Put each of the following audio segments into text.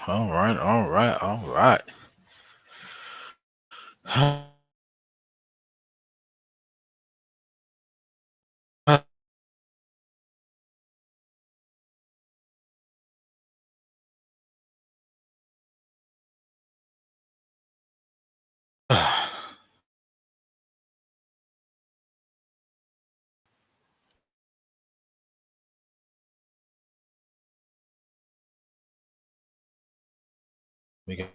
All right, all right, all right. We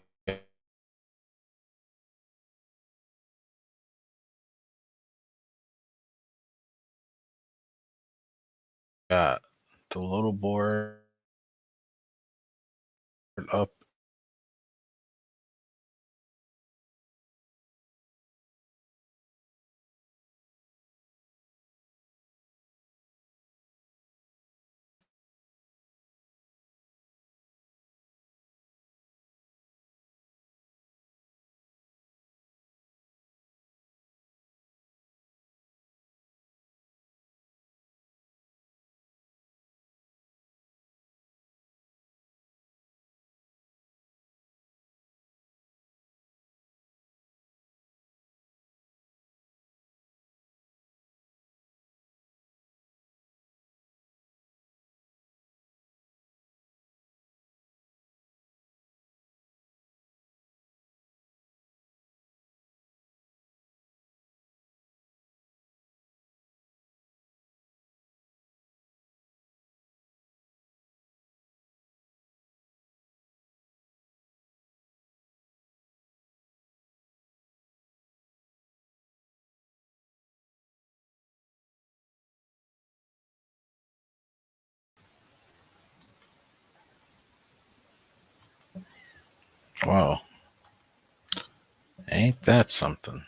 got the little board up. Wow, ain't that something?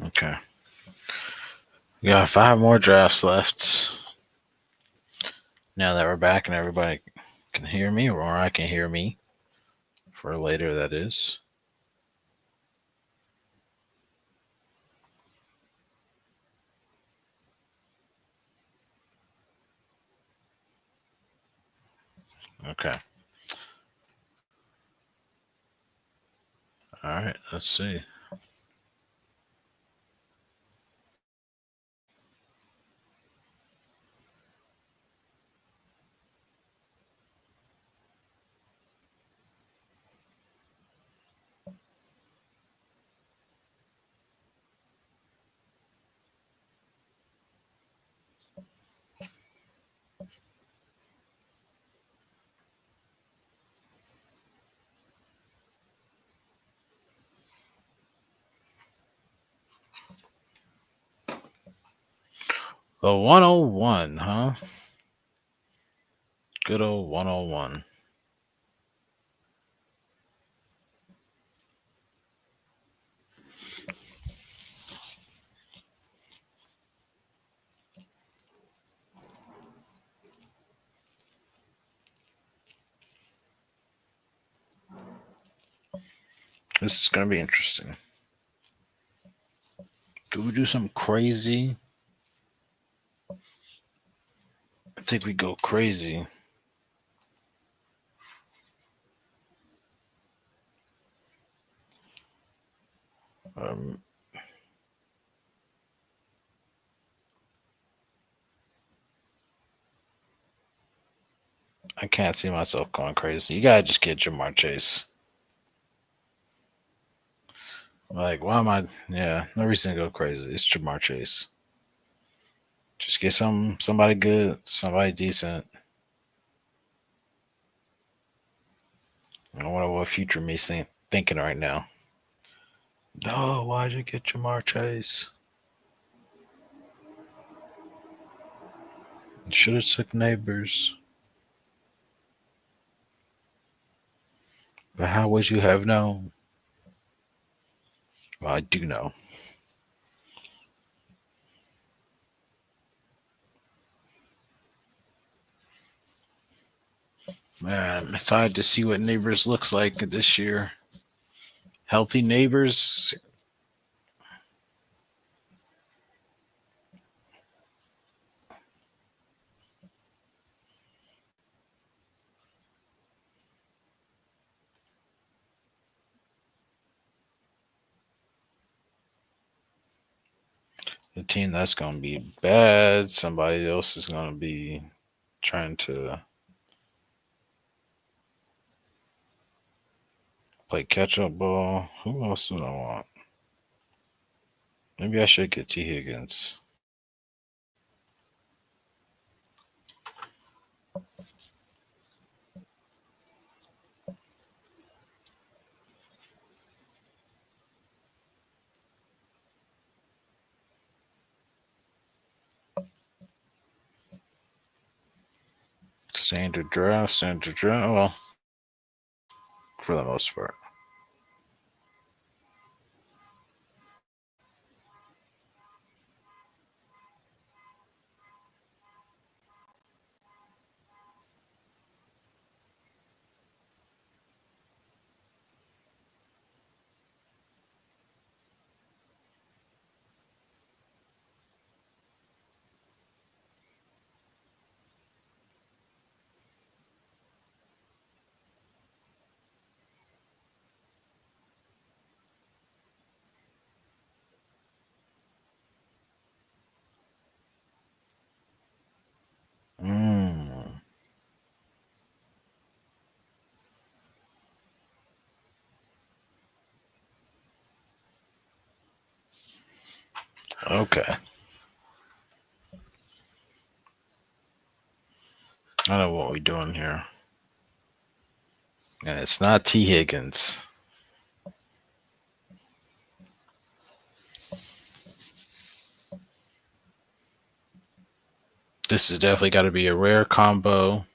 Okay, we got 5 more drafts left. Now that we're back and everybody can hear me, or I can hear me for later, that is. Okay. All right. Let's see. The 101, huh? Good old 101. This is going to be interesting. Do we do something crazy? I think we go crazy. Um, I can't see myself going crazy. You gotta just get Jamar Chase. Like, why am I? Yeah, no reason to go crazy. It's Jamar Chase. Just get somebody good, somebody decent. I don't know what future me thinking right now. No, why'd you get Jamar Chase? Should have took neighbors. But how would you have known? Well, I do know. Man, I'm excited to see what Neighbors looks like this year. Healthy Neighbors. The team that's going to be bad. Somebody else is going to be trying to play catch up ball. Who else do I want? Maybe I should get T. Higgins. Standard draft. Well, for the most part. Mm, okay. I know what we're doing here. And it's not T. Higgins. This has definitely got to be a rare combo.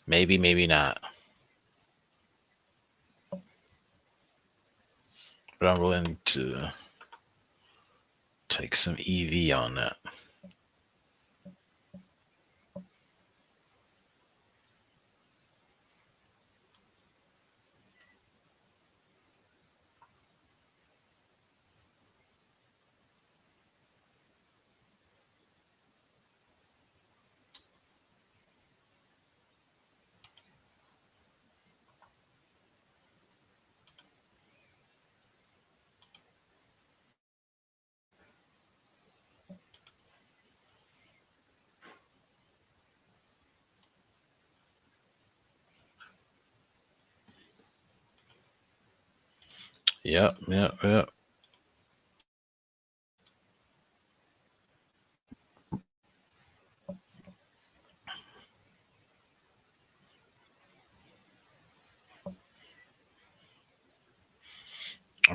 Maybe, maybe not. But I'm willing to take some EV on that. Yep. I'm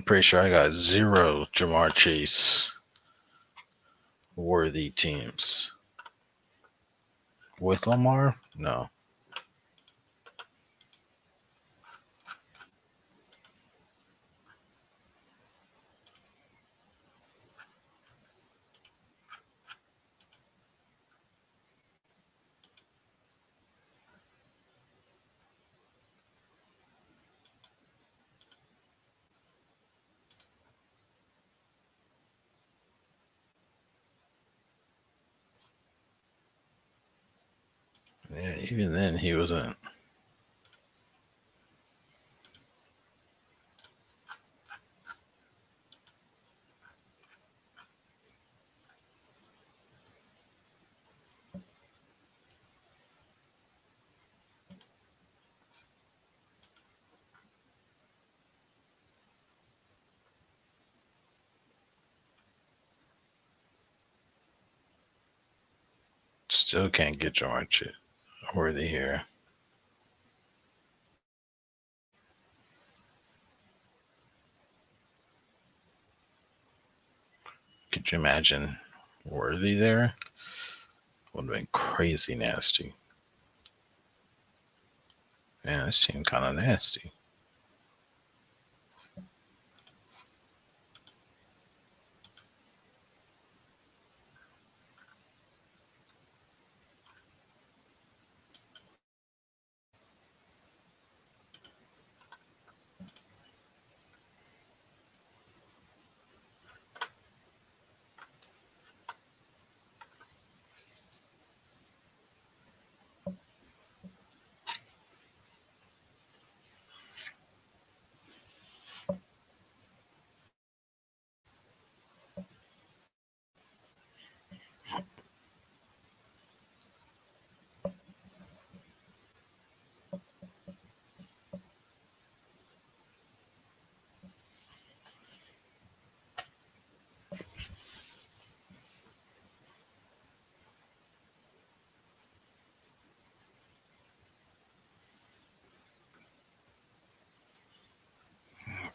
pretty sure I got 0 Jamar Chase worthy teams. With Lamar? No. Yeah, even then he wasn't. Still can't get Jamar Chase worthy here. Could you imagine worthy there? Would have been crazy nasty. Man, this team kind of nasty.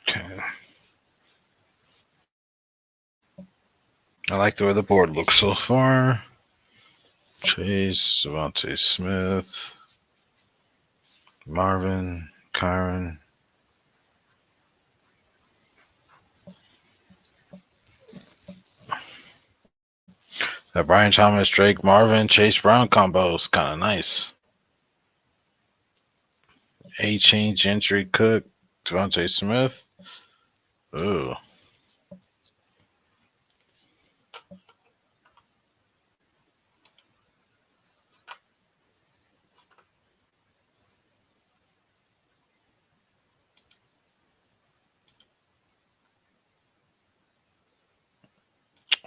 Okay. I like the way the board looks so far. Chase, Devontae Smith, Marvin, Kyron. That Brian Thomas, Drake, Marvin, Chase Brown combo is kind of nice. A-Chain, Gentry, Cook, Devontae Smith. Ooh.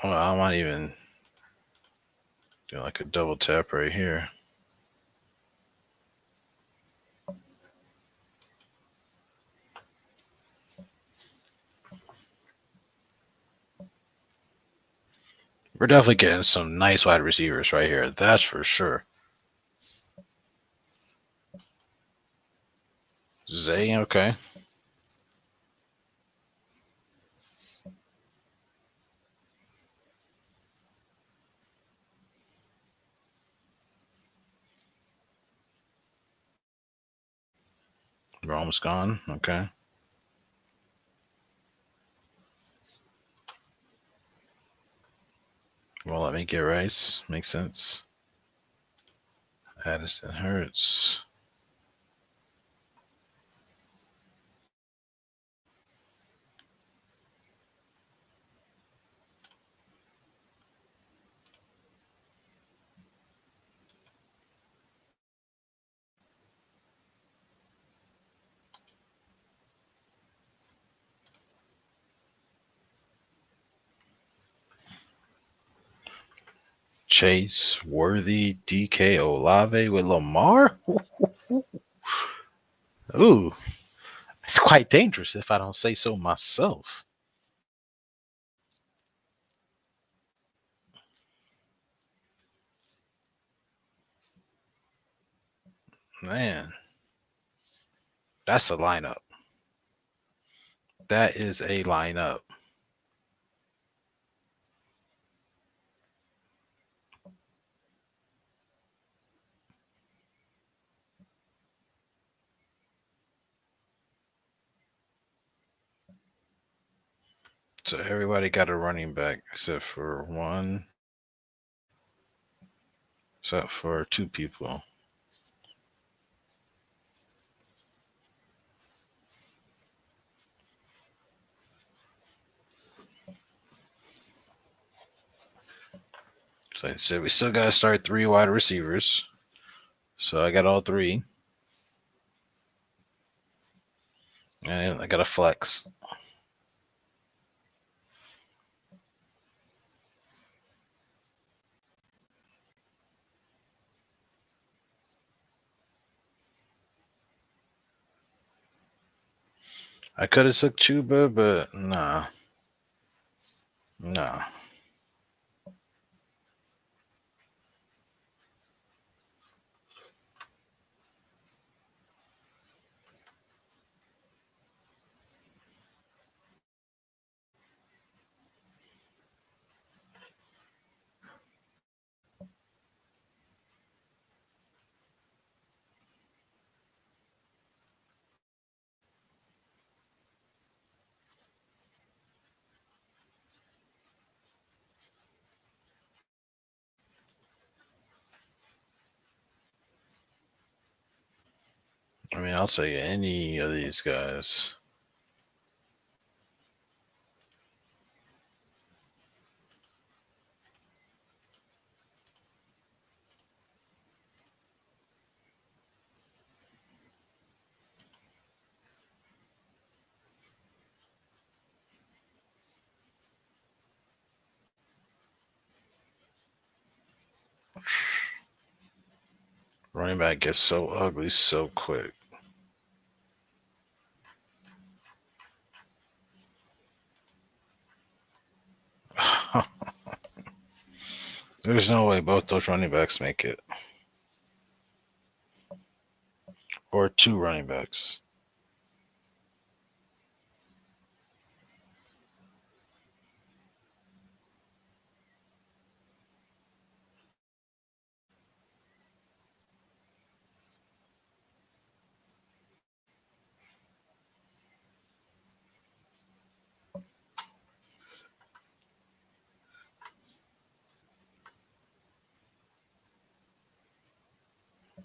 Well, I might even do like a double tap right here. We're definitely getting some nice wide receivers right here. That's for sure. Zay, okay. We're almost gone. Okay. Well, let me get Rice. Makes sense. Addison Hurts. Chase, Worthy, DK, Olave with Lamar. Ooh, it's quite dangerous if I don't say so myself. Man, that's a lineup. That is a lineup. So everybody got a running back except for one, except for two people. So I said we still got to start three wide receivers. So I got all three. And I got a flex. I could have took Chuba, but nah. Nah. I mean, I'll take any of these guys. Running back gets so ugly so quick. There's no way both those running backs make it. Or two running backs.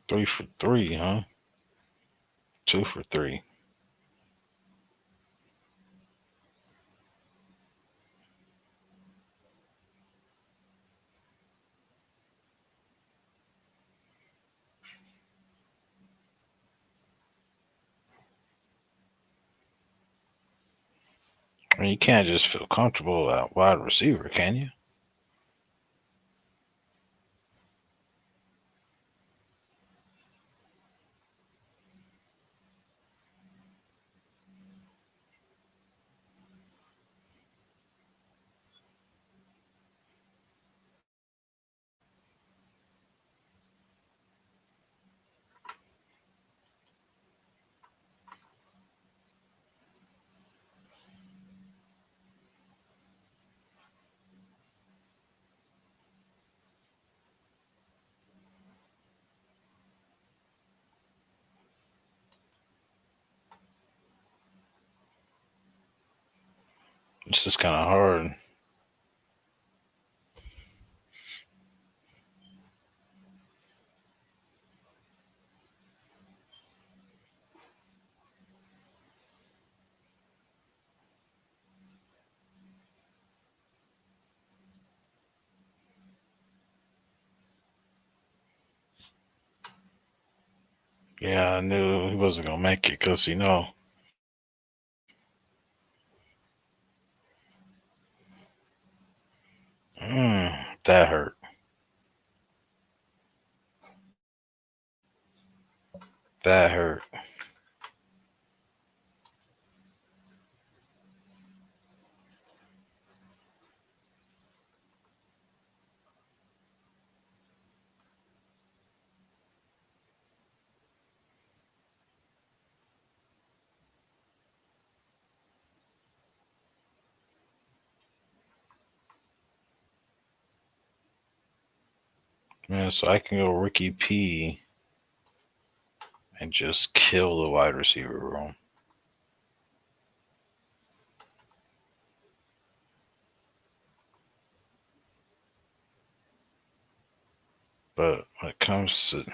Three for three, huh? Two for three. I mean, you can't just feel comfortable at wide receiver, can you? It's just kind of hard. Yeah, I knew he wasn't gonna make it because that hurt. That hurt. Man, so I can go Ricky P and just kill the wide receiver room. But when it comes to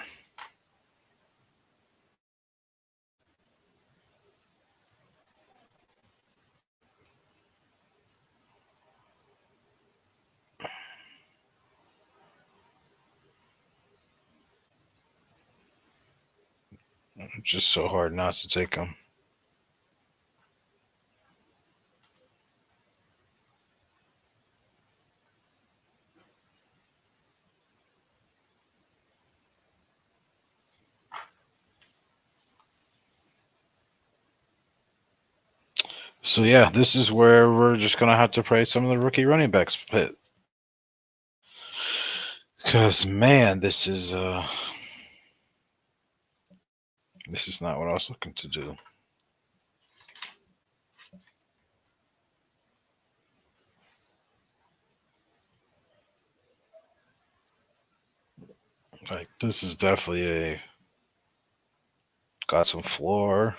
it's just so hard not to take him. So yeah, this is where we're just gonna have to pray some of the rookie running backs hit. Cause man, this is not what I was looking to do. Like this is definitely a got some floor,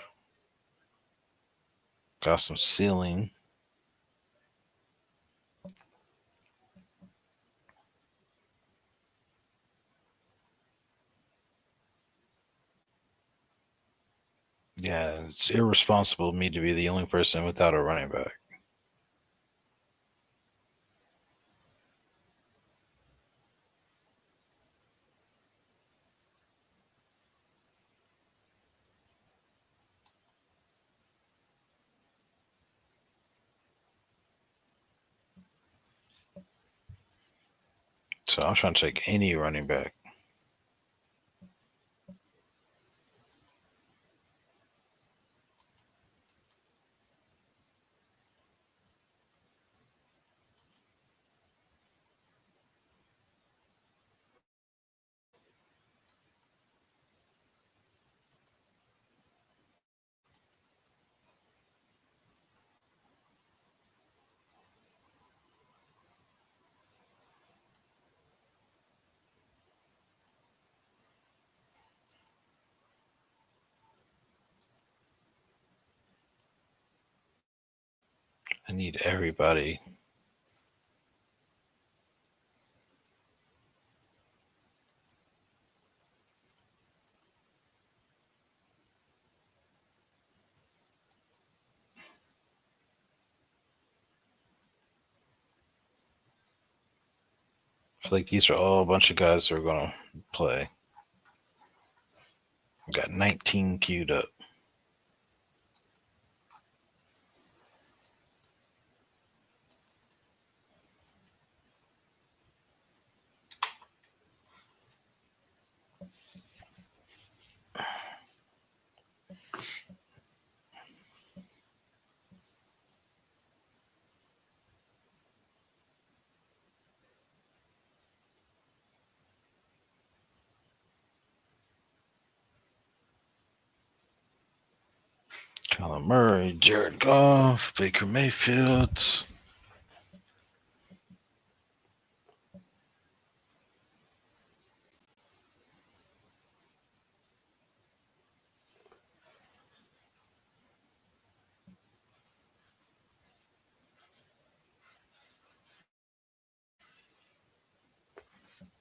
got some ceiling. Yeah, it's irresponsible of me to be the only person without a running back. So I'm trying to take any running back. I need everybody. I feel like these are all a bunch of guys who are going to play. I got 19 queued up. Kyler Murray, Jared Goff, Baker Mayfield.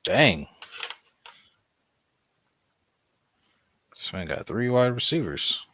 Dang. This man got 3 wide receivers.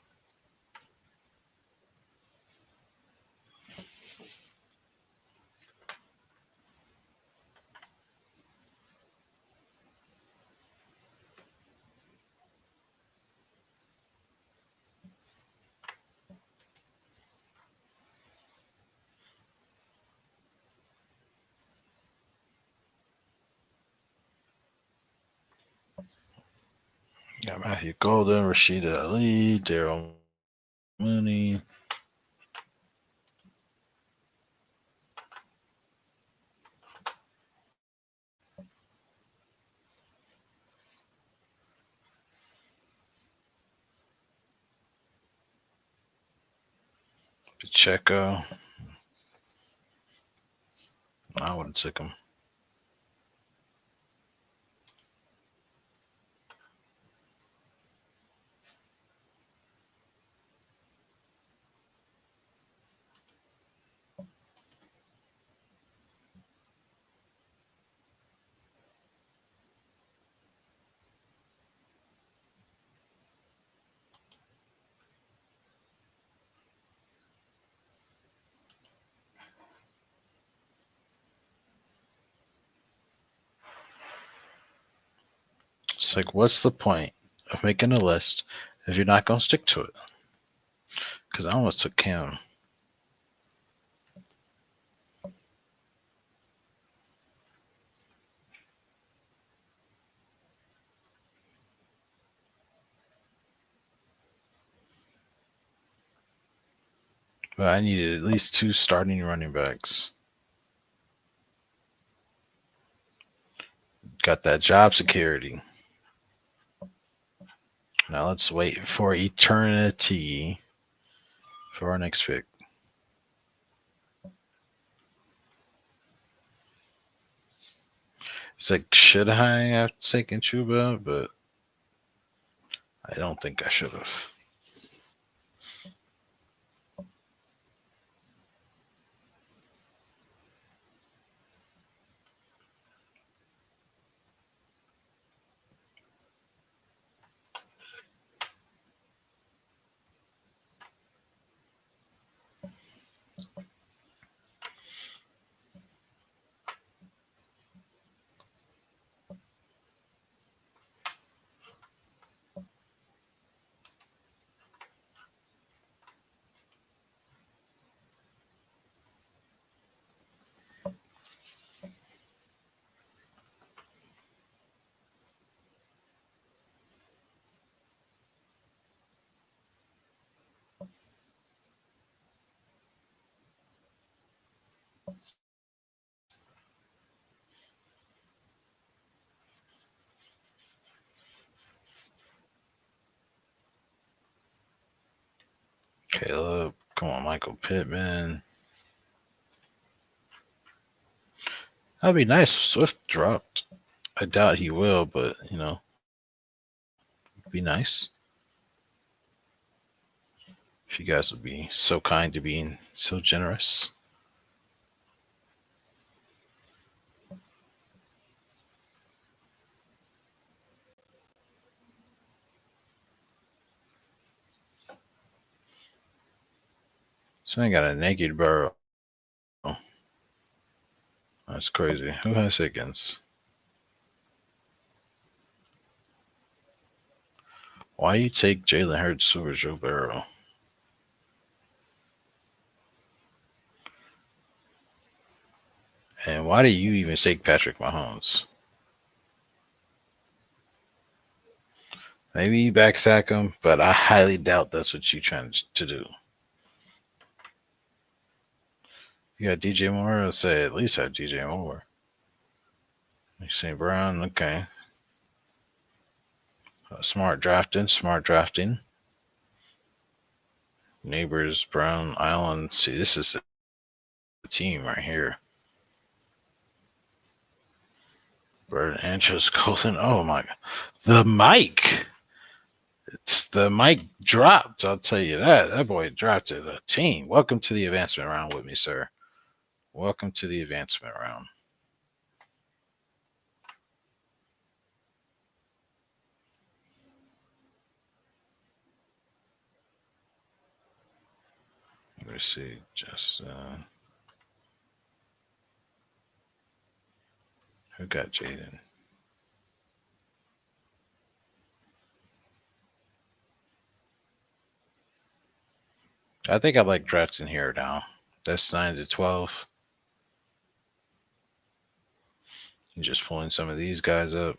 Got Matthew Golden, Rashida Ali, Daryl Mooney. Pacheco. I wouldn't take him. It's like, what's the point of making a list if you're not going to stick to it? Because I almost took Cam. But I needed at least 2 starting running backs. Got that job security. Now let's wait for eternity for our next pick. It's like, should I have taken Chuba? But I don't think I should have. Caleb. Come on, Michael Pittman. That'd be nice if Swift dropped. I doubt he will, but it'd be nice if you guys would be so kind to being so generous. So I got a naked Burrow. That's crazy. Who has Higgins? Why do you take Jalen Hurts over Joe Burrow? And why do you even take Patrick Mahomes? Maybe you backsack him, but I highly doubt that's what you're trying to do. You got DJ Moore? I'll say at least have DJ Moore. St. Brown, okay. Smart drafting, smart drafting. Neighbors, Brown, Island. See, this is a team right here. Bird, Anchos, Colton. Oh my God. The mic. It's the mic dropped. I'll tell you that. That boy drafted a team. Welcome to the advancement round with me, sir. Welcome to the advancement round. Let's see. Just who got Jaden? I think I like drafting here now. That's 9 to 12. And just pulling some of these guys up.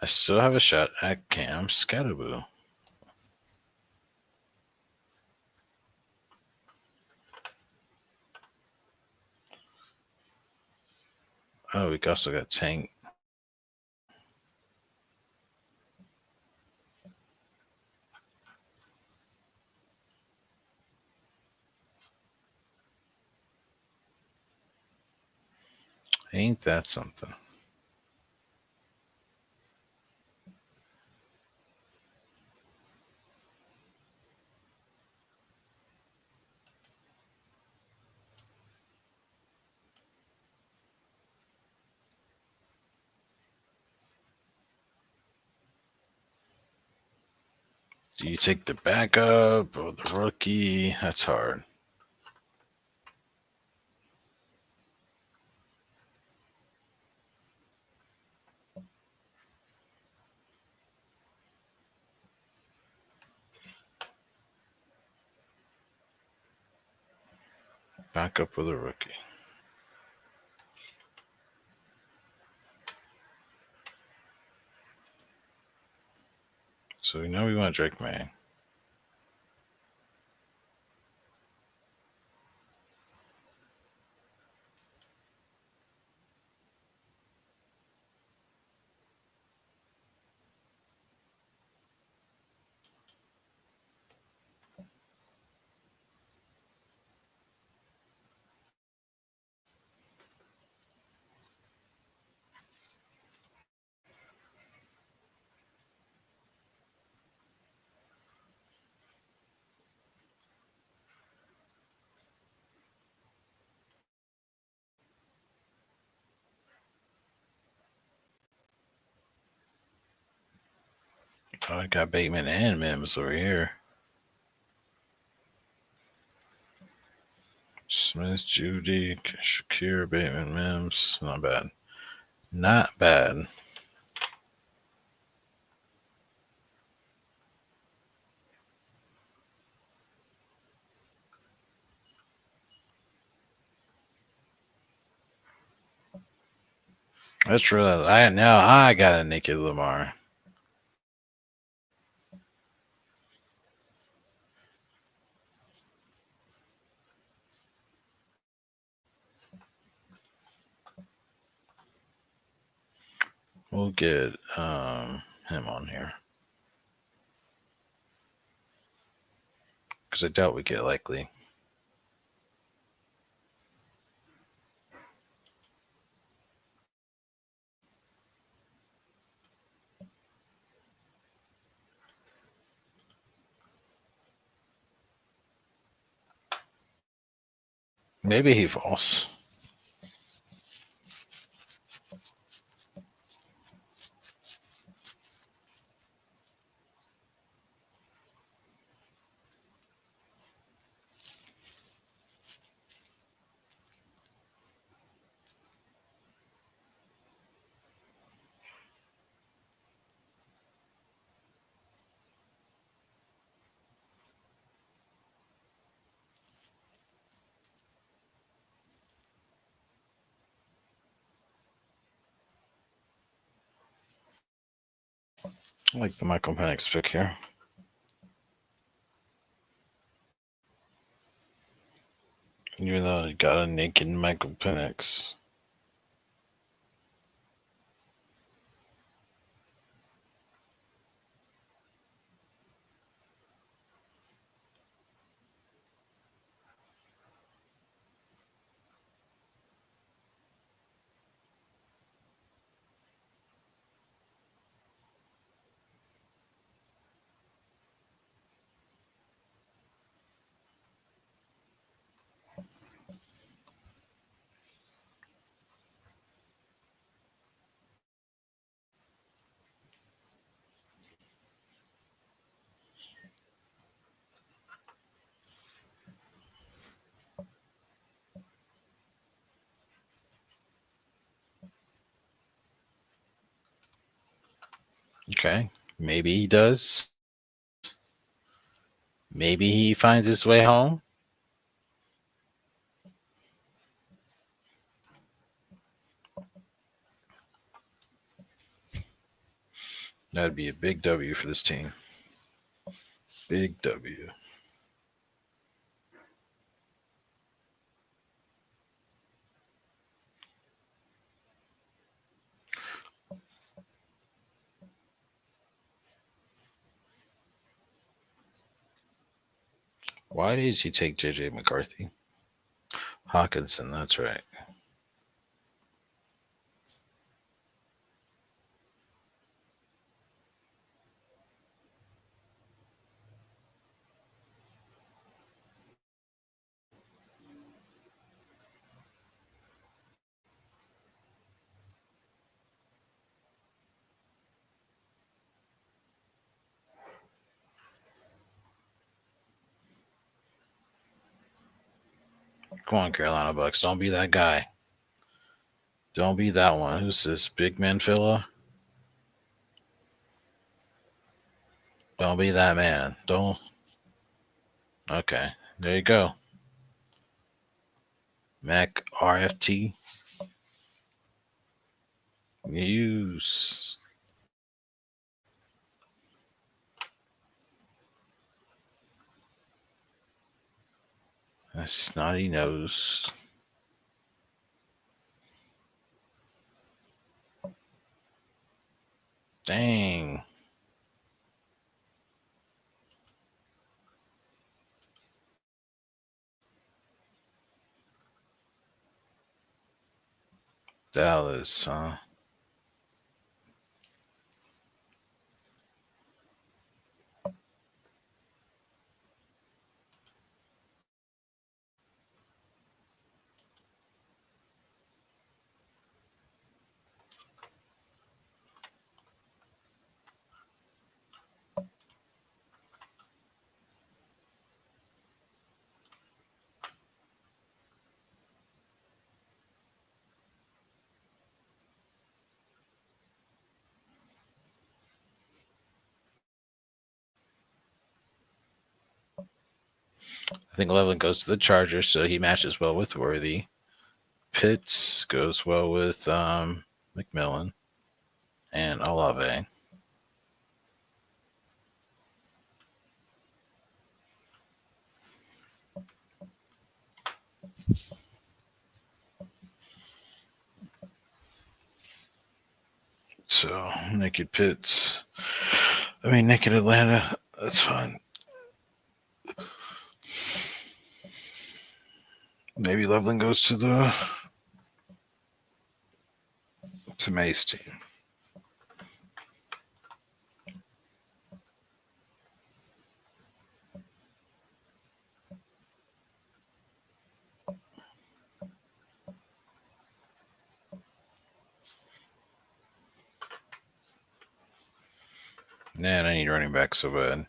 I still have a shot at Cam Scatterboo. Oh, we also got Tank. Ain't that something? Do you take the backup or the rookie? That's hard. Backup or the rookie? So we know we want Drake May. Oh, I got Bateman and Mims over here. Smith, Judy, Shakir, Bateman, Mims. Not bad. Not bad. That's really. I got a naked Lamar. We'll get him on here because I doubt we get Likely. Maybe he falls. I like the Michael Penix pick here. Even though he got a naked Michael Penix. Okay, maybe he does. Maybe he finds his way home. That'd be a big W for this team. Big W. Why did he take JJ McCarthy? Hawkinson, that's right. Come on, Carolina Bucks. Don't be that guy. Don't be that one. Who's this big man fella? Don't be that man. Don't. Okay, there you go. Mac RFT. Use. A snotty nose. Dang. Dallas, huh? I think Levin goes to the Chargers, so he matches well with Worthy. Pitts goes well with McMillan and Olave. So naked Pitts. Naked Atlanta. That's fine. Maybe Loveland goes to May's team. Man, I need running back so bad.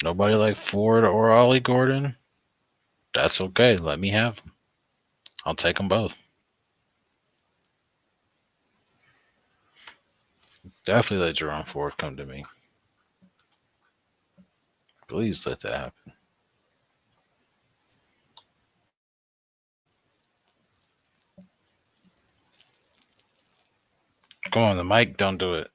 Nobody like Ford or Ollie Gordon? That's okay. Let me have them. I'll take them both. Definitely let Jerome Ford come to me. Please let that happen. Come on, the mic, don't do it.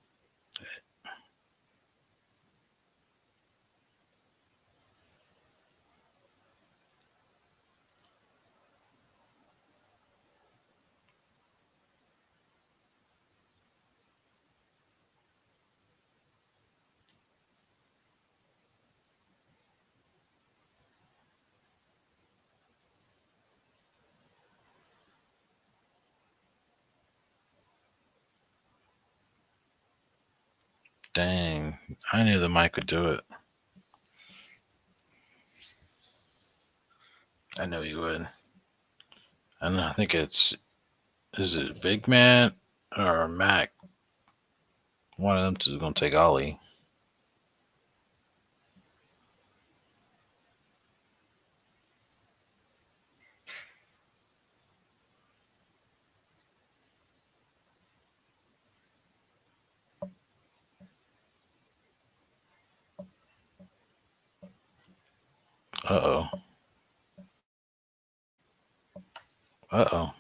Dang, I knew the mic would do it. I know you would. And I think is it Big Man or Mac? One of them two is going to take Ollie. Uh-oh. Uh-oh.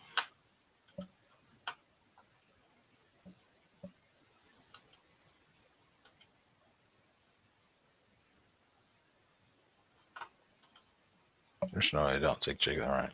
There's no way I don't take Jake. All right.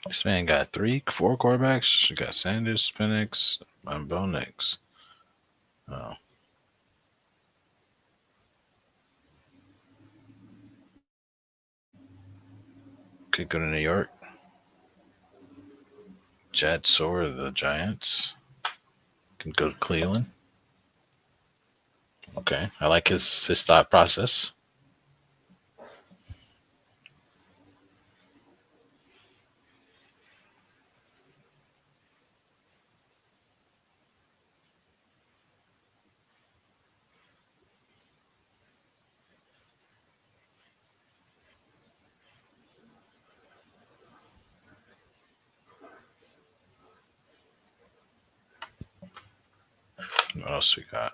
This man got 4 quarterbacks. He got Sanders, Penix, and Bo Nix. Oh. Could go to New York. Jets or the Giants. Can go to Cleveland. Okay. I like his thought process. What else we got?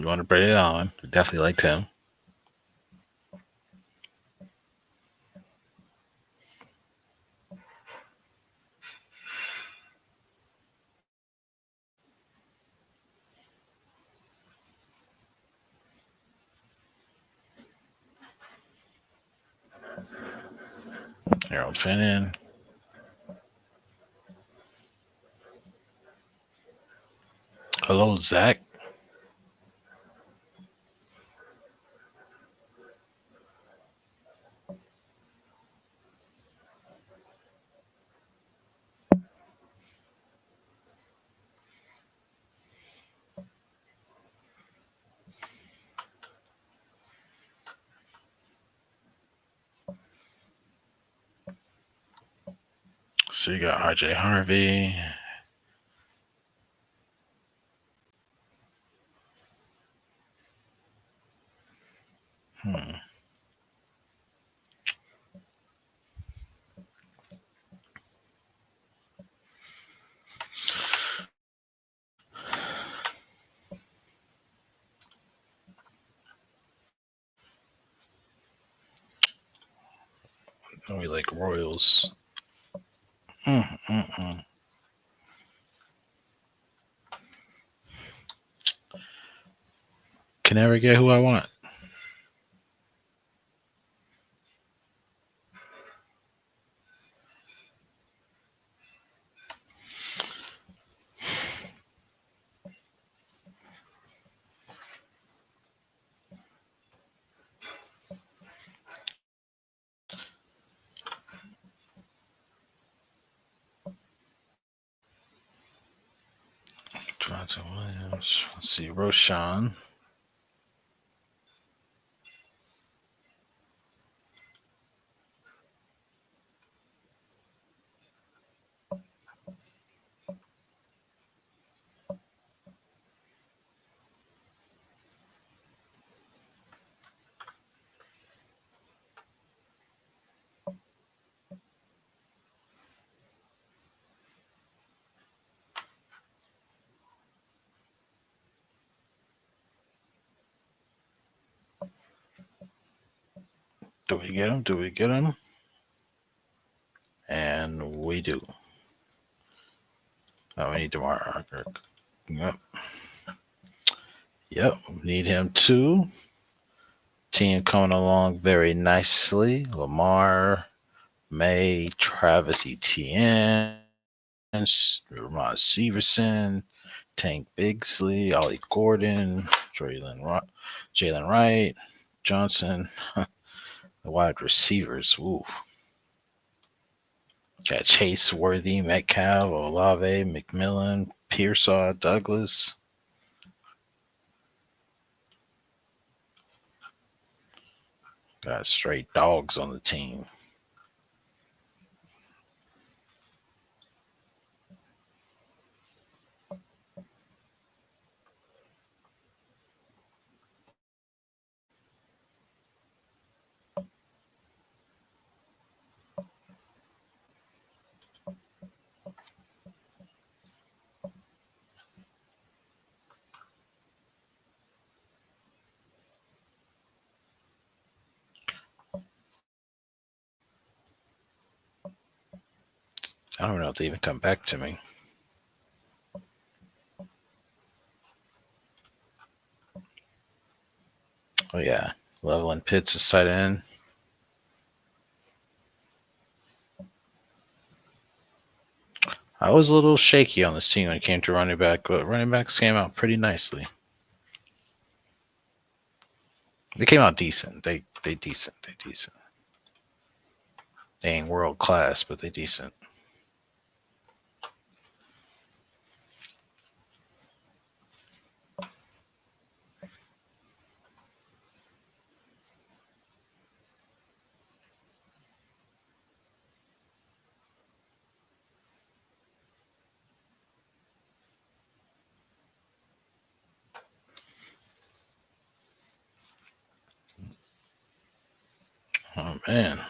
You want to bring it on? Definitely liked him. Harold Finnan. Hello, Zach. So you got RJ Harvey. Hmm. We like Royals. Mm. Can never get who I want. Toronto Williams. Let's see. Roshan. Do we get him? Do we get him? And we do. Oh, we need DeMar. Yep. Yep. We need him too. Team coming along very nicely. Lamar, May, Travis Etienne, Ramon Severson, Tank Bigsley, Ollie Gordon, Jalen Wright, Johnson. The wide receivers. Ooh. Got Chase Worthy, Metcalf, Olave, McMillan, Pearsall, Douglas. Got straight dogs on the team. I don't know if they even come back to me. Oh yeah, Leveland Pitts is tight end. I was a little shaky on this team when it came to running back, but running backs came out pretty nicely. They came out decent. They decent. They decent. They ain't world class, but they decent. Oh man.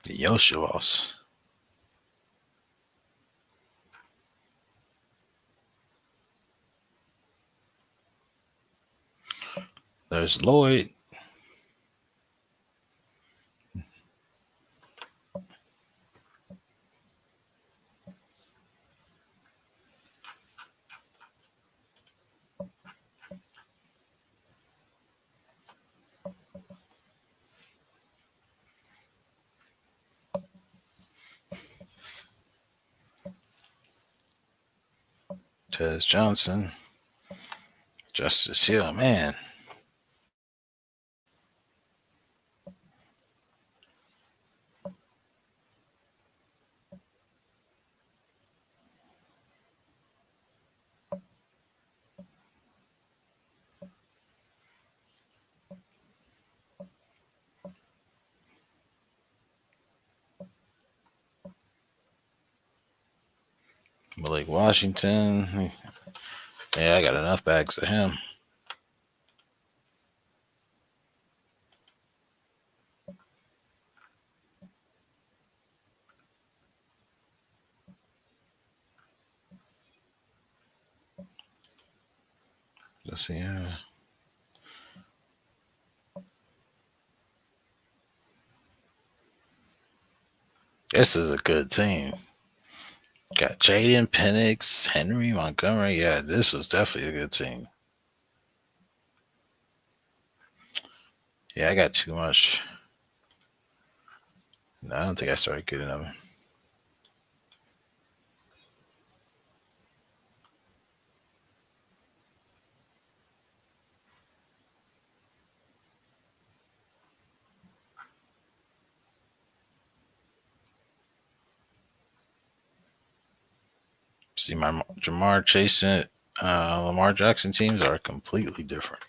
Yoshi loss. There's Lloyd. Tez Johnson. Justice Hill. Man. Malik Washington. Yeah, I got enough bags of him. Let's see. This is a good team. Got Jaden Penix, Henry Montgomery. Yeah, this was definitely a good team. Yeah, I got too much. No, I don't think I started getting them. See, my Jamar Chase and Lamar Jackson teams are completely different.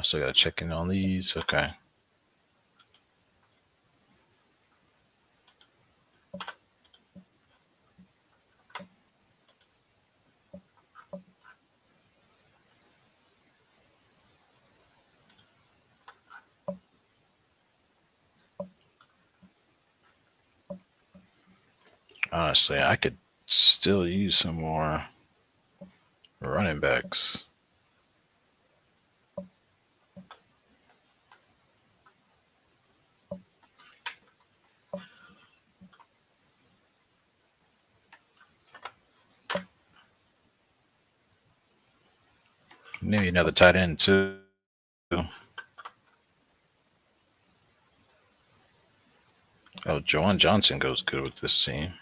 So I got to check in on these. Okay. Honestly, I could still use some more running backs. Maybe another tight end too. Oh, Juwan Johnson goes good with this team.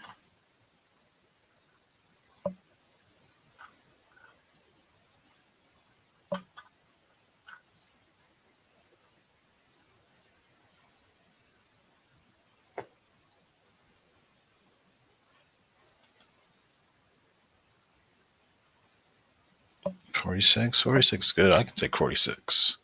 $46. $46 good. I can take 46.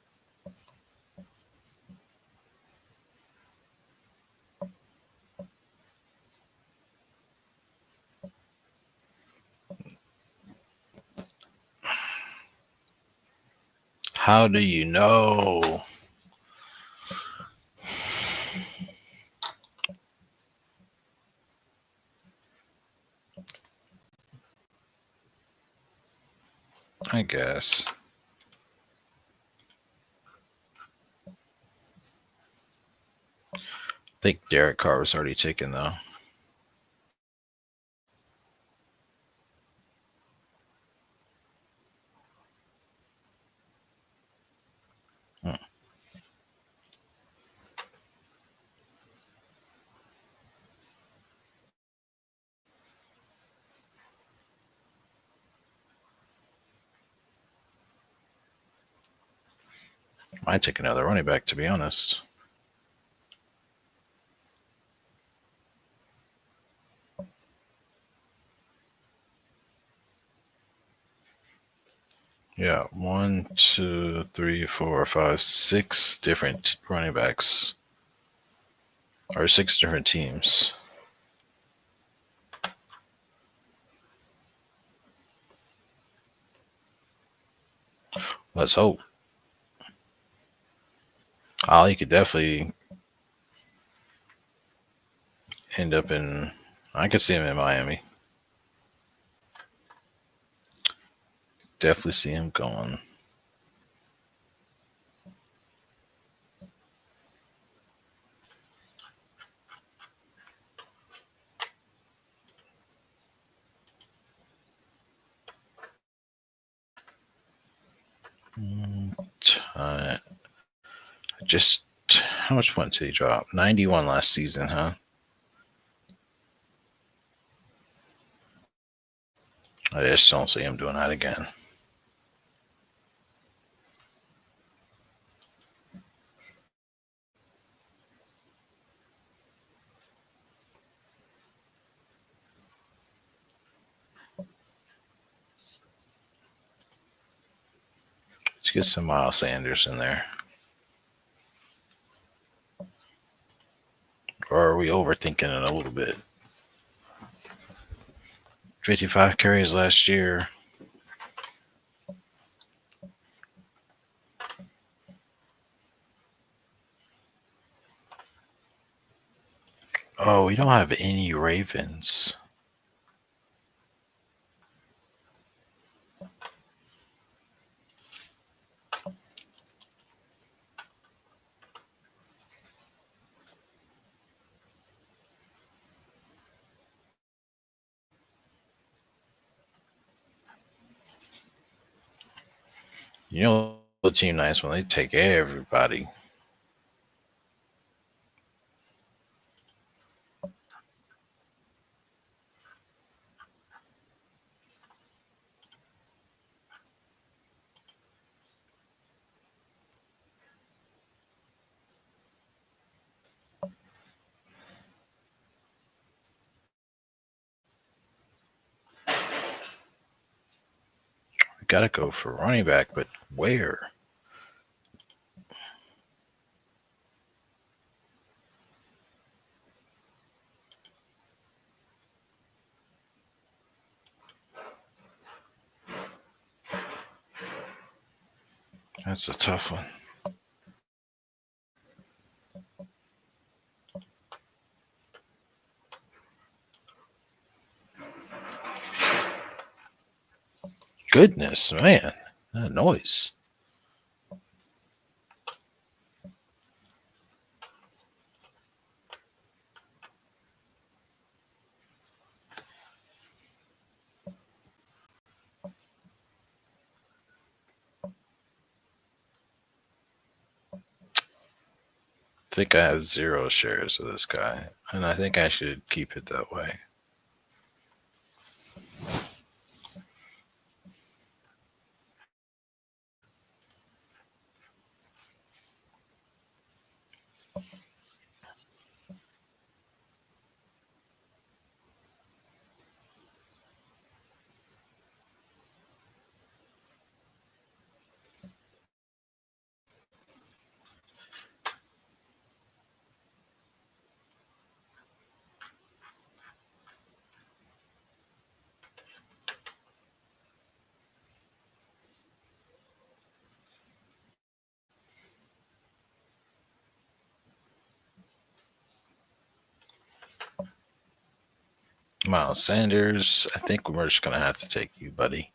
How do you know? I guess. I think Derek Carr was already taken though. Might take another running back, to be honest. Yeah, 1, 2, 3, 4, 5, 6 different running backs, or 6 different teams. Let's hope. Ali could definitely end up in. I could see him in Miami. Definitely see him going. Just how much points did he drop? 91 last season, huh? I just don't see him doing that again. Let's get some Miles Sanders in there. Or are we overthinking it a little bit? 55 carries last year. Oh, we don't have any Ravens. You know the team nice when they take everybody. We gotta go for running back, but where? That's a tough one. Goodness, man. That noise. I think I have 0 shares of this guy, and I think I should keep it that way. Miles Sanders, I think we're just going to have to take you, buddy.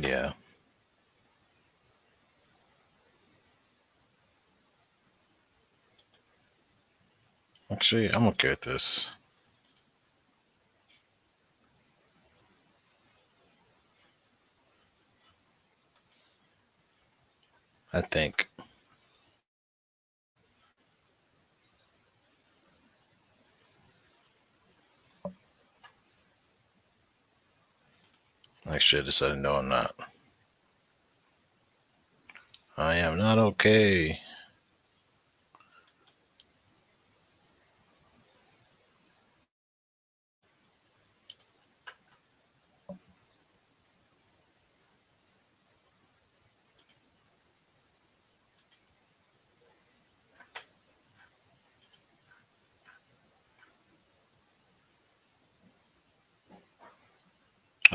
Yeah. Actually, I'm okay with this. I think. Actually, I decided no, I'm not. I am not okay.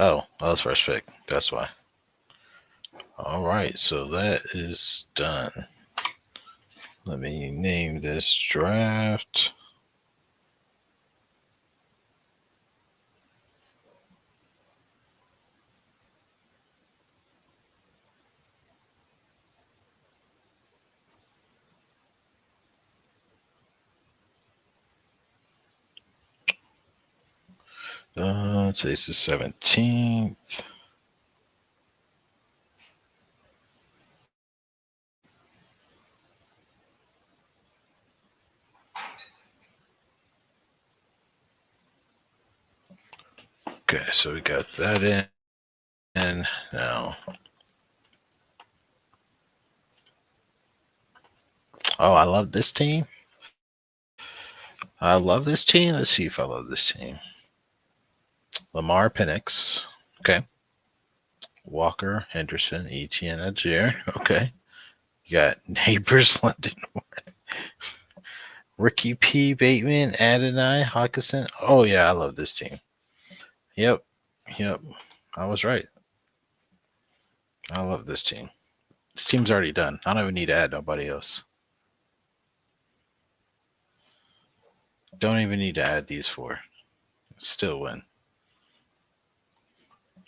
Oh, that was first pick. That's why. All right, so that is done. Let me name this draft. Today's the 17th. Okay, so we got that in. And now. Oh, I love this team. Let's see if I love this team. Lamar Penix. Okay. Walker, Henderson, Etienne, Agier. Okay. You got Neighbors, London, Ricky P. Bateman, Adonai, Hawkinson. Oh, yeah, I love this team. Yep. I was right. I love this team. This team's already done. I don't even need to add nobody else. Don't even need to add these four. Still win.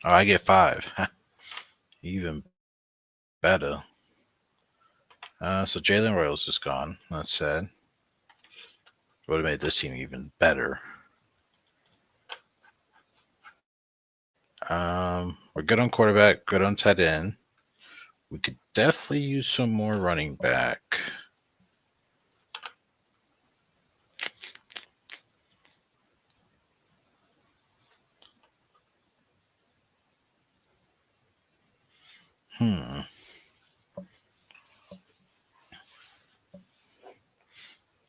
Oh, I get 5. Even better. So Jalen Royals is gone. That's sad. Would have made this team even better. We're good on quarterback, good on tight end. We could definitely use some more running back.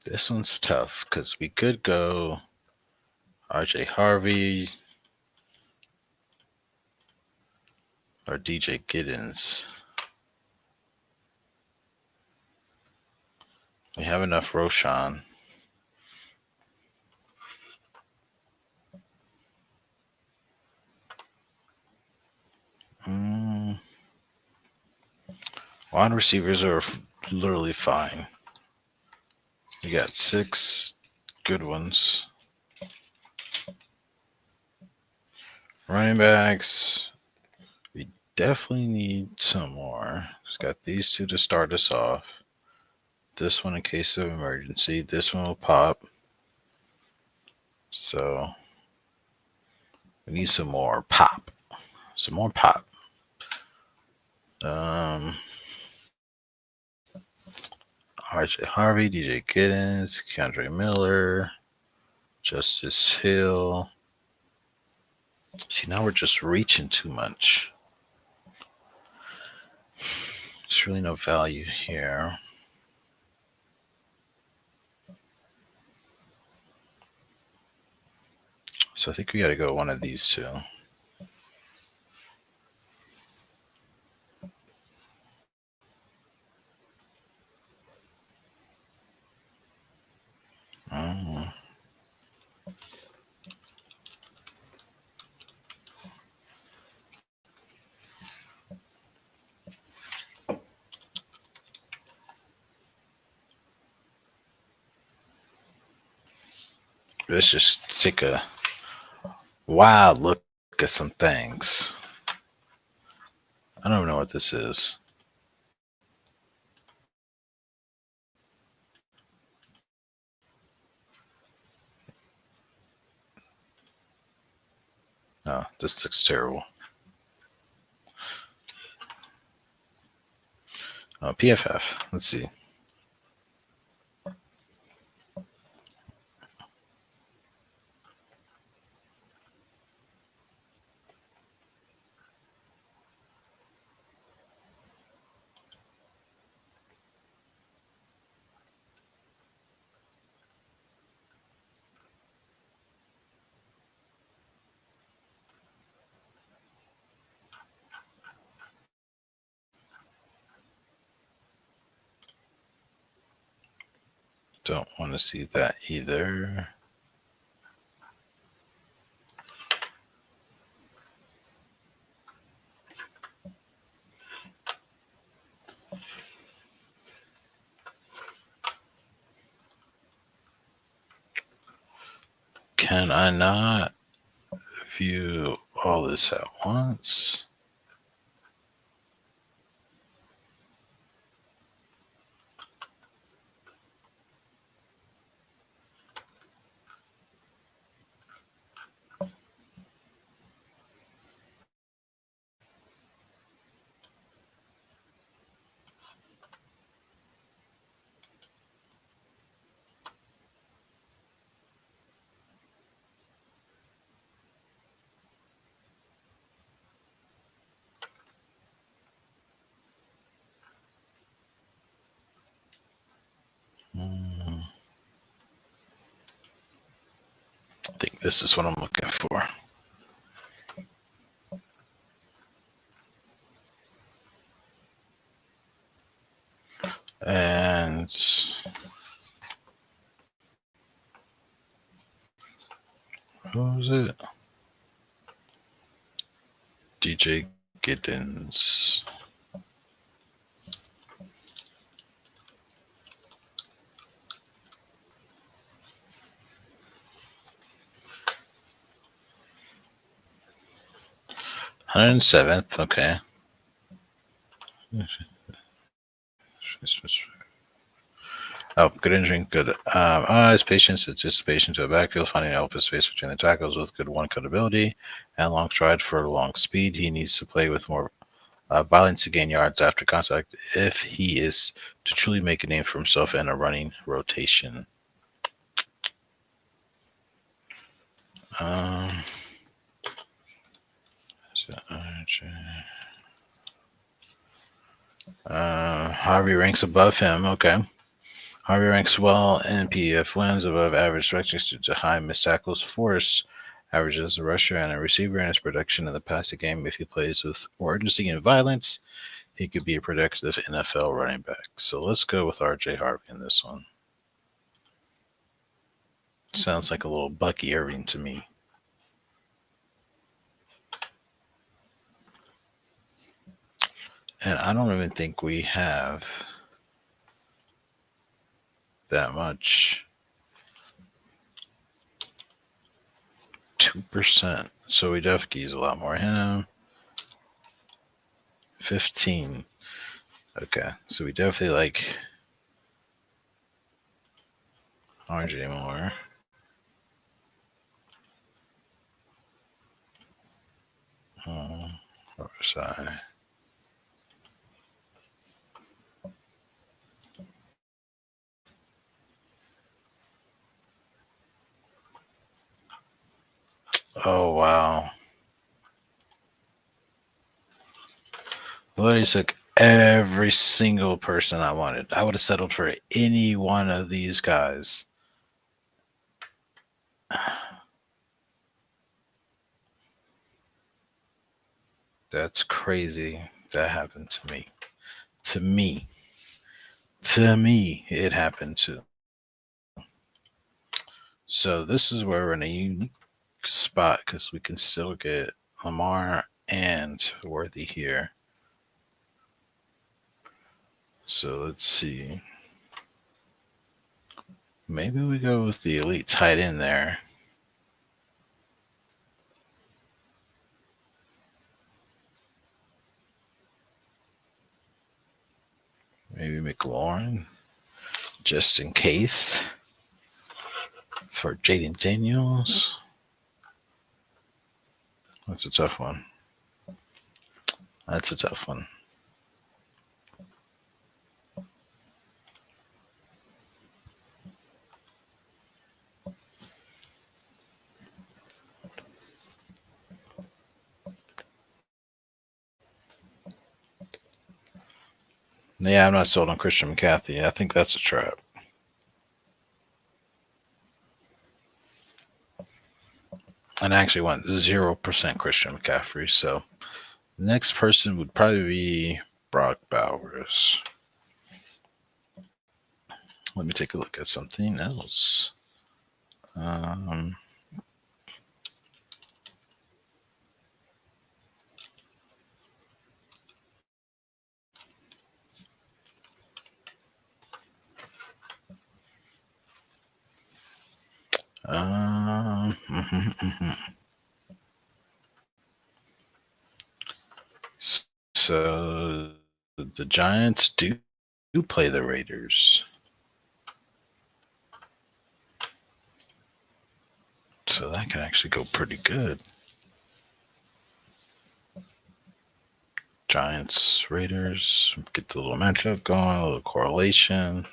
This one's tough because we could go RJ Harvey or DJ Giddens. We have enough Roshan. Wide receivers are literally fine. We got 6 good ones. Running backs, we definitely need some more. We've got these 2 to start us off. This one in case of emergency. This one will pop. So we need some more pop. Some more pop. RJ Harvey, DJ Giddens, Keandre Miller, Justice Hill. See, now we're just reaching too much. There's really no value here. So I think we got to go one of these 2. Let's just take a wild look at some things. I don't know what this is. Oh, this looks terrible. Oh, PFF. Let's see. Don't want to see that either. Can I not view all this at once? I think this is what I'm looking for. And who was it? DJ Giddens. $107th, okay. Oh, good injury, good eyes, patience, anticipation to a backfield, finding open space between the tackles with good one-cut ability, and long stride for long speed. He needs to play with more violence to gain yards after contact if he is to truly make a name for himself in a running rotation. Harvey ranks above him. Okay. Harvey ranks well in PEF wins, above average directions due to high missed tackles, force averages as a rusher and a receiver, and his production in the passing game. If he plays with urgency and violence, he could be a productive NFL running back. So let's go with RJ Harvey in this one. Sounds like a little Bucky Irving to me. And I don't even think we have that much. 2%. So we definitely use a lot more. Him. 15. Okay. So we definitely like RJ more. Side. Oh, wow. Literally took every single person I wanted. I would have settled for any one of these guys. That's crazy. That happened to me. To me. To me, it happened to. So this is where we're in a unique spot because we can still get Lamar and Worthy here. So let's see. Maybe we go with the elite tight end there. Maybe McLaurin, just in case. For Jaden Daniels. That's a tough one. That's a tough one. Yeah, I'm not sold on Christian McCaffrey. I think that's a trap. And I actually went 0% Christian McCaffrey. So next person would probably be Brock Bowers. Let me take a look at something else. So the Giants do play the Raiders. So that can actually go pretty good. Giants, Raiders, get the little matchup going, a little correlation.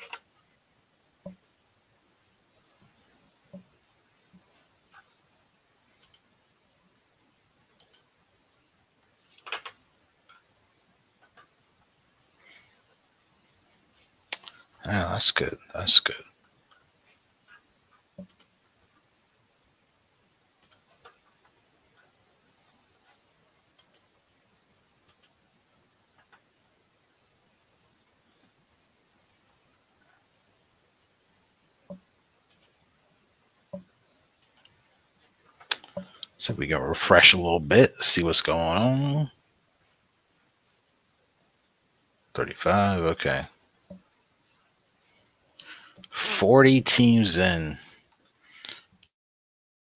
Yeah, that's good. That's good. So we can refresh a little bit, see what's going on. 35, okay. 40 teams in.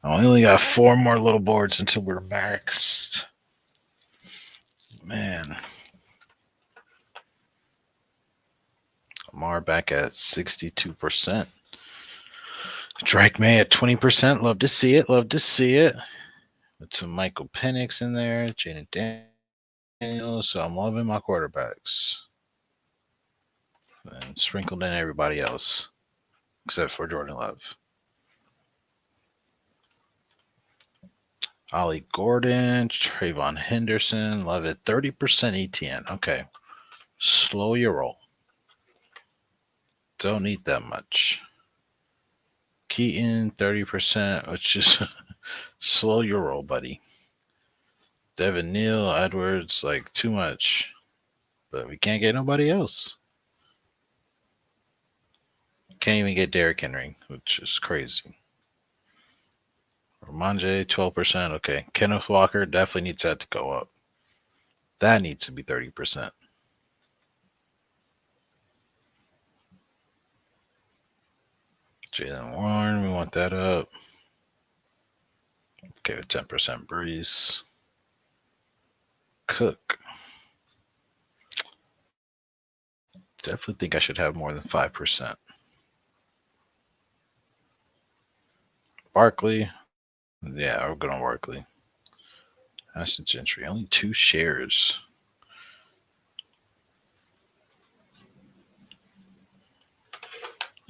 I only got 4 more little boards until we're maxed. Man. Lamar back at 62%. Drake May at 20%. Love to see it. Love to see it. With some Michael Penix in there. Jaden Daniels. So I'm loving my quarterbacks. And sprinkled in everybody else. Except for Jordan Love. Ollie Gordon. Trayvon Henderson. Love it. 30% ETN. Okay. Slow your roll. Don't need that much. Keaton, 30%, which is slow your roll, buddy. Devin Neal, Edwards, like too much. But we can't get nobody else. Can't even get Derrick Henry, which is crazy. Ramondre, 12%. Okay. Kenneth Walker definitely needs that to go up. That needs to be 30%. Jalen Warren, we want that up. Okay, 10% Breeze. Cook. Definitely think I should have more than 5%. Barkley. Yeah, we're going to Barkley. Ashton Gentry. Only 2 shares.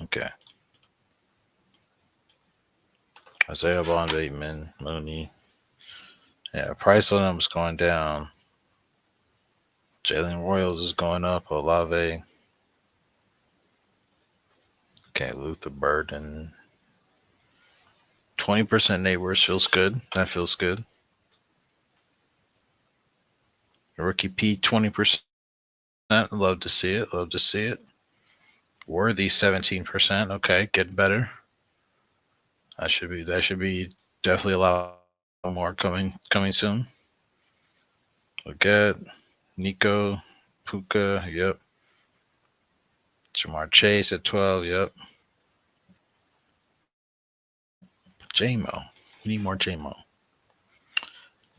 Okay. Isaiah Bond, Bateman, Mooney. Yeah, price on them is going down. Jalen Royals is going up. Olave. Okay, Luther Burden. 20% neighbors feels good. That feels good. Rookie P, 20%. Love to see it. Love to see it. Worthy, 17%. Okay, getting better. That should be definitely a lot more coming soon. Look at Nico, Puka, yep. Jamar Chase at 12, yep. JMO. We need more JMO.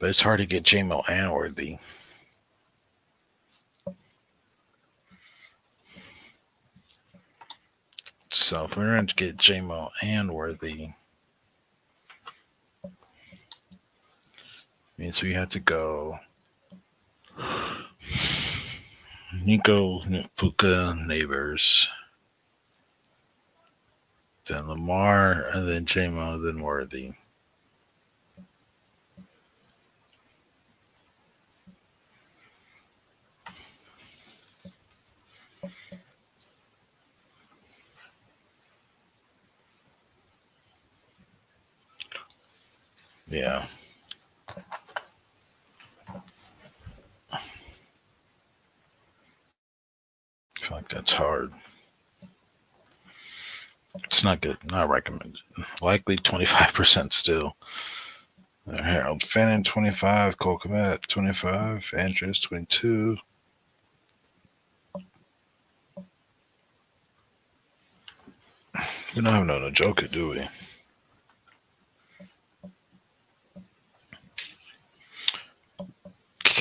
But it's hard to get JMO and Worthy. So if we're going to get JMO and Worthy, means we have to go Nico, Puka, Neighbors, then Lamar, and then JMO, then Worthy. Yeah. I feel like that's hard. It's not good. Not recommended. Likely 25% still. Harold Fannin, 25. Cole Kmet, 25. Andrews, 22. We don't have no Joker, do we?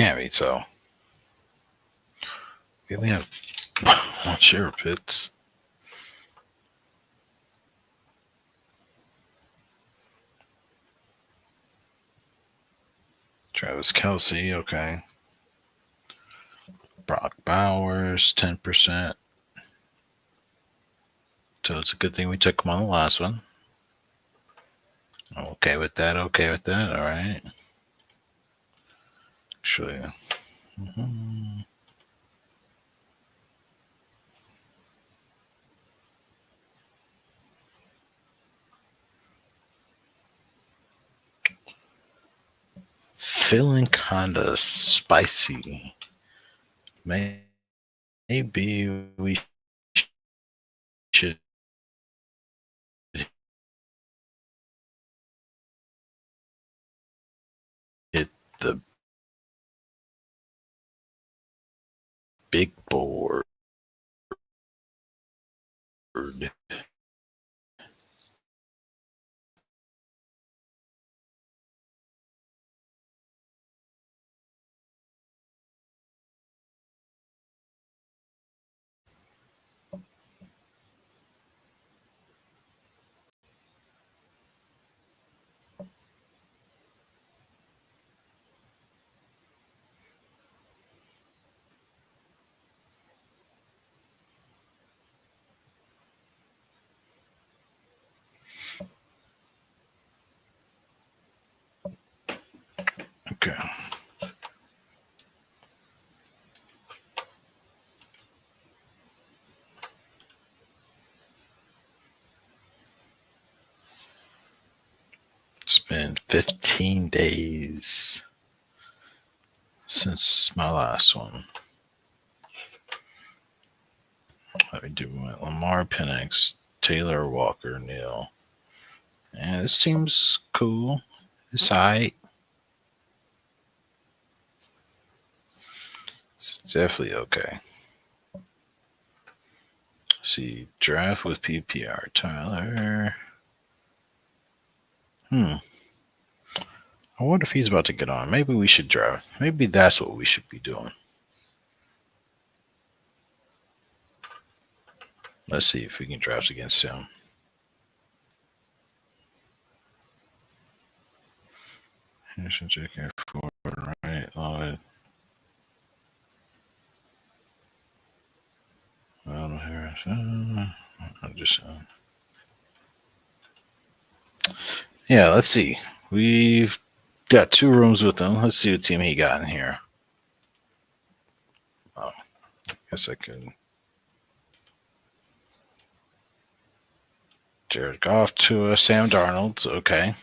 can't be. So we only have one share of Pitts. Travis Kelsey, okay. Brock Bowers, 10%. So it's a good thing we took him on the last one. Okay with that. Okay with that. All right. Actually, feeling kind of spicy. Maybe we should hit the big board. Okay. It's been 15 days since my last one. Let me do my Lamar Penix, Taylor Walker, Neal. And this seems cool. It's alright. It's definitely okay. See, draft with PPR. Tyler. I wonder if he's about to get on. Maybe we should draft. Maybe that's what we should be doing. Let's see if we can draft against him. Henderson, checking forward, right? Lloyd. Ronald Harris. I'm just. Yeah, let's see. We've got 2 rooms with him. Let's see what team he got in here. Oh, I guess I could. Jared Goff to Sam Darnold. Okay.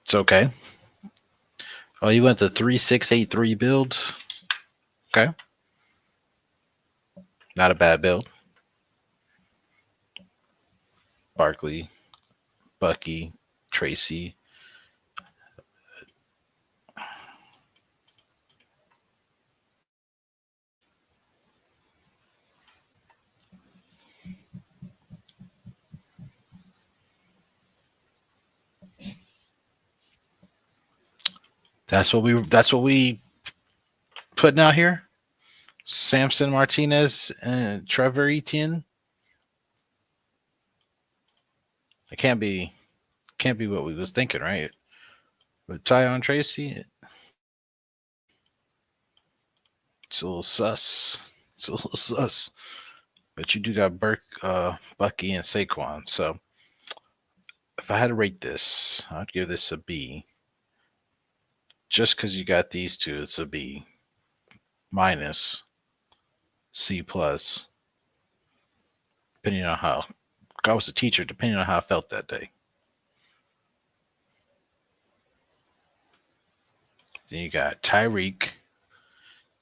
It's okay. Oh, you went the 3-6-8-3 build. Okay. Not a bad build. Barkley, Bucky, Tracy. That's what we putting out here. Samson Martinez and Trevor Etienne. It can't be what we was thinking, right? With Tyon Tracy, it's a little sus. It's a little sus. But you do got Bucky, and Saquon. So if I had to rate this, I'd give this a B. Just because you got these two, it's a B minus, C plus, depending on how. I was a teacher, depending on how I felt that day. Then you got Tyreek,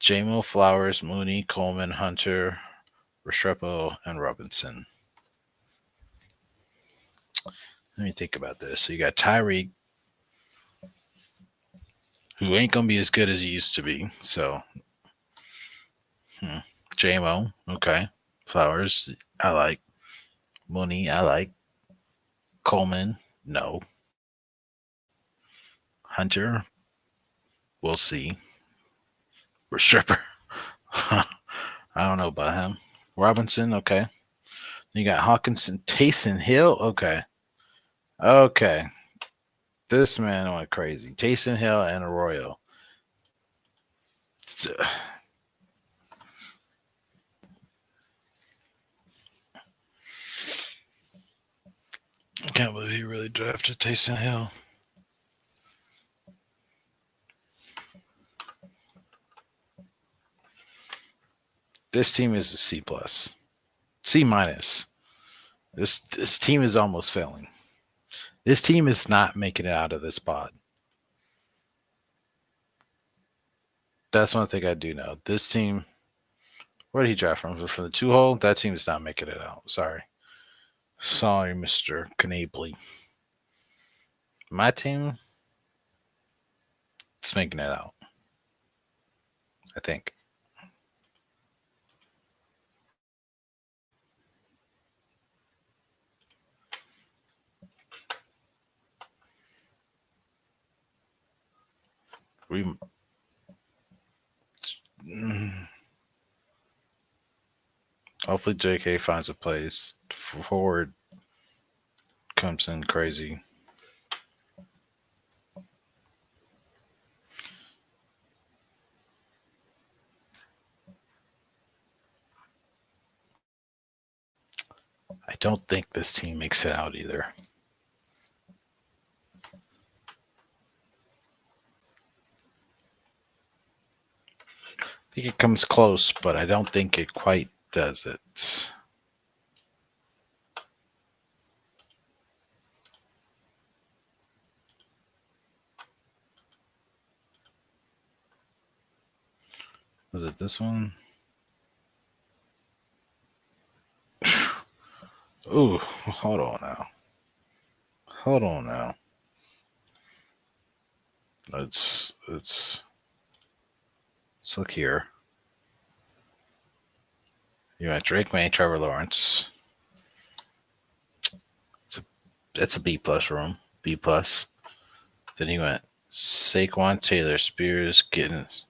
Jamo Flowers, Mooney, Coleman, Hunter, Restrepo, and Robinson. Let me think about this. So you got Tyreek, who ain't gonna be as good as he used to be. So, Jamo, okay. Flowers, I like. Mooney, I like. Coleman, no. Hunter, We'll see. For stripper. I don't know about him. Robinson, okay. You got Hawkinson, Taysom Hill, okay. Okay. This man went crazy. Taysom Hill and Arroyo. I can't believe he really drafted Taysom Hill. This team is a C plus, C minus. This team is almost failing. This team is not making it out of this spot. That's one thing I do know. This team, where did he draft from the two hole? That team is not making it out. Sorry, Mister Knable. My team, it's making it out. I think. We hopefully JK finds a place. Forward comes in crazy. I don't think this team makes it out either. I think it comes close, but I don't think it quite does it. Was it this one? Ooh, hold on now. Hold on now. Let's look here. You got Drake May, Trevor Lawrence. That's a B plus room. B plus. Then he went Saquon Taylor, Spears, Gittens.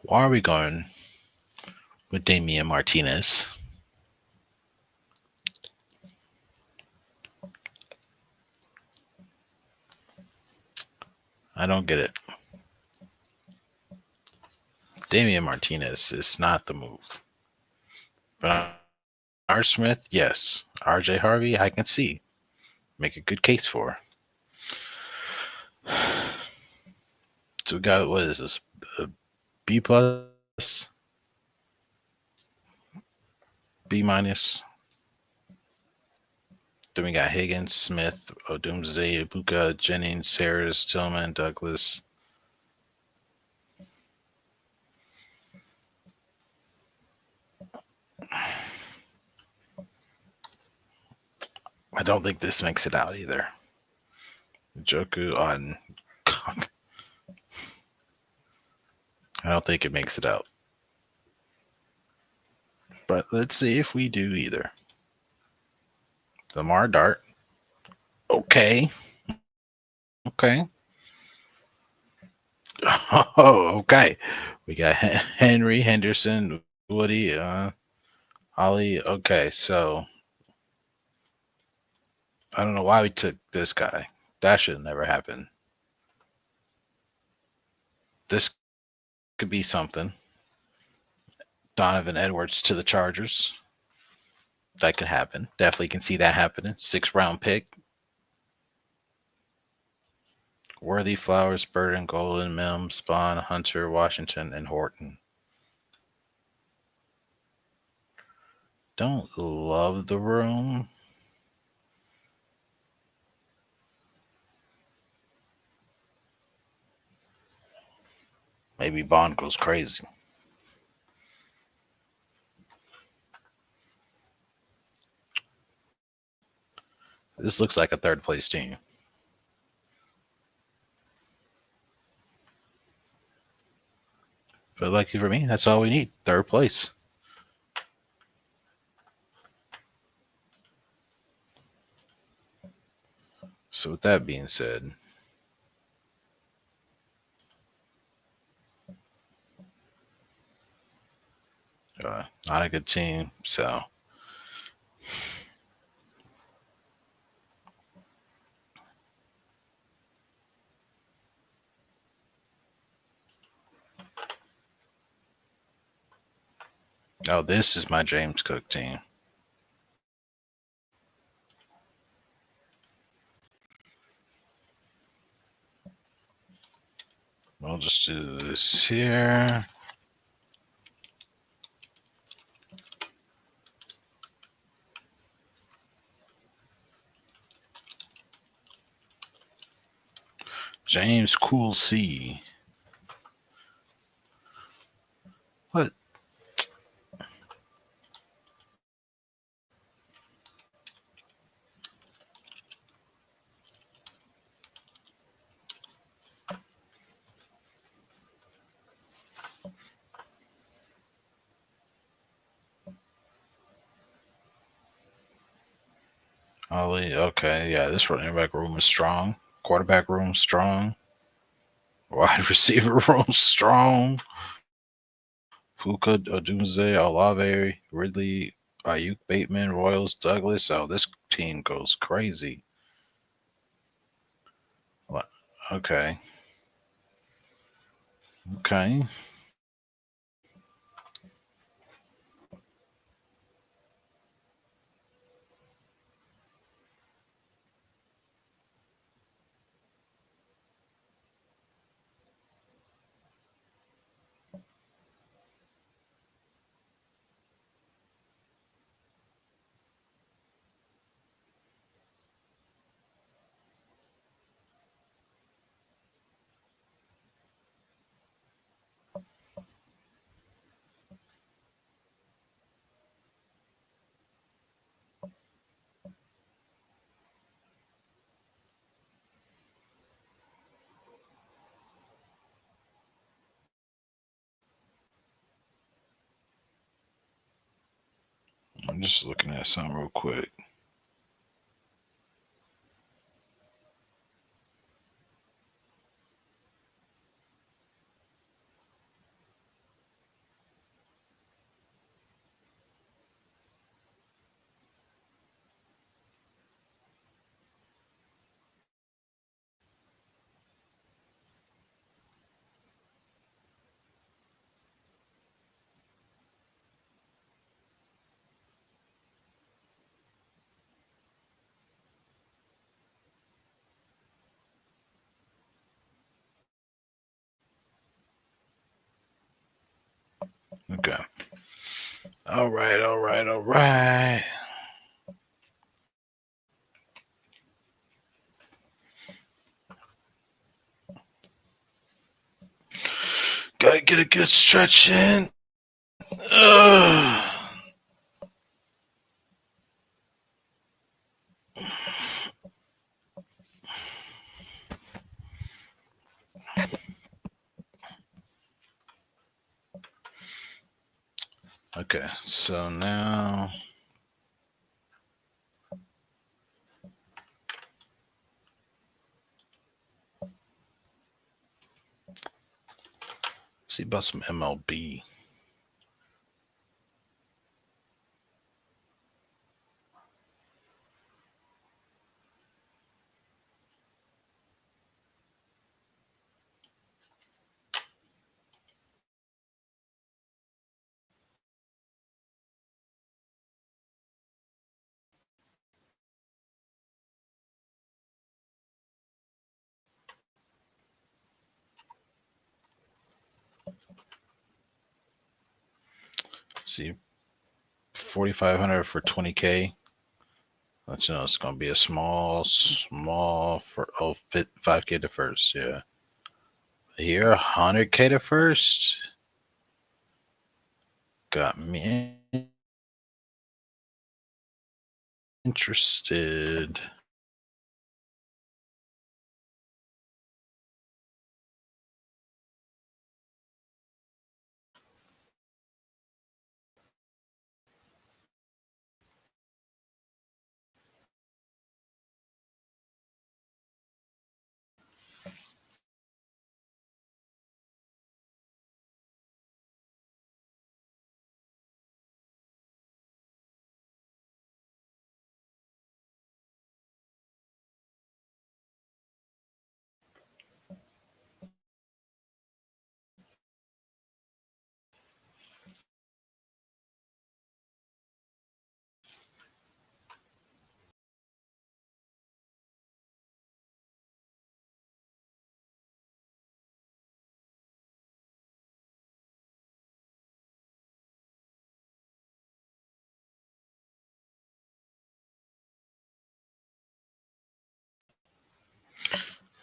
Why are we going with Damian Martinez? I don't get it. Damian Martinez is not the move. But R. Smith, yes. RJ Harvey, I can see. Make a good case for. So we got, what is this? B plus? B minus? Then we got Higgins, Smith, Odumze, Ibuka, Jennings, Harris, Tillman, Douglas. I don't think this makes it out either. Joku on. I don't think it makes it out. But let's see if we do either. Lamar Dart. Okay. Okay. Oh, okay. We got Henry, Henderson, Woody, Ollie. Okay, so I don't know why we took this guy. That should have never happened. This could be something. Donovan Edwards to the Chargers. That could happen. Definitely can see that happening. 6th round pick. Worthy, Flowers, Burton, Golden, Mims, Spawn, Hunter, Washington, and Horton. Don't love the room. Maybe Bond goes crazy. This looks like a third place team. But lucky for me, that's all we need. Third place. So with that being said, not a good team. So this is my James Cook team. We'll just do this here. James Cool C. What? Ollie, okay, yeah, this running back room is strong. Quarterback room strong. Wide receiver room strong. Puka, Odunze, Olave, Ridley, Ayuk, Bateman, Royals, Douglas. Oh, this team goes crazy. What? Okay. Okay. I'm just looking at something real quick. Okay. All right, all right, all right. Gotta get a good stretch in. Ugh. Okay, so now see about some MLB. See, 4,500 for 20K. Let you know it's gonna be a small for 5K to first. Yeah, here 100K to first. Got me interested.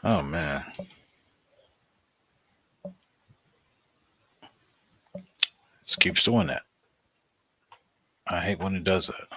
Oh man, this keeps doing that. I hate when it does that.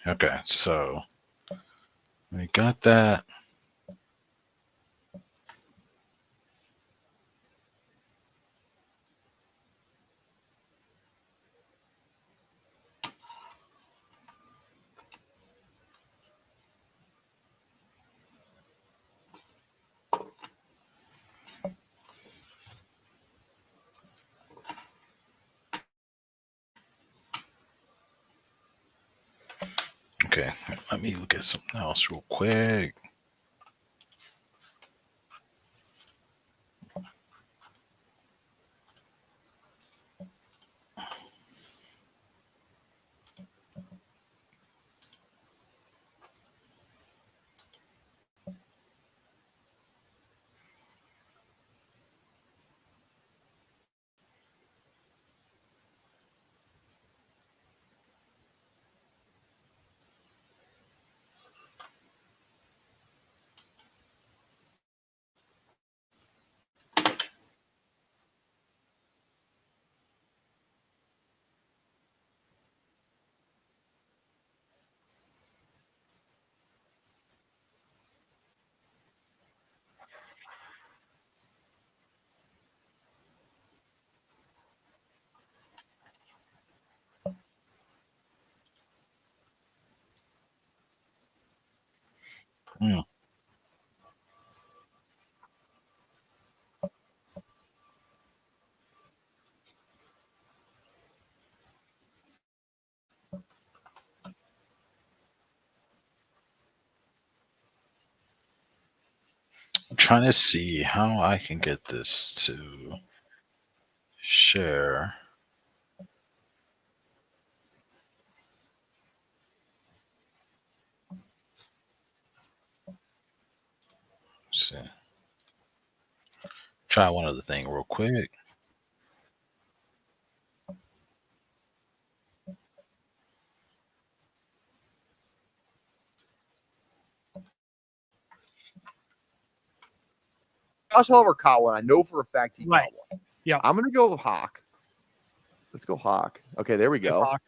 Okay, so we got that. Okay, let me look at something else real quick. Hmm. I'm trying to see how I can get this to share. Let's see. Try one other thing real quick. Josh Oliver caught one. I know for a fact he Right. caught one. Yeah. I'm gonna go with Hawk. Let's go Hawk. Okay, there we Yes, go. Hawk.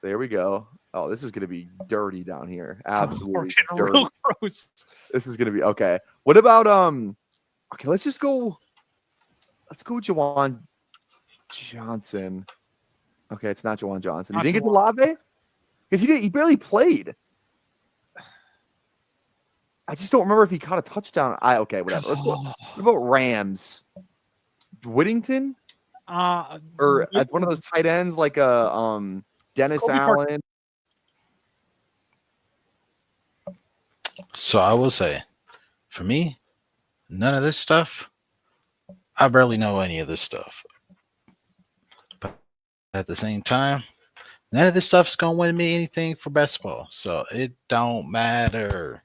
There we go. Oh, this is gonna be dirty down here. Absolutely We're getting dirty. real gross. This is gonna be okay. What about okay, let's go Jawan Johnson. Okay, it's not Jawan Johnson. Not You think it's Jawan. Olave? Because he barely played. I just don't remember if he caught a touchdown. Okay, whatever. Let's go. What about Rams? Whittington? Or at one of those tight ends like Dennis Kobe Allen. So I will say, for me, none of this stuff. I barely know any of this stuff. But at the same time, none of this stuff is gonna win me anything for best ball. So it don't matter.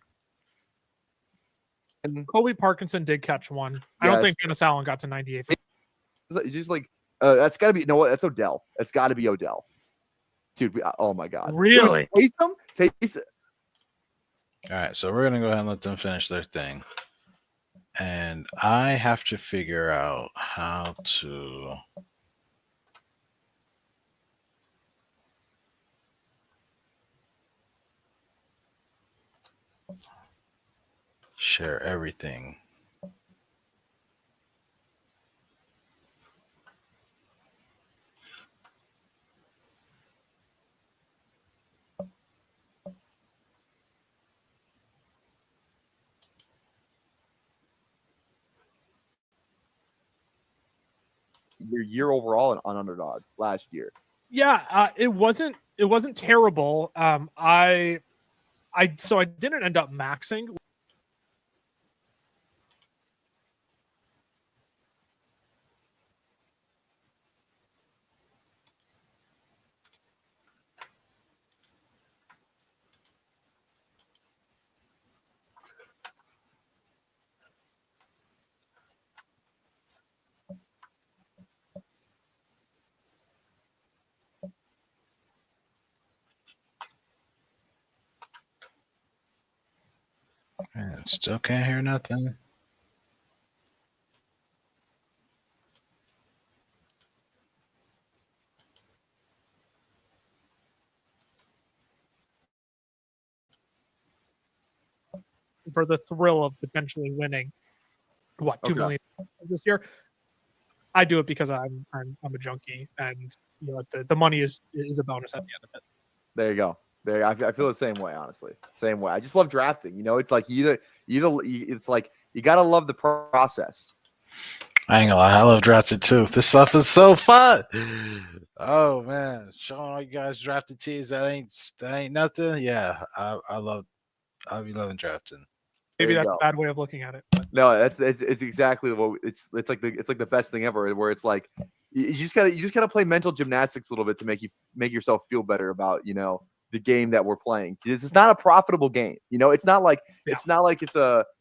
Colby Parkinson did catch one. I don't think Dennis Allen got to 98. It's just like that's got to be. You know what? That's Odell. That's got to be Odell. Dude, oh my God. Really? Taysom? All right, so we're going to go ahead and let them finish their thing. And I have to figure out how to share everything. Your year overall on Underdog last year. Yeah, it wasn't terrible. I didn't end up maxing. Man, still can't hear nothing. For the thrill of potentially winning, what, $2 million this year? I do it because I'm a junkie, and the money is a bonus at the end of it. There you go. I feel the same way, honestly. Same way. I just love drafting. It's like it's like you gotta love the process. I ain't gonna lie, I love drafting too. This stuff is so fun. Oh man, showing all you guys drafted teams that ain't nothing. Yeah, I'll be loving drafting. Maybe that's a bad way of looking at it. But. No, it's exactly what it's like the best thing ever. Where it's like you just gotta play mental gymnastics a little bit to make yourself feel better about the game that we're playing. It's not a profitable game. It's not like it's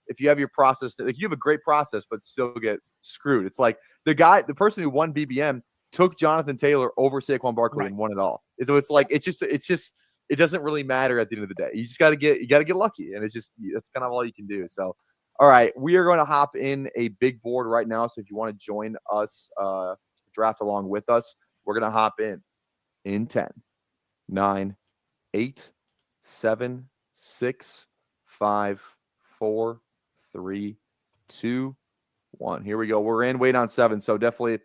if you have your process, like you have a great process but still get screwed. It's like the person who won BBM took Jonathan Taylor over Saquon Barkley and won it all. So it's like it's just it doesn't really matter at the end of the day. You just got to get lucky, and that's kind of all you can do. So, all right, we are going to hop in a big board right now. So if you want to join us, draft along with us, we're going to hop in 10, 9, 8, 7, 6, 5, 4, 3, 2, 1. Here we go. We're in. Wait on 7. So definitely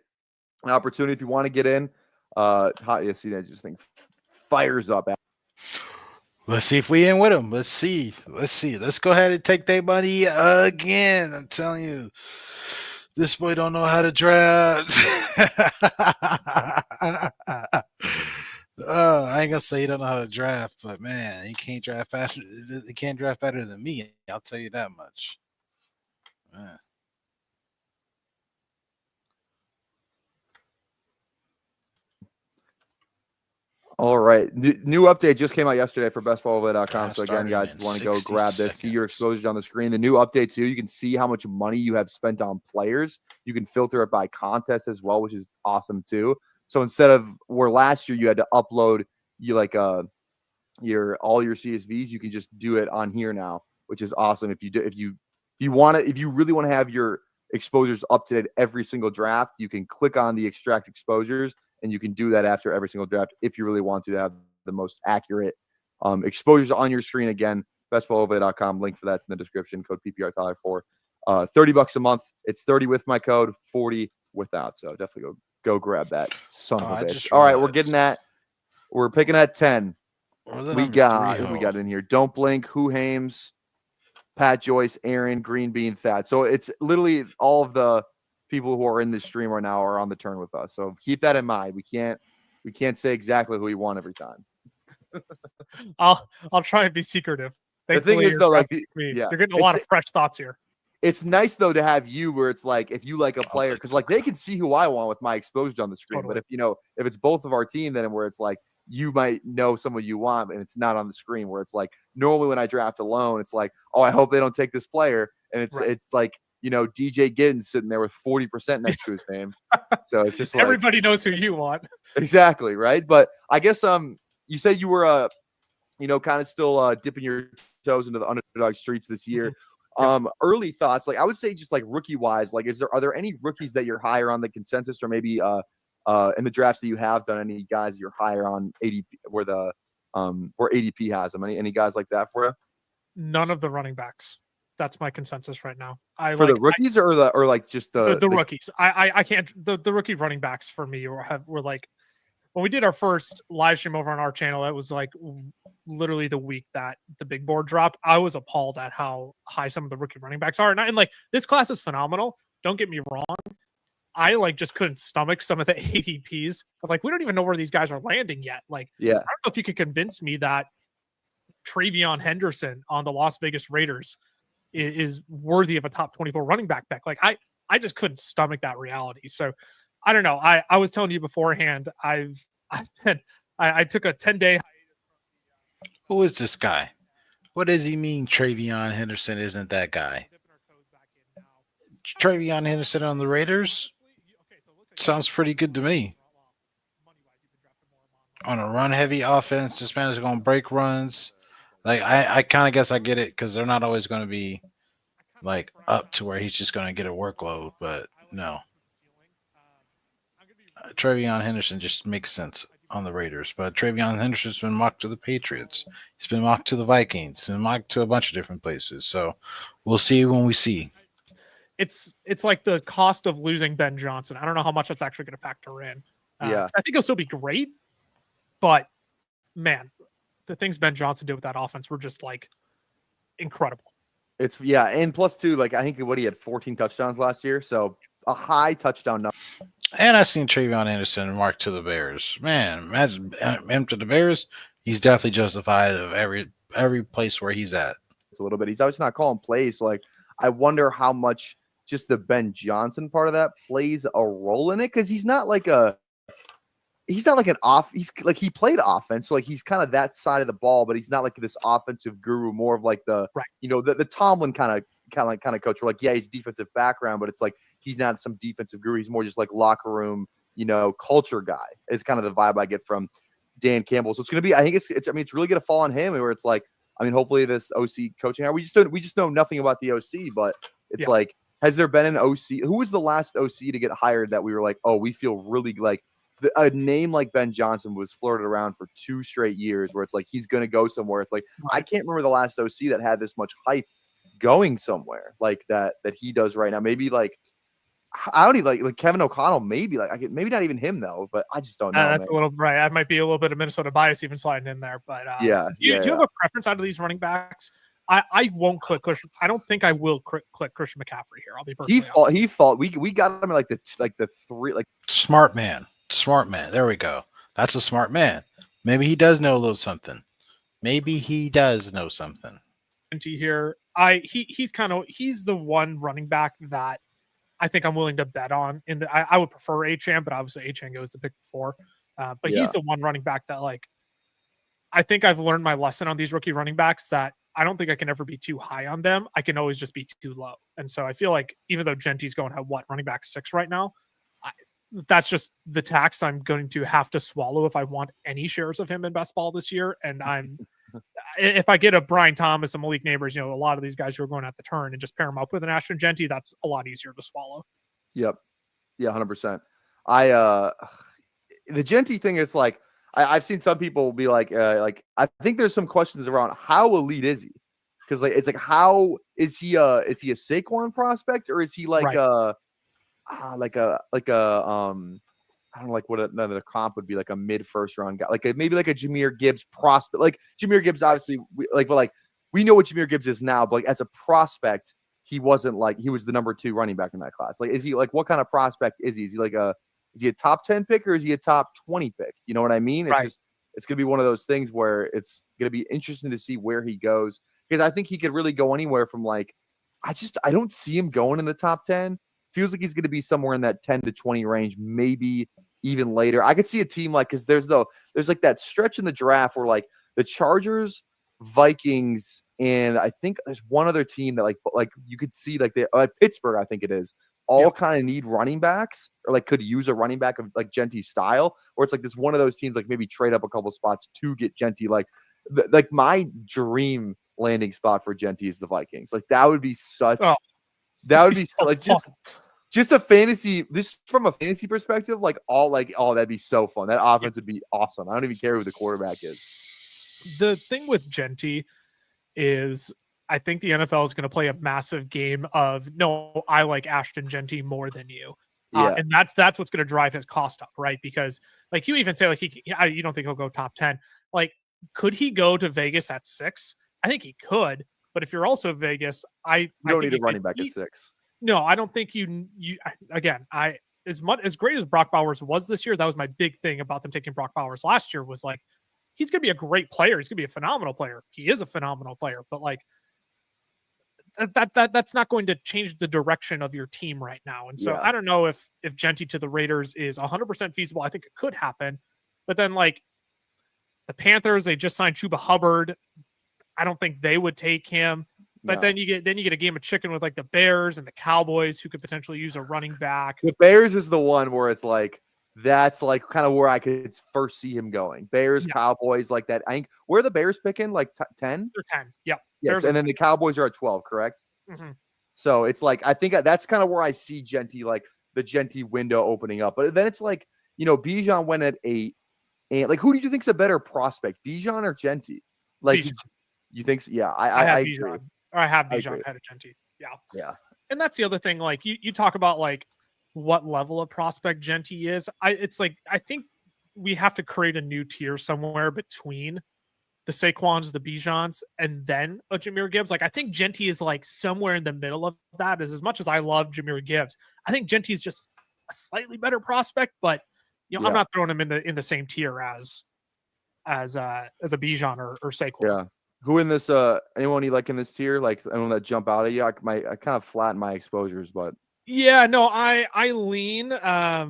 an opportunity if you want to get in. You see that just thing fires up. Let's see if we in with them. Let's see. Let's go ahead and take their money again. I'm telling you, this boy don't know how to draft. I ain't gonna say he don't know how to draft, but man, he can't draft faster. He can't draft better than me. I'll tell you that much. Man. All right. New update just came out yesterday for bestballover.com. So again, guys, if you want to go grab this, see your exposures on the screen. The new update too, you can see how much money you have spent on players. You can filter it by contest as well, which is awesome too. So instead of where last year you had to upload all your CSVs, you can just do it on here now, which is awesome. If you really want to have your exposures up to date every single draft, you can click on the extract exposures, and you can do that after every single draft if you really want to have the most accurate exposures on your screen. Again, bestballover.com. Link for that's in the description. Code PPR for $30 a month. It's 30 with my code, 40 without. So definitely go grab that. Son of a bitch. All right, we're picking at 10. We got in here. Don't Blink, Who Hames, Pat Joyce, Aaron, Green Bean, Thad. So it's literally all of the people who are in this stream right now are on the turn with us. So keep that in mind. We can't say exactly who we want every time. I'll try and be secretive. Thankfully, the thing is though, you're getting a lot of fresh thoughts here. It's nice though to have you where it's like if you like a player, because like they can see who I want with my exposure on the screen. Totally. But if it's both of our team, then where it's like you might know someone you want and it's not on the screen, where it's like normally when I draft alone, it's like, oh, I hope they don't take this player. and it's like, DJ Giddens sitting there with 40% next to his name. So it's just like everybody knows who you want. Exactly, right? But I guess you said you were kind of still dipping your toes into the underdog streets this year. Early thoughts, like I would say just like rookie wise, like are there any rookies that you're higher on the consensus, or maybe in the drafts that you have done, any guys you're higher on ADP where ADP has them? Any guys like that for you? None of the running backs. That's my consensus right now. The rookies or like just the rookies. I can't the rookie running backs for me were like when we did our first live stream over on our channel, it was like literally the week that the big board dropped. I was appalled at how high some of the rookie running backs are. And like this class is phenomenal. Don't get me wrong. I like just couldn't stomach some of the ADPs. But like we don't even know where these guys are landing yet. Like I don't know if you could convince me that Travion Henderson on the Las Vegas Raiders is worthy of a top 24 running back pick. Like I just couldn't stomach that reality. So I don't know. I was telling you beforehand, I took a 10-day. Who is this guy? What does he mean Travion Henderson isn't that guy? Travion Henderson on the Raiders? Sounds pretty good to me. On a run-heavy offense, this man is going to break runs. Like I kind of guess I get it because they're not always going to be like up to where he's just going to get a workload. But no, Travion Henderson just makes sense on the Raiders. But Travion Henderson's been mocked to the Patriots. He's been mocked to the Vikings. Been mocked to a bunch of different places. So we'll see when we see. It's like the cost of losing Ben Johnson. I don't know how much that's actually going to factor in. I think he'll still be great, but man, the things Ben Johnson did with that offense were just like incredible. And plus too, like I think he had 14 touchdowns last year, so a high touchdown number. And I've seen Travion Henderson marked to the Bears. Man, imagine him to the Bears. He's definitely justified of every place where he's at. It's a little bit. He's obviously not calling plays. So like I wonder how much just the Ben Johnson part of that plays a role in it, because he's not like an off. He's like he played offense, so like he's kind of that side of the ball, but he's not like this offensive guru. More of like the the Tomlin kind of coach. Where like he's defensive background, but it's like he's not some defensive guru. He's more just like locker room, culture guy. It's kind of the vibe I get from Dan Campbell. So it's gonna be. I think it's really gonna fall on him. Where it's like, hopefully this OC coaching. We just know nothing about the OC, but it's like, has there been an OC? Who was the last OC to get hired that we were like, oh, we feel really like. A name like Ben Johnson was flirted around for 2 straight years where it's like he's going to go somewhere. It's like I can't remember the last OC that had this much hype going somewhere like that he does right now. Maybe like I don't even like Kevin O'Connell. Maybe maybe not even him though. But I just don't know. That's a little right. That might be a little bit of Minnesota bias even sliding in there. But do you have a preference out of these running backs? I won't click Christian. I don't think I will click Christian McCaffrey here. I'll be perfectly honest. He fought. We got him in the 3 smart man. Smart man. There we go. That's a smart man. Maybe he does know a little something. Here, he's the one running back that I think I'm willing to bet on. I would prefer Achane, but obviously Achane goes to pick 4. But he's the one running back that like I think I've learned my lesson on these rookie running backs that I don't think I can ever be too high on them. I can always just be too low. And so I feel like even though Genty's going at running back 6 right now, that's just the tax I'm going to have to swallow if I want any shares of him in best ball this year. And if I get a Brian Thomas and Malik Neighbors, a lot of these guys who are going at the turn and just pair them up with an Ashton Genty, that's a lot easier to swallow. Yep. Yeah, 100%. The Genty thing is like, I've seen some people be like I think there's some questions around how elite is he? Because like it's like how is he a Saquon prospect, or is he like I don't know, like what another comp would be, like a mid first round guy, like maybe like a Jahmyr Gibbs prospect. Like Jahmyr Gibbs, obviously, we know what Jahmyr Gibbs is now, but like as a prospect, he wasn't like he was the number 2 running back in that class. Like, is he like what kind of prospect is he? Is he a top 10 pick, or is he a top 20 pick? You know what I mean? It's gonna be one of those things where it's gonna be interesting to see where he goes, because I think he could really go anywhere from like I don't see him going in the top 10. Feels like he's going to be somewhere in that 10 to 20 range, maybe even later. I could see a team like, because there's like that stretch in the draft where like the Chargers Vikings, and I think there's one other team that like you could see like Pittsburgh, I think it is, all kind of need running backs or like could use a running back of like Genty style, or it's like this one of those teams like maybe trade up a couple spots to get Genty. Like my dream landing spot for Genty is the Vikings. Like that would be such. Oh, that would be so like fun. just a fantasy. Just from a fantasy perspective, like that'd be so fun. That offense would be awesome. I don't even care who the quarterback is. The thing with Genty is I think the NFL is going to play a massive game of no, I like Ashton Genty more than you. Yeah. And that's what's going to drive his cost up, right? Because like you even say like you don't think he'll go top 10. Like, could he go to Vegas at 6? I think he could, but if you're also Vegas, you don't need a running back at 6. No, I don't think as great as Brock Bowers was this year, that was my big thing about them taking Brock Bowers last year was like, he's going to be a great player. He's going to be a phenomenal player. He is a phenomenal player, but like that's not going to change the direction of your team right now. And so I don't know if Genty to the Raiders is 100% feasible. I think it could happen, but then like the Panthers, they just signed Chuba Hubbard. I don't think they would take him. But then you get a game of chicken with like the Bears and the Cowboys, who could potentially use a running back. The Bears is the one where it's like that's like kind of where I could first see him going. Bears, Cowboys, like that. I think where are the Bears picking? Like 10? They're 10. Yep. Yes, and then the Cowboys are at 12, correct? Mm-hmm. So it's like I think that's kind of where I see Genty, like the Genty window opening up. But then it's like, Bijan went at 8, and like who do you think's a better prospect, Bijan or Genty? Like Bijan. You think? So? Yeah, I agree. Bijan. Or I have Bijan ahead of Genty. Yeah. Yeah. And that's the other thing. Like you talk about like what level of prospect Genty is. It's like I think we have to create a new tier somewhere between the Saquons, the Bijans, and then a Jahmyr Gibbs. Like I think Genty is like somewhere in the middle of that. As much as I love Jahmyr Gibbs, I think Genty is just a slightly better prospect, but I'm not throwing him in the same tier as a Bijan or Saquon. Yeah. Who in this anyone you like in this tier? Like anyone that jump out at you? I kind of flatten my exposures, but yeah, no, I lean I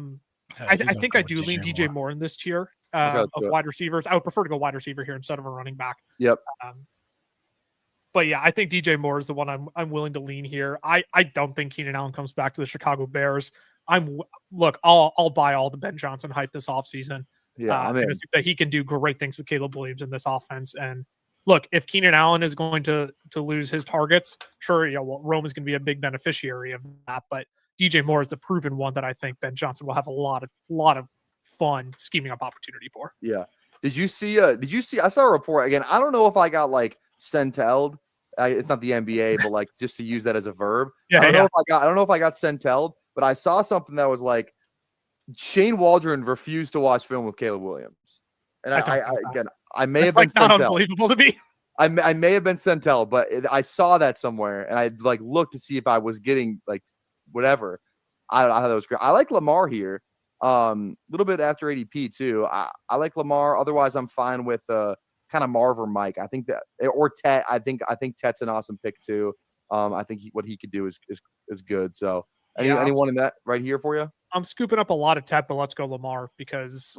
think I do lean DJ Moore in this tier of wide receivers. I would prefer to go wide receiver here instead of a running back. Yep. But yeah, I think DJ Moore is the one I'm willing to lean here. I don't think Keenan Allen comes back to the Chicago Bears. I'll buy all the Ben Johnson hype this offseason. Yeah, I mean that he can do great things with Caleb Williams in this offense. And look, if Keenan Allen is going to lose his targets, sure, Rome is going to be a big beneficiary of that. But DJ Moore is the proven one that I think Ben Johnson will have a lot of fun scheming up opportunity for. Yeah. Did you see? I saw a report again. I don't know if I got like centelled. It's not the NBA, but like just to use that as a verb. Yeah, I don't know if I got centelled, but I saw something that was like Shane Waldron refused to watch film with Caleb Williams, and I may have been not unbelievable to me. I may have been centelled, but I saw that somewhere, and I like looked to see if I was getting like whatever. I thought that was great. I like Lamar here. A little bit after ADP too. I like Lamar. Otherwise, I'm fine with kind of Marv or Mike. I think that or Tet. I think Tet's an awesome pick too. I think what he could do is good. So anyone in that right here for you? I'm scooping up a lot of Tet, but let's go Lamar because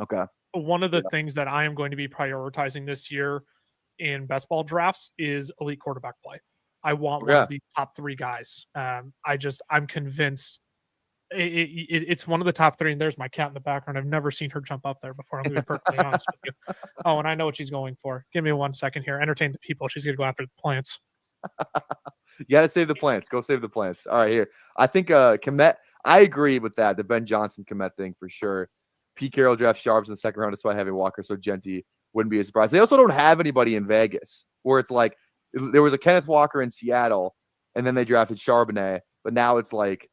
one of the things that I am going to be prioritizing this year in best ball drafts is elite quarterback play. I want one of these top 3 guys. I'm convinced it's one of the top 3, and there's my cat in the background. I've never seen her jump up there before. I'm going to be perfectly honest with you. Oh, and I know what she's going for. Give me 1 second here. Entertain the people. She's going to go after the plants. You got to save the plants. Go save the plants. All right, here. I think Kmet. I agree with that. The Ben Johnson Kmet thing for sure. Pete Carroll drafts Sharps in the second round despite having Walker, so Genty wouldn't be a surprise. They also don't have anybody in Vegas where it's like there was a Kenneth Walker in Seattle, and then they drafted Charbonnet, but now it's like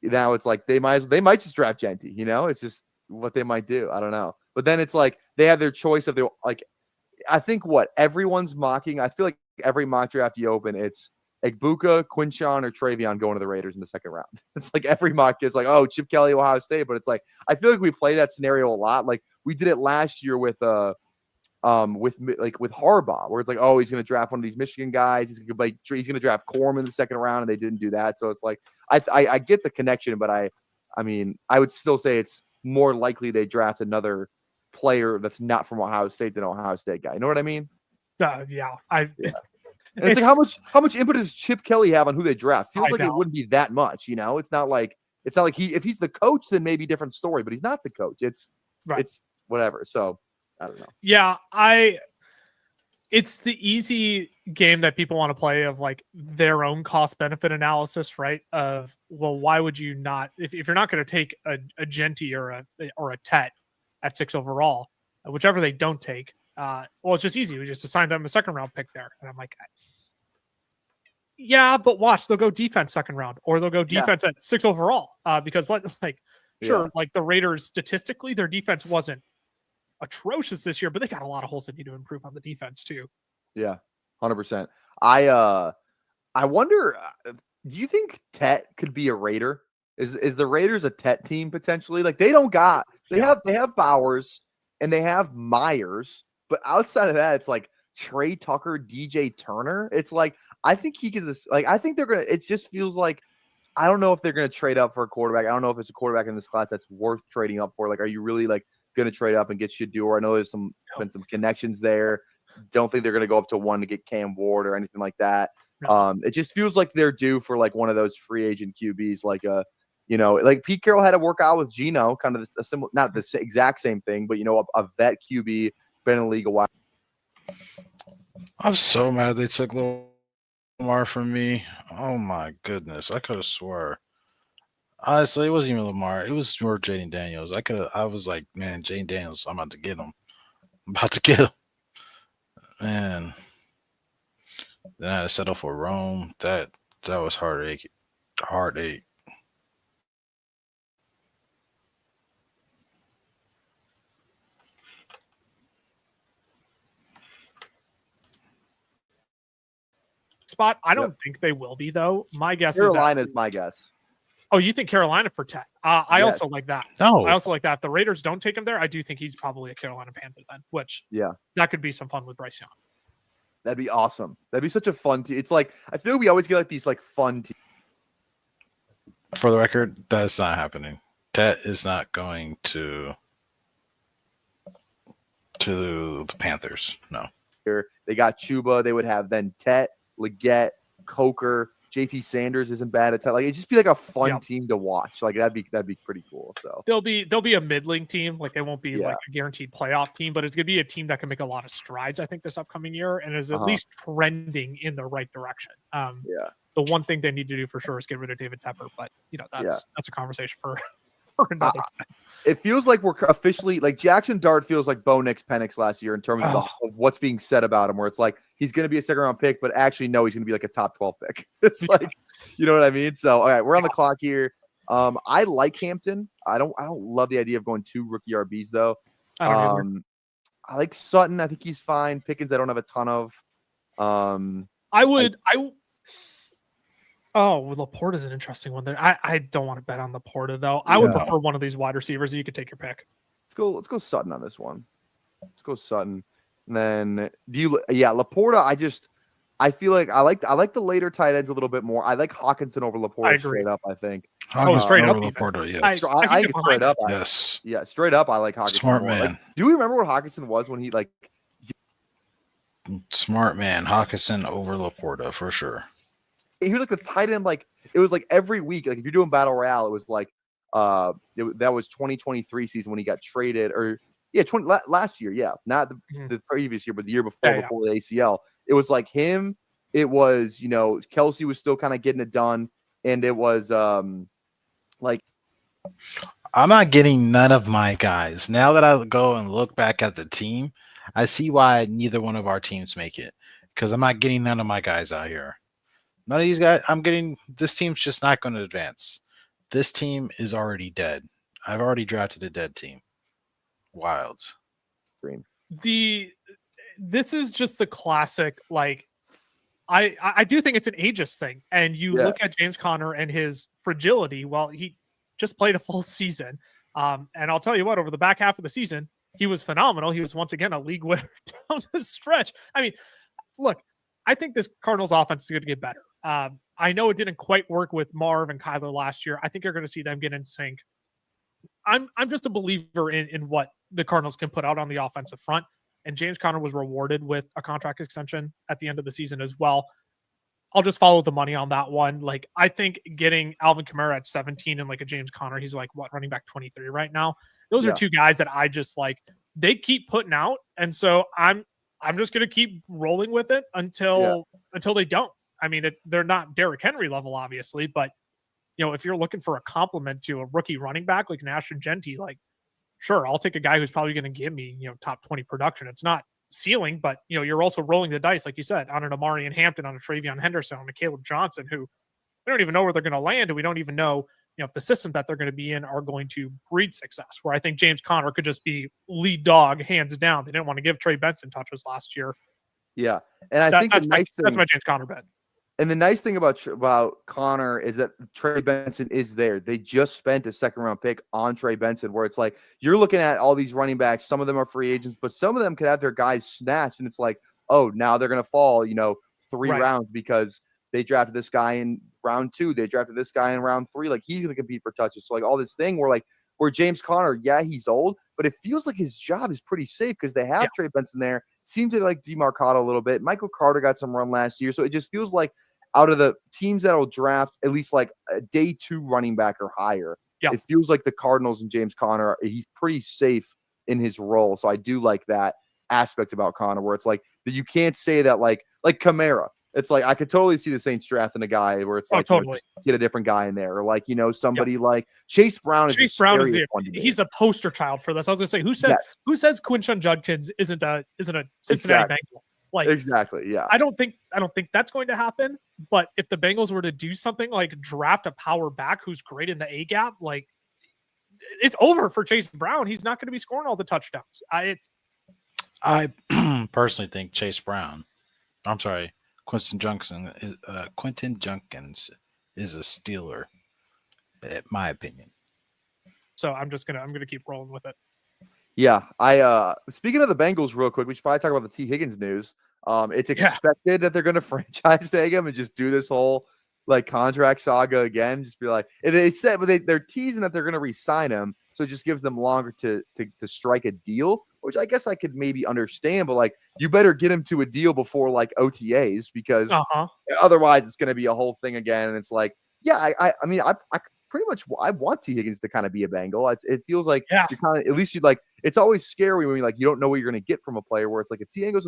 they might just draft Genty. It's just what they might do. I don't know. But then it's like they have their choice of their like. I think what everyone's mocking. I feel like every mock draft you open, it's Egbuka, Quinshawn, or Travion going to the Raiders in the second round. It's like every mock is like, oh, Chip Kelly, Ohio State. But it's like I feel like we play that scenario a lot. Like we did it last year with Harbaugh, where it's like, oh, he's going to draft one of these Michigan guys. He's going to draft Corm in the second round, and they didn't do that. So it's like I get the connection, but I would still say it's more likely they draft another player that's not from Ohio State than Ohio State guy. You know what I mean? Yeah, And it's like how much input does Chip Kelly have on who they draft? Feels I like it know. wouldn't be that much, you know. It's not like if he's the coach, then maybe different story. But he's not the coach. It's whatever. So I don't know. Yeah, it's the easy game that people want to play of like their own cost benefit analysis, right? Of, well, why would you not, if you're not going to take a Genty or a Tet at 6 overall, whichever they don't take, well, it's just easy. We just assign them a second round pick there. And I'm like, yeah, but watch, they'll go defense second round, or they'll go defense at 6 overall. Because sure, like the Raiders statistically, their defense wasn't atrocious this year, but they got a lot of holes that need to improve on the defense too. Yeah, 100%. I wonder. Do you think Tet could be a Raider? Is the Raiders a Tet team potentially? Like they have Bowers and they have Myers, but outside of that, it's like Trey Tucker, DJ Turner. It's like I think he is like I think they're gonna. It just feels like I don't know if they're gonna trade up for a quarterback. I don't know if it's a quarterback in this class that's worth trading up for. Like, are you really like going to trade up and get Shedeur? I know there's been some connections there. Don't think they're going to go up to 1 to get Cam Ward or anything like that. It just feels like they're due for like one of those free agent QBs, like like Pete Carroll had to work out with Geno, kind of a similar, not the exact same thing, but a vet QB, been in the league a while. I'm so mad they took Lamar from me. Oh my goodness, I could have swore. Honestly, it wasn't even Lamar. It was more Jaden Daniels. I was like, man, Jaden Daniels, I'm about to get him. Man. Then I had to settle for Rome. That was heartache. Spot, I don't think they will be though. My guess Carolina is my guess. Oh, you think Carolina for Tet? I also like that. No, I also like that. The Raiders don't take him there. I do think he's probably a Carolina Panther then, which that could be some fun with Bryce Young. That'd be awesome. That'd be such a fun team. It's like I feel we always get like these like fun teams. For the record, that's not happening. Tet is not going to the Panthers. No. They got Chuba. They would have then Tet, Leggett, Coker. JT Sanders isn't bad at like it'd just be like a fun team to watch. Like that'd be pretty cool. So they'll be a middling team. Like they won't be like a guaranteed playoff team, but it's gonna be a team that can make a lot of strides, I think, this upcoming year and is at least trending in the right direction. The one thing they need to do for sure is get rid of David Tepper, but that's a conversation for another time. It feels like we're officially like Jackson Dart feels like Bo Nix Penix last year in terms of what's being said about him, where it's like he's going to be a second round pick, but actually no, he's going to be like a top 12 pick. It's like, you know what I mean? So all right, we're on the clock here. I like Hampton. I don't love the idea of going 2 rookie RBs though. I like Sutton. I think he's fine. Pickens, I don't have a ton of. Laporta is an interesting one there. I don't want to bet on Laporta though. I would prefer one of these wide receivers. You could take your pick. Let's go Sutton on this one. Let's go Sutton. And then Laporta, I feel like I like the later tight ends a little bit more. I like Hawkinson over Laporta straight up, I think. Straight up Laporta, yes. I think straight up. Yes. Yeah, straight up I like Hawkinson. Smart more. man. Like, do you remember what Hawkinson was when he like Smart man. Hawkinson over Laporta for sure. He was like the tight end, like it was like every week. Like if you're doing Battle Royale, it was like that was 2023 season when he got traded, or last year, not the previous year, but the year before the ACL. It was like him. It was Kelsey was still kind of getting it done, and it was like I'm not getting none of my guys. Now that I go and look back at the team, I see why neither one of our teams make it, because I'm not getting none of my guys out here. None of these guys. This team's just not going to advance. This team is already dead. I've already drafted a dead team. Wilds. Green. This is just the classic. Like, I do think it's an ageist thing. And you look at James Conner and his fragility. Well, he just played a full season. And I'll tell you what, over the back half of the season, he was phenomenal. He was once again a league winner down the stretch. I mean, look, I think this Cardinals offense is going to get better. I know it didn't quite work with Marv and Kyler last year. I think you're going to see them get in sync. I'm just a believer in what the Cardinals can put out on the offensive front. and James Conner was rewarded with a contract extension at the end of the season as well. I'll just follow the money on that one. Like, I think getting Alvin Kamara at 17 and like a James Conner, he's like what, running back 23 right now. Those are two guys that I just like. They keep putting out, and so I'm just gonna keep rolling with it until they don't. I mean, they're not Derrick Henry level, obviously, but if you're looking for a compliment to a rookie running back like an Ashton Genty, like, sure, I'll take a guy who's probably going to give me top 20 production. It's not ceiling, but you're also rolling the dice, like you said, on an Amarian Hampton, on a Travion Henderson, on a Caleb Johnson, who we don't even know where they're going to land, and we don't even know if the system that they're going to be in are going to breed success. Where I think James Conner could just be lead dog, hands down. They didn't want to give Trey Benson touches last year. Yeah, and I think that's my James Conner bet. And the nice thing about Conner is that Trey Benson is there. They just spent a second-round pick on Trey Benson, where it's like you're looking at all these running backs. Some of them are free agents, but some of them could have their guys snatched, and it's like, oh, now they're going to fall, 3 rounds because they drafted this guy in round 2. They drafted this guy in round 3. Like, he's going to compete for touches. So, like, all this thing where James Conner, yeah, he's old, but it feels like his job is pretty safe because they have Trey Benson there. Seems to like DeMarcado a little bit. Michael Carter got some run last year. So it just feels like out of the teams that will draft at least like a day 2 running back or higher, it feels like the Cardinals and James Conner, he's pretty safe in his role. So I do like that aspect about Conner, where it's like that you can't say that like Kamara. It's like I could totally see the Saints drafting a guy where it's like totally get a different guy in there, or like somebody like Chase Brown. He's a poster child for this. I was gonna say, who says Quinshon Judkins isn't a Cincinnati Bengal? Like, exactly, yeah. I don't think that's going to happen. But if the Bengals were to do something like draft a power back who's great in the A gap, like, it's over for Chase Brown. He's not going to be scoring all the touchdowns. I personally think Quentin Junkins is a Steeler, in my opinion. So I'm gonna keep rolling with it. Yeah, I speaking of the Bengals real quick, we should probably talk about the T. Higgins news. It's expected that they're going to franchise tag him and just do this whole like contract saga again. Just be like, they said, but they're teasing that they're going to re-sign him, so it just gives them longer to strike a deal, which I guess I could maybe understand. But like, you better get him to a deal before like OTAs, because otherwise it's going to be a whole thing again. And it's like, yeah, I mean, I pretty much I want T. Higgins to kind of be a Bengal. It feels like you're kind of, at least you like. It's always scary when you don't know what you're going to get from a player. Where it's like if T. Higgins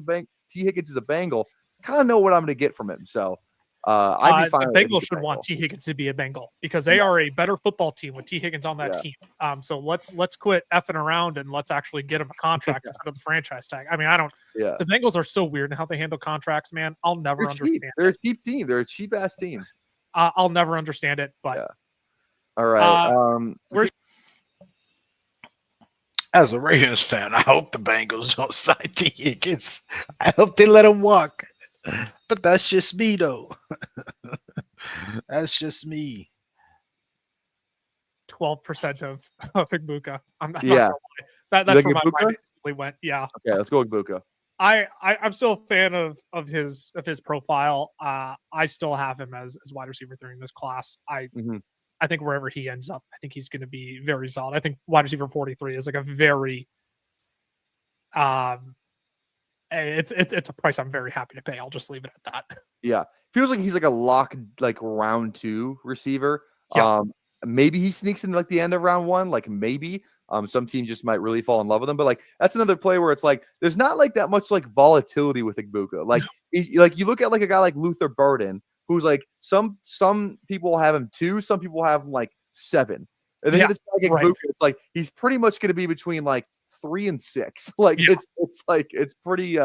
is a Bengal, kind of know what I'm going to get from him. So I'd be fine. The Bengals should want T. Higgins to be a Bengal because they are a better football team with T. Higgins on that team. So let's quit effing around and let's actually get him a contract instead of the franchise tag. I mean, I don't. Yeah. The Bengals are so weird in how they handle contracts, man. I'll never understand. They're a cheap team. They're a cheap ass team. I'll never understand it. But all right. As a Ravens fan, I hope the Bengals don't sign T. Higgins. I hope they let him walk. But that's just me, though. That's just me. 12% of Igbuka. I'm not gonna lie. That's where my mind instantly went. Yeah. Okay, let's go with Igbuka. I'm still a fan of his profile. I still have him as wide receiver 3 in this class. I think wherever he ends up, I think he's going to be very solid. I think wide receiver 43 is like a very, it's a price I'm very happy to pay. I'll just leave it at that. Yeah. Feels like he's like a lock, like round 2 receiver. Yeah. Maybe he sneaks in like the end of round 1, like maybe. Some teams just might really fall in love with him, but like that's another play where it's like there's not like that much like volatility with Igbuka. Like, like you look at like a guy like Luther Burden, who's like some people have him 2, some people have him like 7. And then this guy Igbuka, it's like he's pretty much going to be between like 3 and 6. Like it's like it's pretty.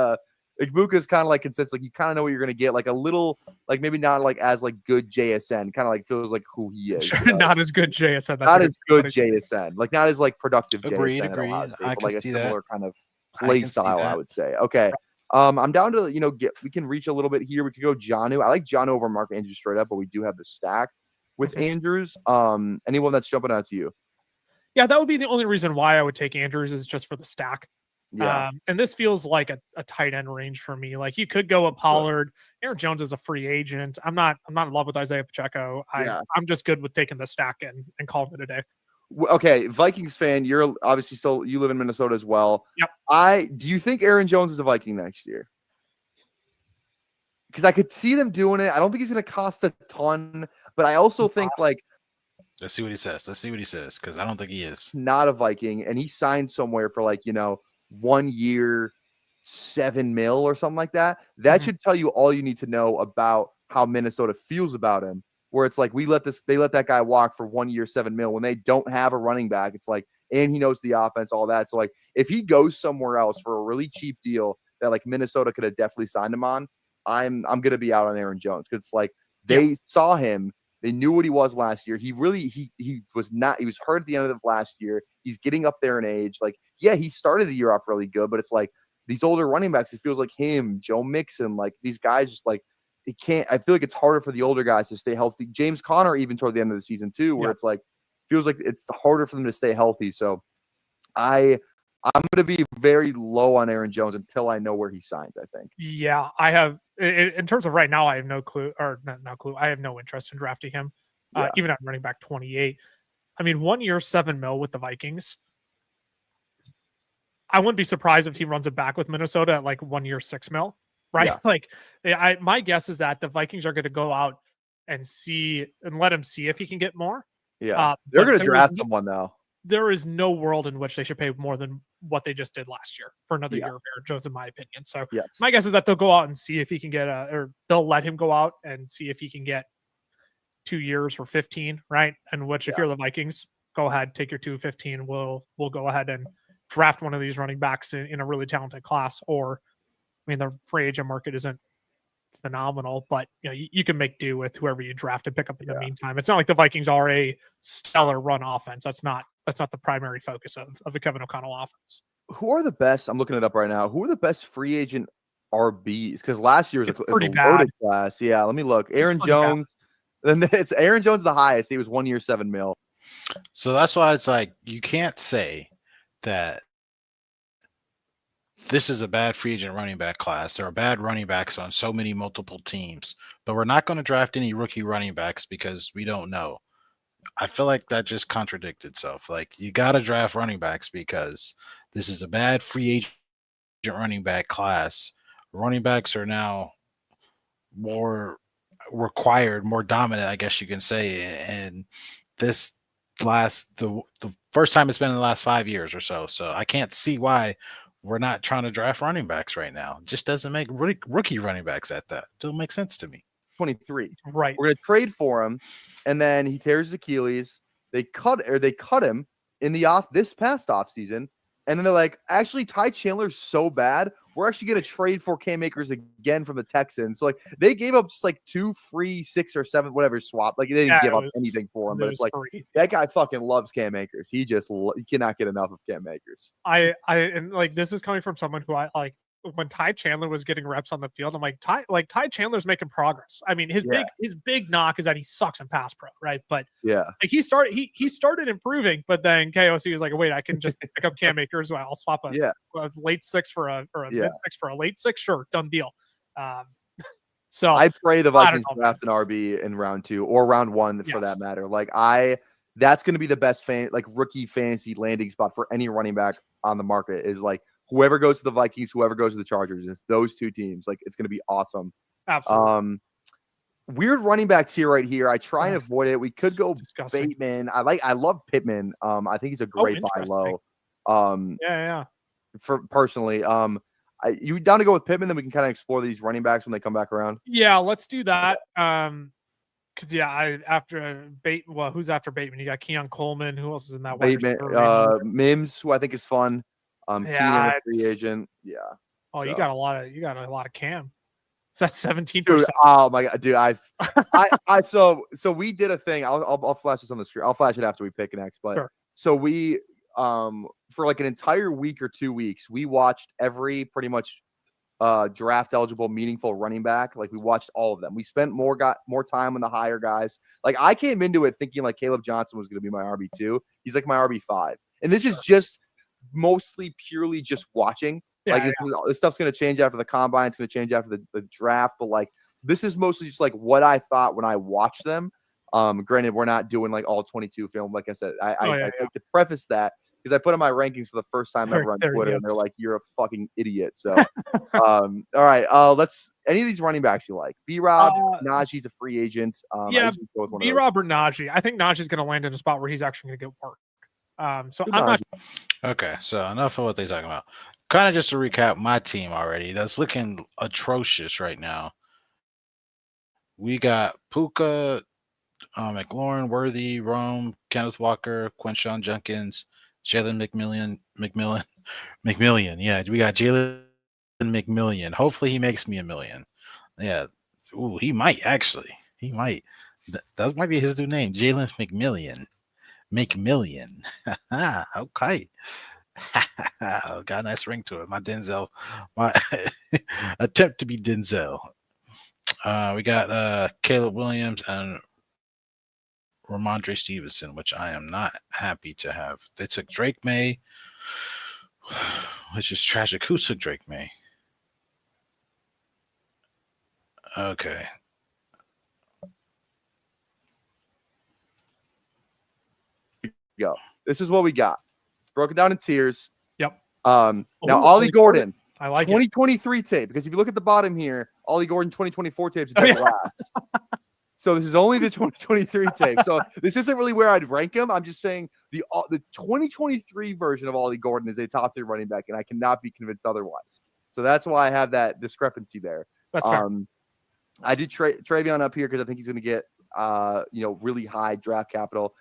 Igbuka is kind of like consensus. Like you kind of know what you're going to get. Like a little, like maybe not like as like good JSN. Kind of like feels like who he is. Not as good JSN. Not as good JSN. Like not as like productive. Agreed. JSN. I can like see a similar that. kind of play style, I would say. Okay. I'm down to we can reach a little bit here. We could go Jonnu. I like Jonnu over Mark Andrews straight up, but we do have the stack with Andrews. Anyone that's jumping out to you? Yeah, that would be the only reason why I would take Andrews is just for the stack. Yeah. And this feels like a tight end range for me. Like you could go with Pollard. Aaron Jones is a free agent. I'm not in love with Isaiah Pacheco. I'm just good with taking the stack and calling it a day. Okay, Vikings fan, you're obviously you live in Minnesota as well. Yep. Do you think Aaron Jones is a Viking next year? Because I could see them doing it. I don't think he's going to cost a ton, but I also think like let's see what he says. Because I don't think he is. Not a Viking, and he signed somewhere for 1 year, $7 million or something like that. That should tell you all you need to know about how Minnesota feels about him. Where it's like they let that guy walk for 1 year, $7 million when they don't have a running back. It's like, and he knows the offense, all that. So if he goes somewhere else for a really cheap deal that Minnesota could have definitely signed him on, I'm gonna be out on Aaron Jones because they saw him. They knew what he was last year. He was not. He was hurt at the end of last year. He's getting up there in age. He started the year off really good, but it's these older running backs. It feels like him, Joe Mixon, these guys just he can't. I feel like it's harder for the older guys to stay healthy. James Conner even toward the end of the season too, where it's feels like it's harder for them to stay healthy. So I'm going to be very low on Aaron Jones until I know where he signs, I think. Yeah, I have. In terms of right now, I have no clue, or no clue. I have no interest in drafting him, even at running back 28. I mean, 1 year, $7 million with the Vikings. I wouldn't be surprised if he runs it back with Minnesota at 1 year, $6 million, right? Yeah. My guess is that the Vikings are going to go out and let him see if he can get more. Yeah, they're going to draft someone though. There is no world in which they should pay more than what they just did last year for another year of Aaron Jones, in my opinion. So my guess is that they'll go out and see if he can get or they'll let him go out and see if he can get 2 years for 15, right? And which, if you're the Vikings, go ahead, take your 215. We'll go ahead and draft one of these running backs in a really talented class. Or, I mean, the free agent market isn't phenomenal, but you can make do with whoever you draft and pick up in the meantime. It's not like the Vikings are a stellar run offense. That's not the primary focus of the Kevin O'Connell offense. Who are the best? I'm looking it up right now. Who are the best free agent RBs? Because last year was a loaded class. Yeah, let me look. Aaron Jones. Then it's Aaron Jones the highest. He was 1 year, $7 million. So that's why it's you can't say that this is a bad free agent running back class. There are bad running backs on so many multiple teams, but we're not going to draft any rookie running backs because we don't know. I feel like that just contradicted itself. You got to draft running backs because this is a bad free agent running back class. Running backs are now more required, more dominant, I guess you can say. And this the first time it's been in the last 5 years or so. So I can't see why we're not trying to draft running backs right now. It just doesn't make rookie running backs at that. Doesn't make sense to me. 23. Right. We're going to trade for him, and then he tears his Achilles. They cut him in this past offseason, and then they're like, actually, Ty Chandler's so bad, we're actually going to trade for Cam Akers again from the Texans. So they gave up just 2 free 6 or 7 whatever swap. They didn't give up anything for him, but it's free. That guy fucking loves Cam Akers. He cannot get enough of Cam Akers. And this is coming from someone who I like. When Ty Chandler was getting reps on the field, I'm like, Ty Chandler's making progress. I mean, his big knock is that he sucks in pass pro, right? But he started improving, but then KOC was like, wait, I can just pick up Cam Akers. I'll swap a late 6 for a mid 6 for a late 6. Sure, done deal. So I pray the Vikings draft an RB in round 2 or round 1 for that matter. That's going to be the best rookie fantasy landing spot for any running back on the market is whoever goes to the Vikings, whoever goes to the Chargers, it's those two teams. It's going to be awesome. Absolutely. Weird running backs right here. I try and avoid it. We could go Bateman. I love Pittman. I think he's a great buy low. For personally, you down to go with Pittman? Then we can kind of explore these running backs when they come back around. Yeah, let's do that. Because after Bateman, well, who's after Bateman? You got Keon Coleman. Who else is in that? Bateman, Mims, who I think is fun. Keenan, a free agent. Yeah. Oh, so. you got a lot of Cam. Is that 17%? Dude, oh my god, dude, so we did a thing. I'll flash this on the screen. I'll flash it after we pick next. But so we for an entire week or 2 weeks, we watched every pretty much draft eligible meaningful running back. We watched all of them. We spent more time on the higher guys. I came into it thinking Caleb Johnson was going to be my RB2. He's my RB5. And this is just mostly purely just watching. This stuff's going to change after the combine. It's going to change after the draft. But this is mostly just what I thought when I watched them. Granted, we're not doing all 22 film. Like I said, I like to preface that. because I put in my rankings for the first time ever on They're Twitter, and they're yokes. like, "You're a fucking idiot." So, all right, let's any of these running backs you like. B-Rob, Najee's a free agent. I Yeah, usually go with one of those. B-Rob or Najee. I think Najee's going to land in a spot where he's actually going to get work. So Good I'm not. Okay, so enough of what they're talking about. Kind of just to recap my team already. That's looking atrocious right now. We got Puka, McLaurin, Worthy, Rome, Kenneth Walker, Quinshon Jenkins, Jalen McMillian. Yeah, we got Jalen McMillian. Hopefully he makes me $1 million. Yeah. Ooh, he might actually. He might. That might be his new name, Jalen McMillian. McMillian. Okay. Got a nice ring to it. My Denzel, my attempt to be Denzel. We got Caleb Williams and Ramondre Stevenson, which I am not happy to have. They took Drake May, which is tragic. Who took Drake May? Okay. Go. This is what we got. It's broken down in tiers. Yep. Now, Ooh, Ollie Gordon, I like it. 2023 tape, because if you look at the bottom here, Ollie Gordon 2024 tapes Oh, dead yeah. last. So this is only the 2023 tape. So this isn't really where I'd rank him. I'm just saying the 2023 version of Ollie Gordon is a top 3 running back, and I cannot be convinced otherwise. So that's why I have that discrepancy there. That's fair. I did Travion up here because I think he's going to get really high draft capital.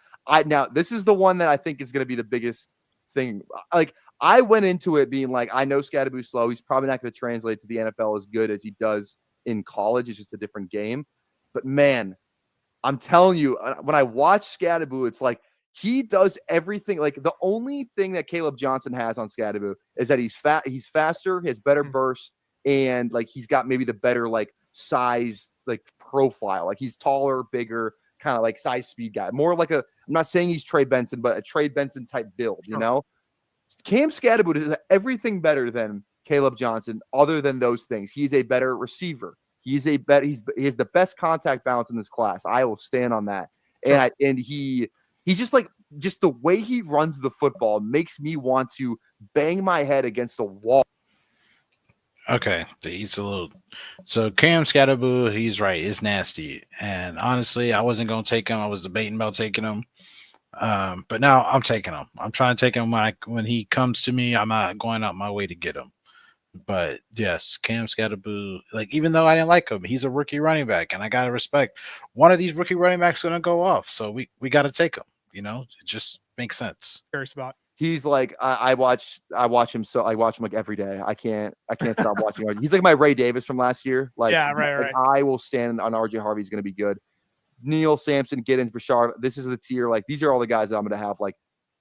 Now this is the one that I think is going to be the biggest thing. Like, I went into it being like, I know Scadaboo's slow. He's probably not going to translate to the NFL as good as he does in college. It's just a different game. But man, I'm telling you, when I watch Scadaboo, it's like he does everything. Like, the only thing that Caleb Johnson has on Scadaboo is that he's faster, he has better burst, and like he's got maybe the better like size, like profile. Like, he's taller, bigger, kind of like size speed guy. More like I'm not saying he's Trey Benson, but a Trey Benson type build, you know? Cam Scadaboo does everything better than Caleb Johnson, other than those things. He's a better receiver. He has the best contact balance in this class. I will stand on that. Sure. And he's just the way he runs the football makes me want to bang my head against the wall. Okay, he's a little. So Cam Scadaboo, he's right. It's nasty, and honestly, I wasn't gonna take him. I was debating about taking him, but now I'm taking him. I'm trying to take him when he comes to me. I'm not going out my way to get him. But yes, Cam Scadaboo, like, even though I didn't like him, he's a rookie running back, and I gotta respect one of these rookie running backs gonna go off. So we gotta take him. You know, it just makes sense. Curious about. He's like, I watch him. So I watch him like every day. I can't stop watching him. He's like my Ray Davis from last year. Like, yeah, right. I will stand on RJ Harvey. He's going to be good. Neil, Sampson, Giddens, Brashard. This is the tier. Like, these are all the guys that I'm going to have like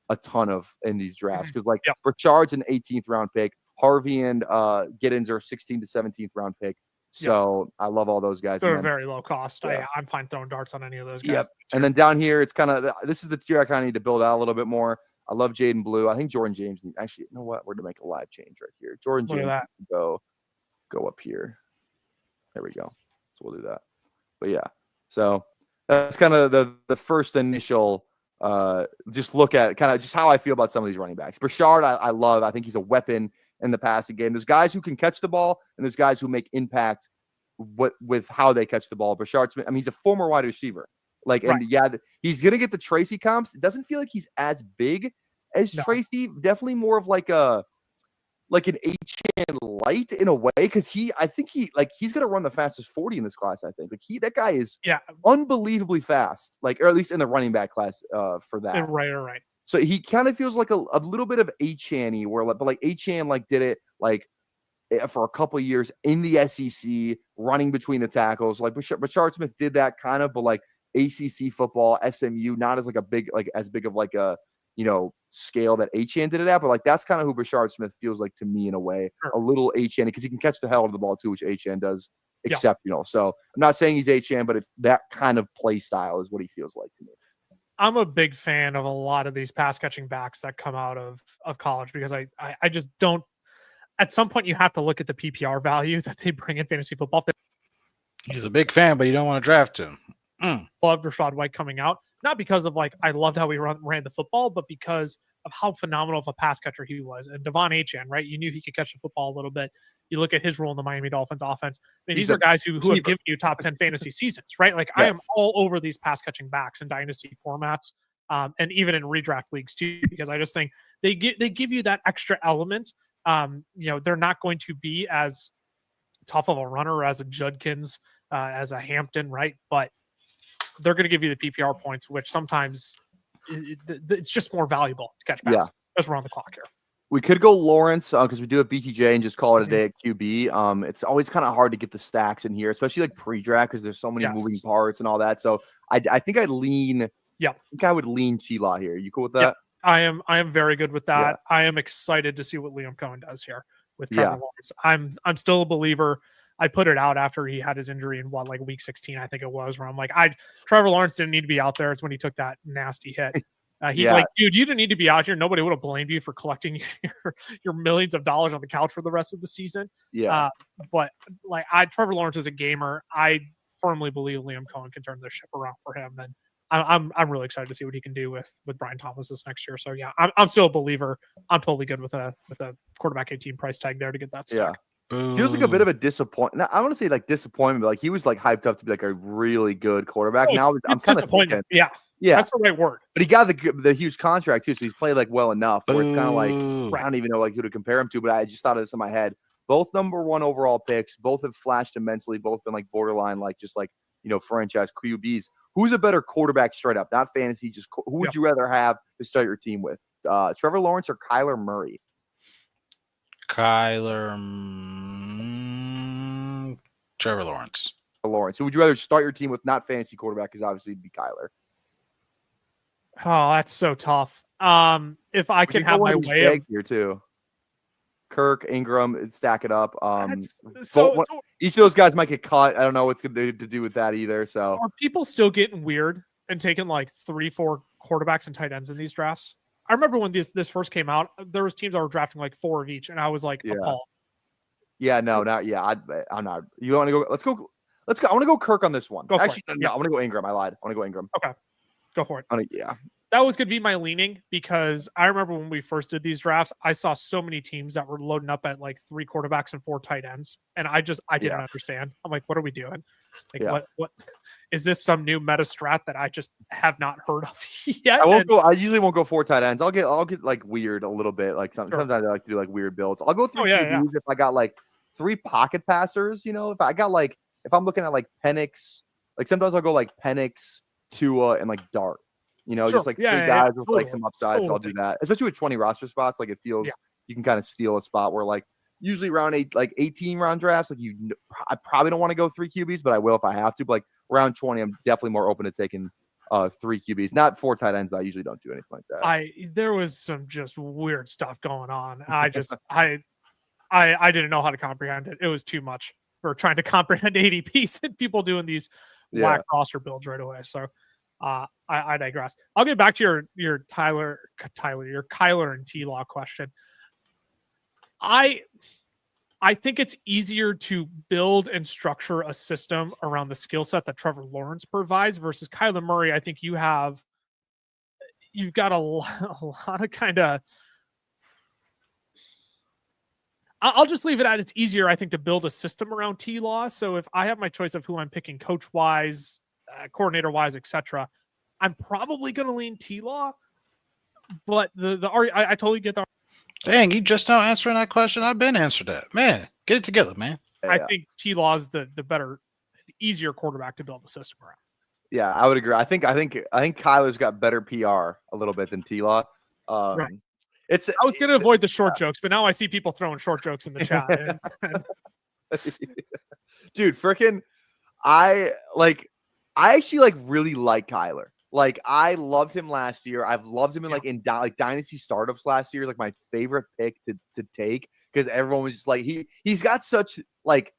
a ton of in these drafts. Because like Brashard's an 18th round pick. Harvey and Giddens are 16th to 17th round pick. So I love all those guys. They're very low cost. Yeah. I'm fine throwing darts on any of those guys. Yep. And then down here, it's kind of this is the tier I kind of need to build out a little bit more. I love Jaden Blue. I think Jordan James. Actually, you know what? We're gonna make a live change right here. Jordan James go up here. There we go. So we'll do that. But yeah, so that's kind of the first initial. Just look at kind of just how I feel about some of these running backs. Brashard, I love. I think he's a weapon in the passing game. There's guys who can catch the ball, and there's guys who make impact with how they catch the ball. Brashard, I mean, he's a former wide receiver. Like, and he's gonna get the Tracy comps. It doesn't feel like he's as big as Tracy. Definitely more of like an H-Chan light in a way, because I think he's gonna run the fastest 40 in this class. I think that guy is unbelievably fast. Like, or at least in the running back class for that. Right. So he kind of feels like a little bit of H-Chan-y, but like H-Chan like did it like for a couple of years in the SEC, running between the tackles. Like Brashard Smith did that kind of, but like ACC football, SMU, not as like as big of like a scale that H-Chan did it at, but like that's kind of who Brashard Smith feels like to me in a way, a little H-Chan, because he can catch the hell out of the ball too, which H-Chan does exceptional. So I'm not saying he's H-Chan, but that kind of play style is what he feels like to me. I'm a big fan of a lot of these pass catching backs that come out of college, because I just don't. At some point, you have to look at the PPR value that they bring in fantasy football. He's a big fan, but you don't want to draft him. Loved Rachaad White coming out, not because of like I loved how he ran the football, but because how phenomenal of a pass catcher he was. And Devon Achane, right? You knew he could catch the football a little bit. You look at his role in the Miami Dolphins offense. I mean, these are guys who have given you top 10 fantasy seasons, right? Like I am all over these pass catching backs in dynasty formats, and even in redraft leagues too, because I just think they give you that extra element. They're not going to be as tough of a runner as a Judkins, as a Hampton, right? But they're going to give you the PPR points, which sometimes it's just more valuable to catch passes as we're on the clock here. We could go Lawrence because we do have BTJ and just call it a day at QB. It's always kind of hard to get the stacks in here, especially like pre-draft because there's so many moving parts and all that. So I think I'd lean. Yeah, I think I would lean T-Law here. You cool with that? Yeah, I am very good with that. Yeah. I am excited to see what Liam Cohen does here with Trevor Lawrence. I'm still a believer. I put it out after he had his injury in week 16, I think it was, where I'm like, Trevor Lawrence didn't need to be out there. It's when he took that nasty hit. Dude, you didn't need to be out here. Nobody would have blamed you for collecting your millions of dollars on the couch for the rest of the season. Yeah. But Trevor Lawrence is a gamer. I firmly believe Liam Cohen can turn this ship around for him. And I'm really excited to see what he can do with Brian Thomas this next year. So yeah, I'm still a believer. I'm totally good with a quarterback 18 price tag there to get that stuck. Yeah. Feels like a bit of a disappointment. I want to say like disappointment, but like he was like hyped up to be like a really good quarterback. Now I'm kind of thinking, yeah, that's the right word. But he got the huge contract too, so he's played like well enough. Where it's kind of like I don't even know like who to compare him to. But I just thought of this in my head. Both number 1 overall picks. Both have flashed immensely. Both been like borderline, like just like franchise QBs. Who's a better quarterback straight up? Not fantasy. Just who would you rather have to start your team with? Trevor Lawrence or Kyler Murray? Trevor Lawrence. Who would you rather start your team with? Not fantasy quarterback, because obviously it'd be Kyler. Oh, that's so tough. If I can have my way here too. Kirk, Ingram, stack it up. Each of those guys might get cut. I don't know what's going to do with that either. So are people still getting weird and taking like 3-4 quarterbacks and tight ends in these drafts? I remember when this first came out, there was teams that were drafting like 4 of each, and I was like, appalled. Yeah, no, not I'm not. You want to go? Let's go. I want to go Kirk on this one. I want to go Ingram. I lied. I want to go Ingram. Okay, go for it. Yeah. That was going to be my leaning because I remember when we first did these drafts, I saw so many teams that were loading up at like 3 quarterbacks and 4 tight ends. And I didn't understand. I'm like, what are we doing? Like, what is this some new meta strat that I just have not heard of yet? I usually won't go 4 tight ends. I'll get like weird a little bit. Like sometimes I like to do like weird builds. I'll go 3 QBs if I got like 3 pocket passers, if I'm looking at like Penix, like sometimes I'll go like Penix, Tua, and like Dart. Just like 3 guys with like some upside. So I'll do that, especially with 20 roster spots. Like it feels you can kind of steal a spot where like usually round 18 round drafts, like I probably don't want to go 3 QBs, but I will if I have to. But like round 20, I'm definitely more open to taking 3 QBs, not 4 tight ends. I usually don't do anything like that. There was some just weird stuff going on. I didn't know how to comprehend it. It was too much for trying to comprehend ADPs and people doing these whack roster builds right away. So. I digress. I'll get back to your Kyler, your Kyler and T-Law question. I think it's easier to build and structure a system around the skill set that Trevor Lawrence provides versus Kyler Murray. I think you've got a lot of kind of. I'll just leave it at it's easier, I think, to build a system around T-Law. So if I have my choice of who I'm picking coach-wise, coordinator-wise, etc., I'm probably going to lean T-Law. But I totally get the. Dang, you just now answering that question. I've been answered that. Man, get it together, man. I think T-Law is the better, easier quarterback to build a system around. Yeah, I would agree. I think Kyler's got better PR a little bit than T-Law. Right. I was going to avoid the short jokes, but now I see people throwing short jokes in the chat. Dude, freaking, I actually really like Kyler. Like I loved him last year. I've loved him in dynasty startups last year. Like my favorite pick to take because everyone was just like he's got such like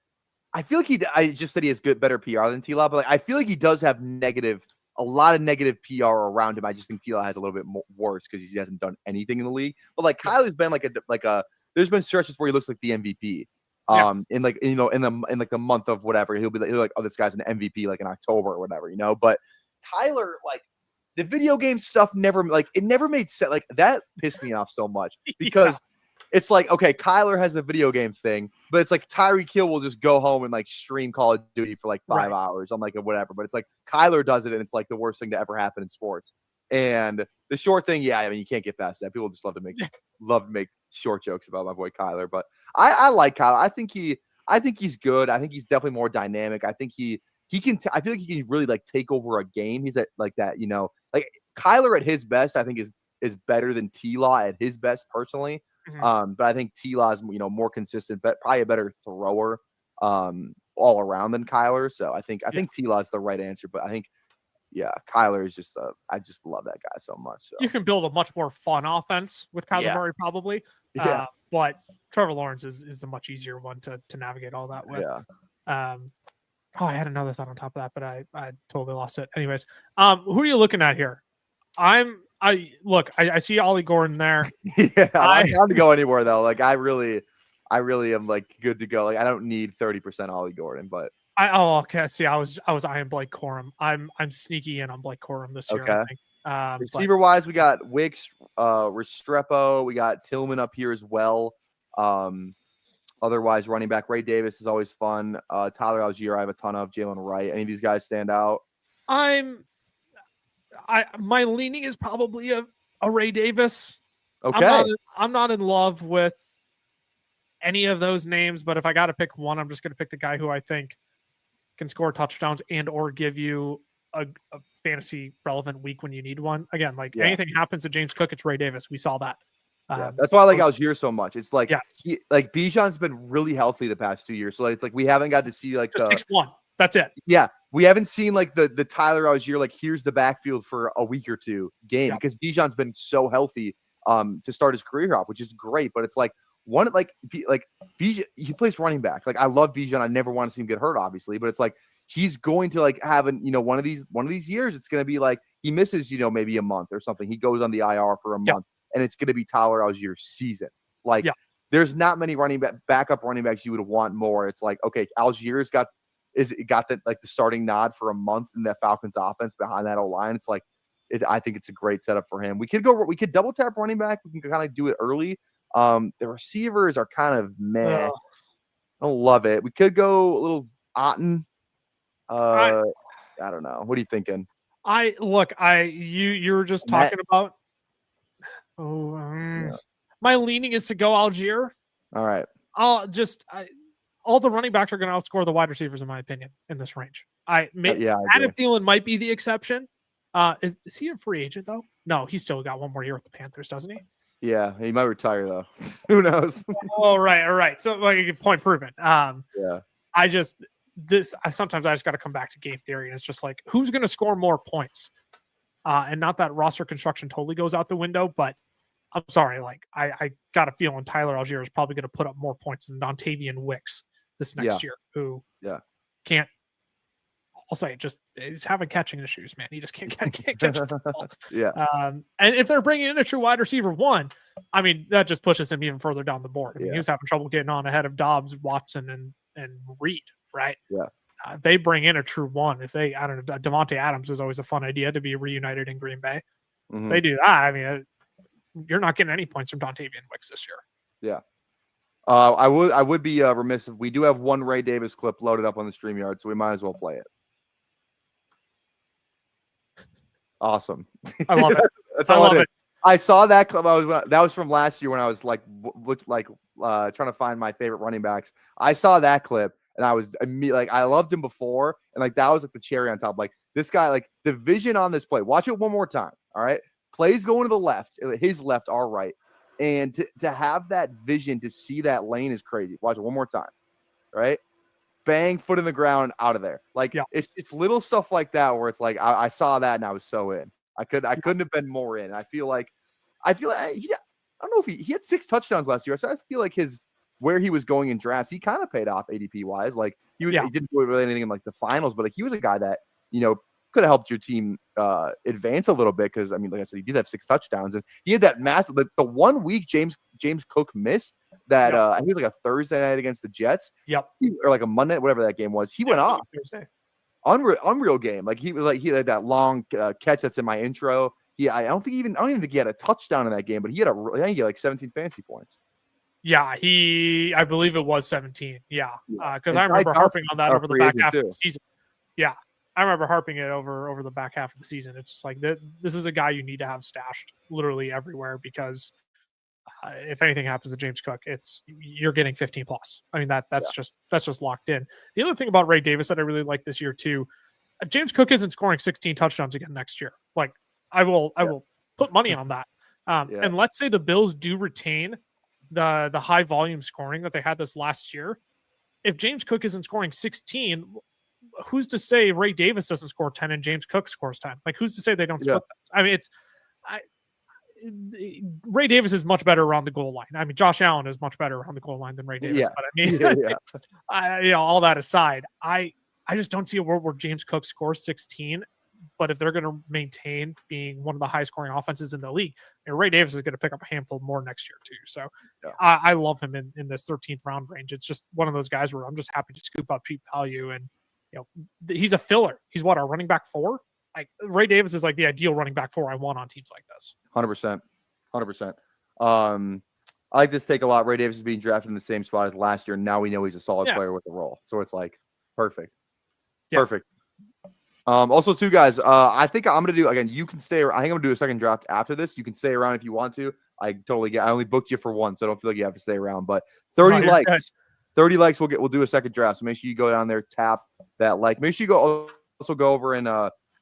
I feel like I just said he has better PR than T-Law, but I feel like he does have a lot of negative PR around him. I just think T-Law has a little bit worse because he hasn't done anything in the league. But like Kyler's been there's been stretches where he looks like the MVP. In the month of whatever, he'll be like, oh, this guy's an MVP like in October or whatever, But Kyler, the video game stuff never made sense. Like that pissed me off so much because it's like, okay, Kyler has a video game thing, but it's like Tyreek Hill will just go home and like stream Call of Duty for like 5 hours on like a whatever. But it's like Kyler does it, and it's like the worst thing to ever happen in sports. And the short thing, yeah, I mean, you can't get past that. People just love to make short jokes about my boy Kyler. But I like Kyler. I think he's good. I think he's definitely more dynamic. I think he can. I feel like he can really like take over a game. He's at like that, like Kyler at his best. I think is better than T-Law at his best personally. Mm-hmm. But I think T-Law is more consistent, but probably a better thrower all around than Kyler. So I think T-Law is the right answer. But I think Kyler is just I just love that guy so much. So. You can build a much more fun offense with Kyler Murray probably. Yeah. But Trevor Lawrence is the much easier one to navigate all that with. Yeah. I had another thought on top of that, but I totally lost it. Anyways, who are you looking at here? I see Ollie Gordon there. Yeah, I'm down to go anywhere though. Like I really am like good to go. Like I don't need 30% Ollie Gordon, but okay. See, I was eyeing Blake Corum. I'm sneaky in on Blake Corum this year. Okay. I think. Receiver wise, we got Wicks, Restrepo, we got Tillman up here as well. Otherwise, running back Ray Davis is always fun. Tyler Algier, I have a ton of. Jalen Wright. Any of these guys stand out? My leaning is probably a Ray Davis. Okay. I'm not in love with any of those names, but if I got to pick one, I'm just going to pick the guy who I think can score touchdowns and or give you a fantasy relevant week when you need one. Again, anything happens to James Cook, it's Ray Davis. We saw that. That's why I like Algier so much. It's like Bijan's been really healthy the past 2 years, so it's like we haven't got to see like just takes one. That's it. Yeah, we haven't seen like the Tyler Algier like here's the backfield for a week or two game because Bijan's been so healthy to start his career off, which is great. But it's like Bijan, he plays running back. Like I love Bijan. I never want to see him get hurt, obviously, but it's like he's going to like have one of these years. It's going to be like he misses maybe a month or something. He goes on the IR for a month. And it's going to be Tyler Algier's season. There's not many backup running backs you would want more. It's like, okay, Algier's got the starting nod for a month in that Falcons offense behind that O-line. It's like, I think it's a great setup for him. We could double tap running back. We can kind of do it early. The receivers are kind of meh. I don't love it. We could go a little Otten. I don't know. What are you thinking? You were just talking about. My leaning is to go Algier. All right. All the running backs are going to outscore the wide receivers, in my opinion, in this range. Adam Thielen might be the exception. Is he a free agent though? No, he's still got one more year with the Panthers, doesn't he? Yeah, he might retire though. Who knows? All right. So point proven. Sometimes I just got to come back to game theory, and it's just like who's going to score more points. And not that roster construction totally goes out the window, but I'm sorry. I got a feeling Tyler Algier is probably going to put up more points than Dontavian Wicks this next year, who can't. I'll say he's having catching issues, man. He just can't catch the ball. And if they're bringing in a true wide receiver one, I mean that just pushes him even further down the board. I mean, he was having trouble getting on ahead of Dobbs, Watson, and Reed, right? Yeah. They bring in a true one. If they, I don't know, Devontae Adams is always a fun idea to be reunited in Green Bay. If they do that, I mean, you're not getting any points from Dontavian Wicks this year. Yeah. I would be remiss if we do have one Ray Davis clip loaded up on the StreamYard, so we might as well play it. Awesome. I love it. That's all I love it. I saw that clip. That was from last year when I was trying to find my favorite running backs. I saw that clip. And I was immediately I loved him before, and that was the cherry on top. This guy, the vision on this play. Watch it one more time. All right, plays going to the left, his left, our right, and to have that vision to see that lane is crazy. Watch it one more time. Right, bang, foot in the ground, out of there. It's little stuff like that where it's like I saw that and I was so in. I couldn't have been more in. I feel like I don't know if he had 6 touchdowns last year, so I feel like where he was going in drafts, he kind of paid off ADP wise. He didn't do really anything in the finals, but he was a guy that could have helped your team advance a little bit because I mean, like I said, he did have 6 touchdowns and he had that massive. The 1 week James Cook missed that I think it was a Thursday night against the Jets. Yep. Or a Monday, whatever that game was. He went off. Thursday. unreal game. Like he had that long catch that's in my intro. I don't even think he had a touchdown in that game, but I think he had like 17 fantasy points. Yeah, I believe it was 17. Yeah, because And I remember Ty harping Johnson's on that a over the free back agent half of too. the season. Yeah, I remember harping it over the back half of the season. It's just like this is a guy you need to have stashed literally everywhere because if anything happens to James Cook, you're getting 15 plus. I mean that's just locked in. The other thing about Ray Davis that I really like this year too, James Cook isn't scoring 16 touchdowns again next year. Like I will put money on that. And let's say the Bills do retain the high volume scoring that they had this last year. If James Cook isn't scoring 16, who's to say Ray Davis doesn't score 10 and James Cook scores 10? Like who's to say they don't split that? I mean, Ray Davis is much better around the goal line. I mean, Josh Allen is much better around the goal line than Ray Davis. But I mean, all that aside, I just don't see a world where James Cook scores 16. But if they're going to maintain being one of the high scoring offenses in the league, Ray Davis is going to pick up a handful more next year too. So I love him in this 13th round range. It's just one of those guys where I'm just happy to scoop up cheap value. And he's a filler. He's what, our running back 4? Like Ray Davis is like the ideal running back 4 I want on teams like this. 100%. I like this take a lot. Ray Davis is being drafted in the same spot as last year. Now we know he's a solid player with a role. So it's like perfect. Perfect. Also, too, guys, I think I'm going to do, again, you can stay. I think I'm going to do a second draft after this. You can stay around if you want to. I totally get I only booked you for one, so I don't feel like you have to stay around. But 30 likes. Good. 30 likes, we'll do a second draft. So make sure you go down there, tap that like. Make sure you also go over and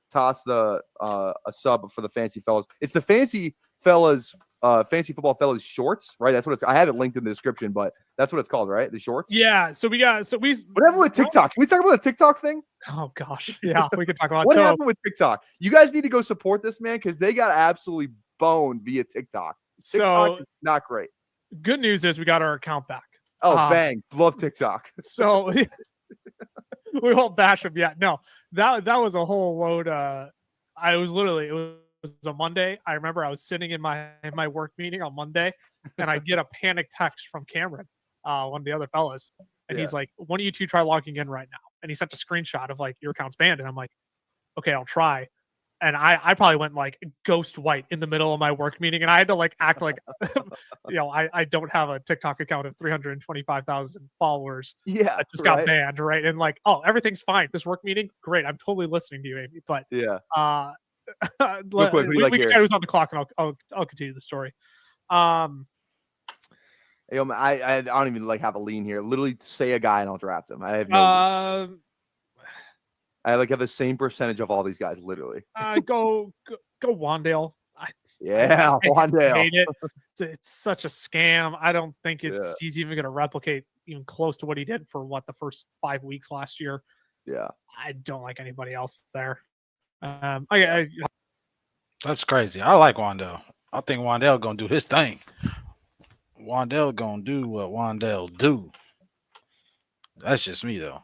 toss the a sub for the Fantasy Fellas. It's the Fantasy Fellas Fantasy Football Fellas shorts, right? That's what it's. I have it linked in the description, but that's what it's called, right? The shorts. Yeah. So we whatever with TikTok. Can we talk about the TikTok thing? Oh gosh, yeah, we could talk about what happened with TikTok. You guys need to go support this man because they got absolutely boned via TikTok. TikTok is not great. Good news is we got our account back. Oh, bang! Love TikTok. So we won't bash them yet. No, that was a whole load. It was a Monday. I remember I was sitting in my work meeting on Monday, and I get a panic text from Cameron, one of the other fellas, and he's like, "One of you two try logging in right now." And he sent a screenshot of like, "Your account's banned," and I'm like, "Okay, I'll try." And I probably went like ghost white in the middle of my work meeting, and I had to like act like, I don't have a TikTok account of 325,000 followers. Yeah, that just got banned, right? And like, oh, everything's fine. This work meeting, great. I'm totally listening to you, Amy. But we can tell who's on the clock, and I'll continue the story. I don't even like have a lean here. Literally say a guy and I'll draft him. I have no. I like have the same percentage of all these guys, literally. Go Wandale. Wandale. Hate it. It's such a scam. I don't think he's even going to replicate even close to what he did for the first 5 weeks last year. Yeah, I don't like anybody else there. That's crazy. I like Wandale. I think Wandale gonna do his thing. Wandale gonna do what Wandale do. That's just me though.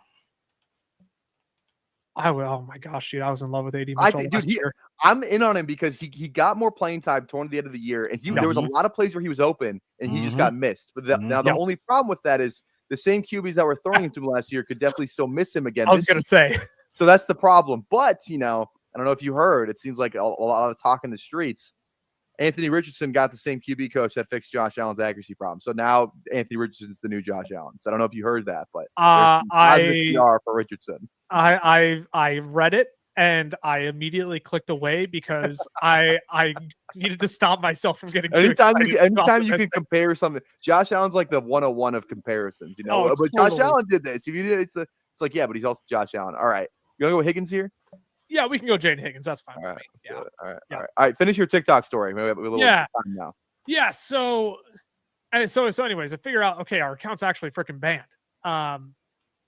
Oh my gosh, dude! I was in love with AD Mitchell last year. I'm in on him because he got more playing time toward the end of the year, and there was a lot of plays where he was open and he just got missed. But now the only problem with that is the same QBs that were throwing him to last year could definitely still miss him again. I was gonna say. So that's the problem. But I don't know if you heard. It seems like a lot of talk in the streets. Anthony Richardson got the same QB coach that fixed Josh Allen's accuracy problem. So now Anthony Richardson's the new Josh Allen. So I don't know if you heard that, but there's PR for Richardson. I read it and I immediately clicked away because I needed to stop myself from getting. Anytime you can compare something, Josh Allen's like the 101 of comparisons, but totally. Josh Allen did this. If you did, it's like but he's also Josh Allen. All right, you want to go with Higgins here? Yeah, we can go Jaden Higgins. That's fine. All right, All right. Finish your TikTok story. We have a little time now. Yeah. So anyways, I figure out, okay, our account's actually freaking banned.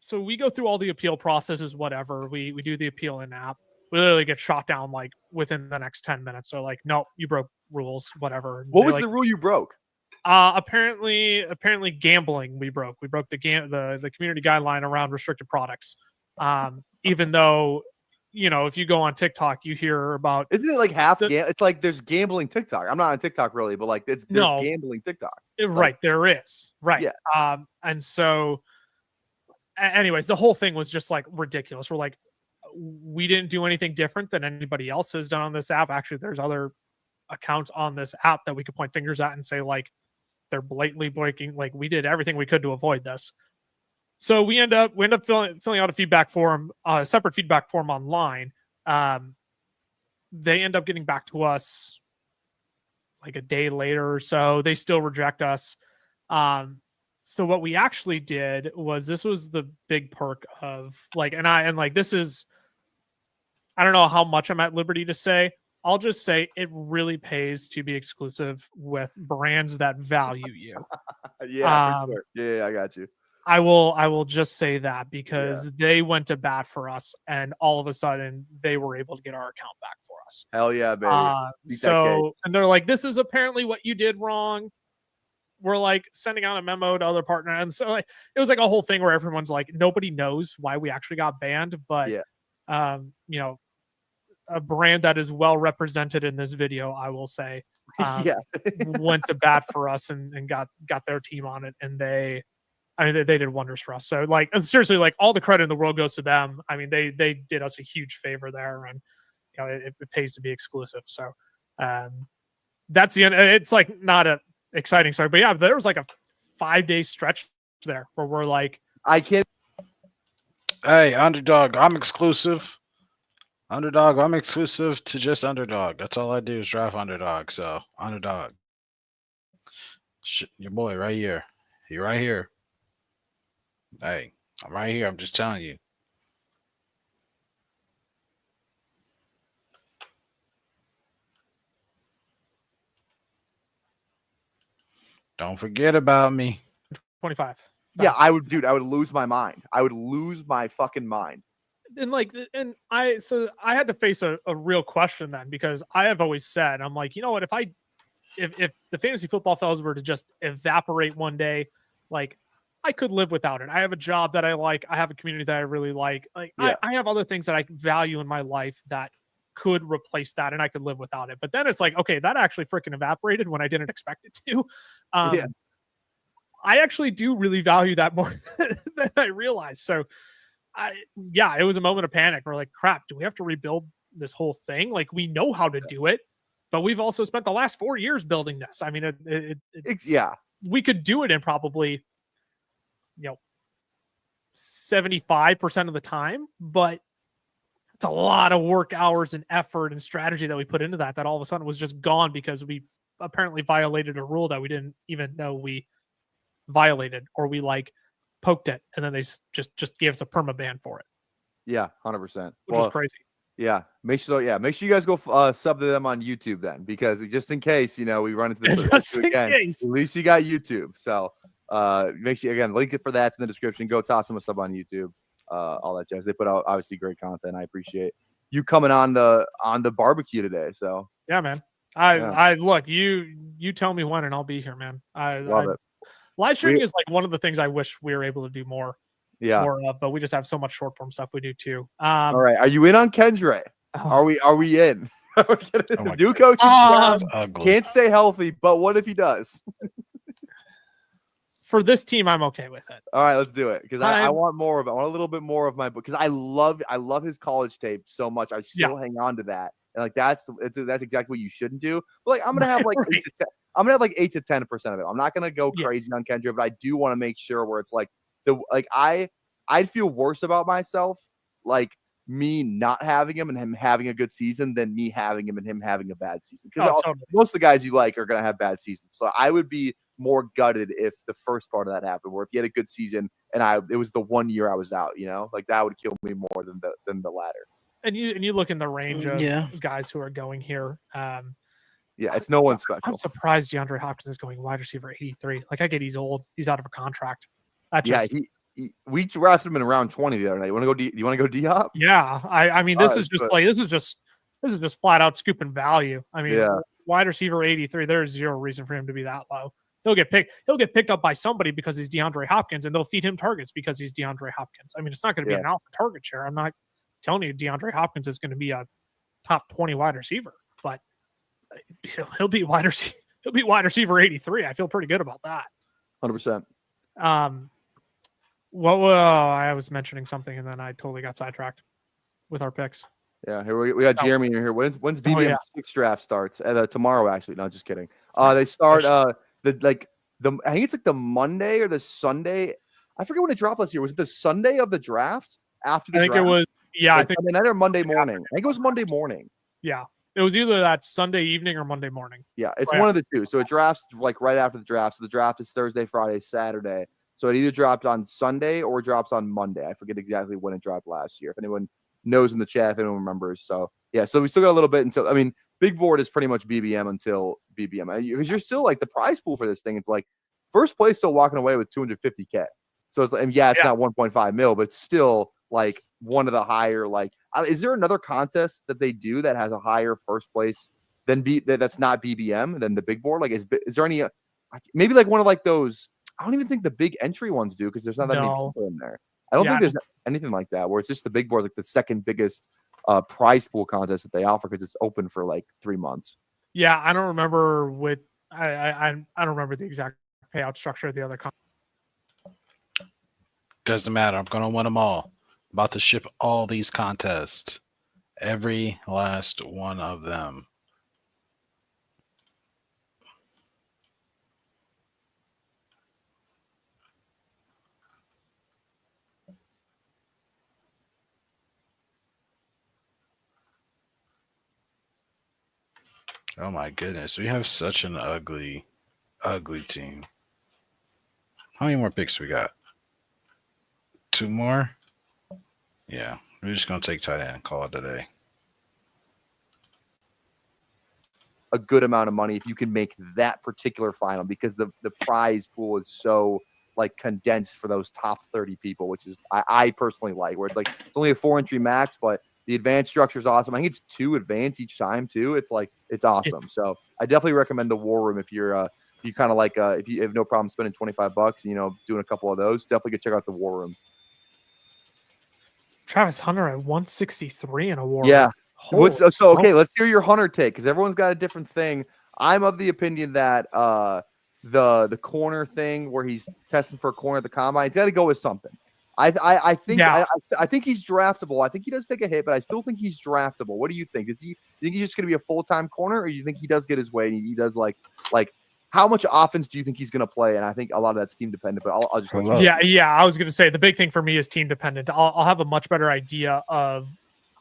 So we go through all the appeal processes, whatever. We do the appeal in app. We literally get shot down like within the next 10 minutes. So like, nope, you broke rules, whatever. What was the rule you broke? Apparently gambling. We broke the community guideline around restricted products. Even though, if you go on TikTok, you hear about. Isn't it like it's like there's gambling TikTok. I'm not on TikTok really, but like there's gambling TikTok. Right, there is. Right. Yeah. And so, anyways, the whole thing was just like ridiculous. We're like, we didn't do anything different than anybody else has done on this app. Actually, there's other accounts on this app that we could point fingers at and say like they're blatantly breaking. Like we did everything we could to avoid this. So we end up filling out a feedback form, a separate feedback form online. They end up getting back to us like a day later or so. They still reject us. So what we actually did was, this was the big perk of like, this is, I don't know how much I'm at liberty to say. I'll just say it really pays to be exclusive with brands that value you. Yeah, for sure. Yeah, I got you. I will just say that because they went to bat for us, and all of a sudden they were able to get our account back for us. Hell yeah, baby. So, and they're like, this is apparently what you did wrong. We're like sending out a memo to other partners. And so like, it was like a whole thing where everyone's like, nobody knows why we actually got banned, but you know, a brand that is well represented in this video, I will say, went to bat for us and got their team on it. And they did wonders for us. So like, and seriously, like all the credit in the world goes to them. I mean, they did us a huge favor there, and you know, it pays to be exclusive. So that's the end. It's like not a exciting story, but yeah, there was like a 5-day stretch there where we're like, I can't. Hey, Underdog, I'm exclusive. Underdog, I'm exclusive to just Underdog. That's all I do is draft Underdog. So Underdog, your boy right here. You're right here. Hey, I'm right here. I'm just telling you. Don't forget about me. 25. Yeah, I would lose my mind. I would lose my fucking mind. And like, and I had to face a real question then, because I have always said, I'm like, you know what, if the fantasy football fellas were to just evaporate one day, like I could live without it. I have a job that I like. I have a community that I really like. Like I have other things that I value in my life that could replace that, and I could live without it. But then it's like, okay, that actually freaking evaporated when I didn't expect it to. I actually do really value that more than I realized. So it was a moment of panic. We're like, crap, do we have to rebuild this whole thing? Like, we know how to do it, but we've also spent the last 4 years building this. I mean, we could do it in probably, 75% of the time, but it's a lot of work hours and effort and strategy that we put into that all of a sudden was just gone because we apparently violated a rule that we didn't even know we violated, or we like poked it and then they just gave us a perma ban for it. Yeah, 100%. Which is crazy. Yeah, make sure you guys go sub to them on YouTube then, because just in case we run into this again, at least you got YouTube. So make sure, again, link it for that in the description. Go toss them a sub on YouTube. All that jazz. They put out obviously great content. I appreciate you coming on the barbecue today. So yeah, man. I look, you tell me when and I'll be here, man. I love it. Live streaming is like one of the things I wish we were able to do more. More of, but we just have so much short form stuff we do too. All right, are you in on Kendra? Are we in? The new coach can't stay healthy, but what if he does? For this team, I'm okay with it. All right, let's do it, because I want more of it. I want a little bit more of my book, because I love his college tape so much. I still hang on to that, and like that's exactly what you shouldn't do. But like I'm gonna have like 8 to 10. I'm gonna have like 8 to 10% of it. I'm not gonna go crazy on Kendra, but I do want to make sure where it's like I'd feel worse about myself, like me not having him and him having a good season, than me having him and him having a bad season. Because most of the guys you like are gonna have bad seasons. So I would be more gutted if the first part of that happened, where if you had a good season and it was the 1 year I was out, like that would kill me more than the latter. And you look in the range of guys who are going here. It's no one special. I'm surprised DeAndre Hopkins is going wide receiver 83. Like, I get he's old. He's out of a contract. We drafted him in round 20 the other night. You want to go? You want to go D-Hop? Yeah, I mean, this is just flat out scooping value. I mean, wide receiver 83. There's zero reason for him to be that low. He'll get picked up by somebody because he's DeAndre Hopkins, and they'll feed him targets because he's DeAndre Hopkins. I mean, it's not going to be an alpha target share. I'm not telling you DeAndre Hopkins is going to be a top 20 wide receiver, but he'll be wide receiver 83. I feel pretty good about that. 100%. Well, I was mentioning something and then I totally got sidetracked. with our picks. Yeah, here we got Oh. Jeremy in here. When's BBM yeah. 6 draft starts? Tomorrow, actually. No, just kidding. They start I think it's like the Monday or the Sunday. I forget when it dropped last year. Was it the Sunday of the draft after the I think draft? it was. Yeah, I Like think. Sunday night or Monday morning. I think it was Monday morning. Yeah, it was either that Sunday evening or Monday morning. Yeah, it's Right one of the two. So it drafts like right after the draft. So the draft is Thursday, Friday, Saturday. So it either dropped on Sunday or drops on Monday. I forget exactly when it dropped last year. If anyone knows in the chat, if anyone remembers. So yeah, so we still got a little bit until. I mean, big board is pretty much BBM until BBM because you're still like the prize pool for this thing. It's like first place still walking away with 250K. So it's like, and yeah, it's not 1.5 mil, but it's still like one of the higher. Like, is there another contest that they do that has a higher first place than that's not BBM than the big board? Like, is there any maybe like one of like those? I don't even think the big entry ones do because there's not that many people in there. I don't think there's anything like that where it's just the big board, like the second biggest prize pool contest that they offer because it's open for like 3 months. Yeah, I don't remember what I don't remember the exact payout structure of the other contest. Doesn't matter. I'm gonna win them all. About to ship all these contests, every last one of them. Oh my goodness, we have such an ugly team. How many more picks we got? 2 more? Yeah, we're just gonna take tight end and call it a day. A good amount of money if you can make that particular final because the prize pool is so like condensed for those top 30 people, which is I personally like where it's like it's only a 4-entry max, but the advanced structure is awesome. I think it's 2 advanced each time too. It's like it's awesome. So I definitely recommend the War Room if you're you kind of like if you have no problem spending $25, doing a couple of those, definitely go check out the War Room. Travis Hunter at 163 in a War Yeah. Room. Okay, let's hear your Hunter take because everyone's got a different thing. I'm of the opinion that the corner thing where he's testing for a corner at the combine, he's got to go with something. I think I think he's draftable. I think he does take a hit, but I still think he's draftable. What do you think? Do you think he's just going to be a full-time corner, or do you think he does get his way and he does like how much offense do you think he's going to play? And I think a lot of that's team dependent, but I'll just yeah. I was going to say the big thing for me is team dependent. I'll have a much better idea of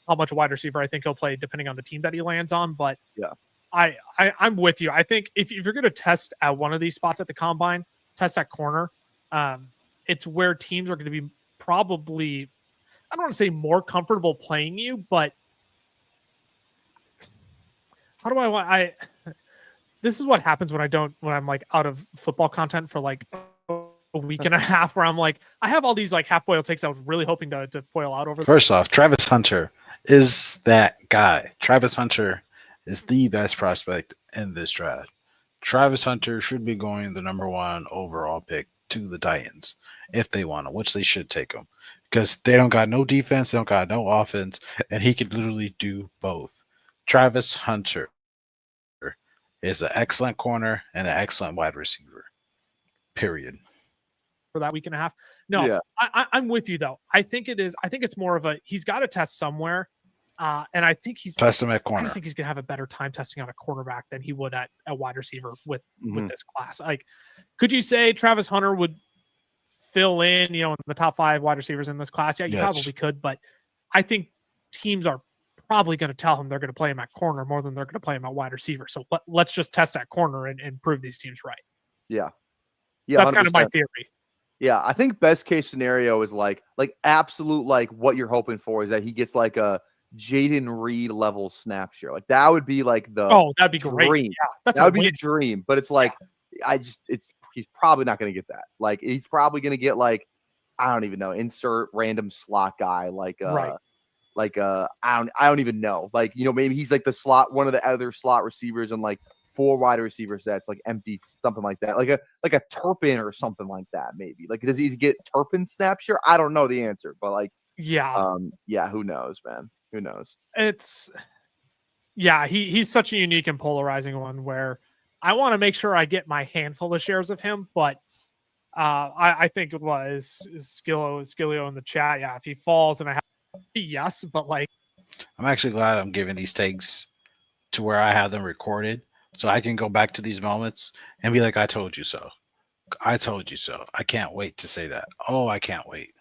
how much wide receiver I think he'll play depending on the team that he lands on. But yeah, I'm with you. I think if you're going to test at one of these spots at the combine, test at corner. It's where teams are going to be probably, I don't want to say more comfortable playing you, but how do I this is what happens when I'm like out of football content for like a week and a half where I'm like, I have all these like half-boiled takes I was really hoping to foil out over. First off, Travis Hunter is that guy. Travis Hunter is the best prospect in this draft. Travis Hunter should be going the number 1 overall pick to the Titans if they want to, which they should take him because they don't got no defense, they don't got no offense, and he could literally do both. Travis Hunter is an excellent corner and an excellent wide receiver. Period. For that week and a half. No, yeah. I'm with you though. I think it's more of he's got to test somewhere. And I think he's test him at corner. I just think he's gonna have a better time testing on a cornerback than he would at a wide receiver with this class. Like, could you say Travis Hunter would fill in, in the top 5 wide receivers in this class? Yeah, you probably could, but I think teams are probably going to tell him they're going to play him at corner more than they're going to play him at wide receiver. So let's just test that corner and prove these teams right. Yeah. That's 100%. Kind of my theory. Yeah, I think best case scenario is like absolute like what you're hoping for is that he gets like a Jaden Reed level snap share. Like that would be like that'd be dream. Great. Yeah, that would be a dream. But it's like he's probably not going to get that. Like he's probably going to get like I don't even know, insert random slot guy I don't even know. Like maybe he's like the slot, one of the other slot receivers and like 4 wide receiver sets, like empty, something like that, like a Turpin or something like that. Maybe like does he get Turpin snap share? I don't know the answer, but like who knows, man? Who knows? He's such a unique and polarizing one where I want to make sure I get my handful of shares of him, but I think it was Skilio in the chat. Yeah, if he falls and I have yes, but like I'm actually glad I'm giving these takes to where I have them recorded so I can go back to these moments and be like, I told you so. I told you so. I can't wait to say that. Oh, I can't wait.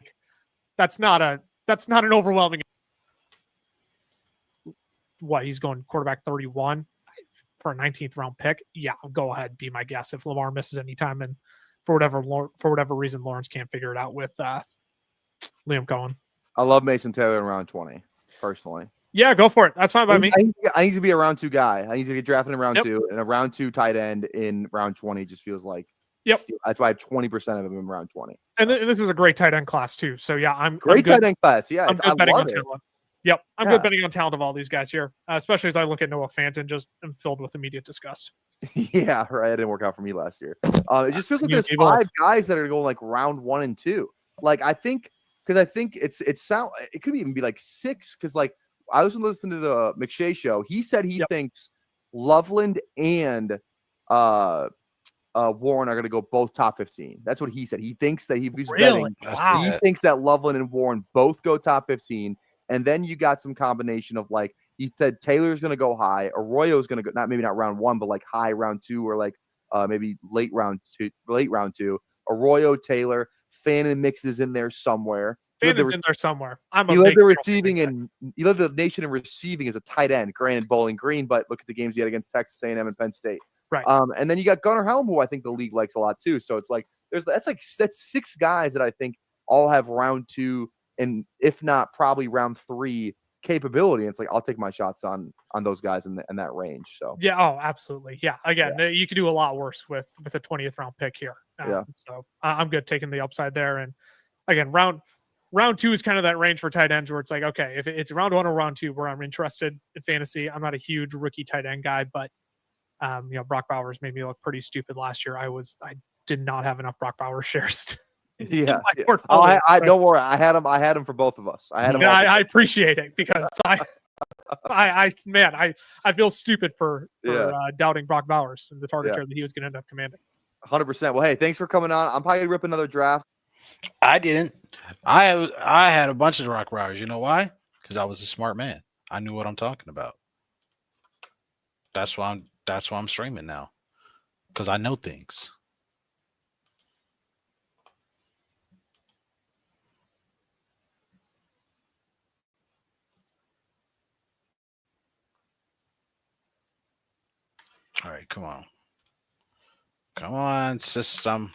That's not an overwhelming. What, he's going quarterback 31 for a 19th round pick? Yeah, go ahead, be my guess. If Lamar misses any time, and for whatever reason Lawrence can't figure it out with Liam Cohen. I love Mason Taylor in round 20, personally. Yeah, go for it. That's fine by me. I need to be a round 2 guy. I need to get drafted in round Yep. 2, and a round 2 tight end in round 20 just feels like. Yep. That's why I have 20% of them in round 20. So. And this is a great tight end class too. So yeah, I'm great good. tight end class. Yeah, I'm good betting on it. talent. Yep, I'm good betting on talent of all these guys here, especially as I look at Noah Fant and just am filled with immediate disgust. Yeah, right. It didn't work out for me last year. It just feels like there's 5 guys that are going like round 1 and 2. Like I think it could even be like 6 because like I was listening to the McShay show. He said he thinks Loveland and Warren are going to go both top 15. That's what he said. He thinks that he's betting. Wow. He thinks that Loveland and Warren both go top 15. And then you got some combination of like he said Taylor's going to go high, Arroyo's going to go maybe not round 1, but like high round 2 or like maybe late round 2. Arroyo, Taylor, Fannin mixes in there somewhere. Fannon's in there somewhere. He led the nation in receiving as a tight end. Granted, Bowling Green, but look at the games he had against Texas A&M and Penn State. Right. And then you got Gunnar Helm, who I think the league likes a lot too. So it's like that's 6 guys that I think all have round 2 and if not probably round 3 capability. And it's like I'll take my shots on those guys in that range. So yeah, oh, absolutely, yeah. Again, you could do a lot worse with a 20th round pick here. So I'm good taking the upside there. And again, round 2 is kind of that range for tight ends where it's like, okay, if it's round 1 or round 2 where I'm interested in fantasy. I'm not a huge rookie tight end guy, but Brock Bowers made me look pretty stupid last year. I did not have enough Brock Bowers shares. Yeah. I don't worry. I had him for both of us. I had him. I appreciate it because I feel stupid for doubting Brock Bowers and the target share that he was going to end up commanding. 100%. Well, hey, thanks for coming on. I'm probably gonna rip another draft. I didn't. I had a bunch of Brock Bowers. You know why? Because I was a smart man. I knew what I'm talking about. That's why I'm streaming now. Because I know things. All right, come on. Come on, system.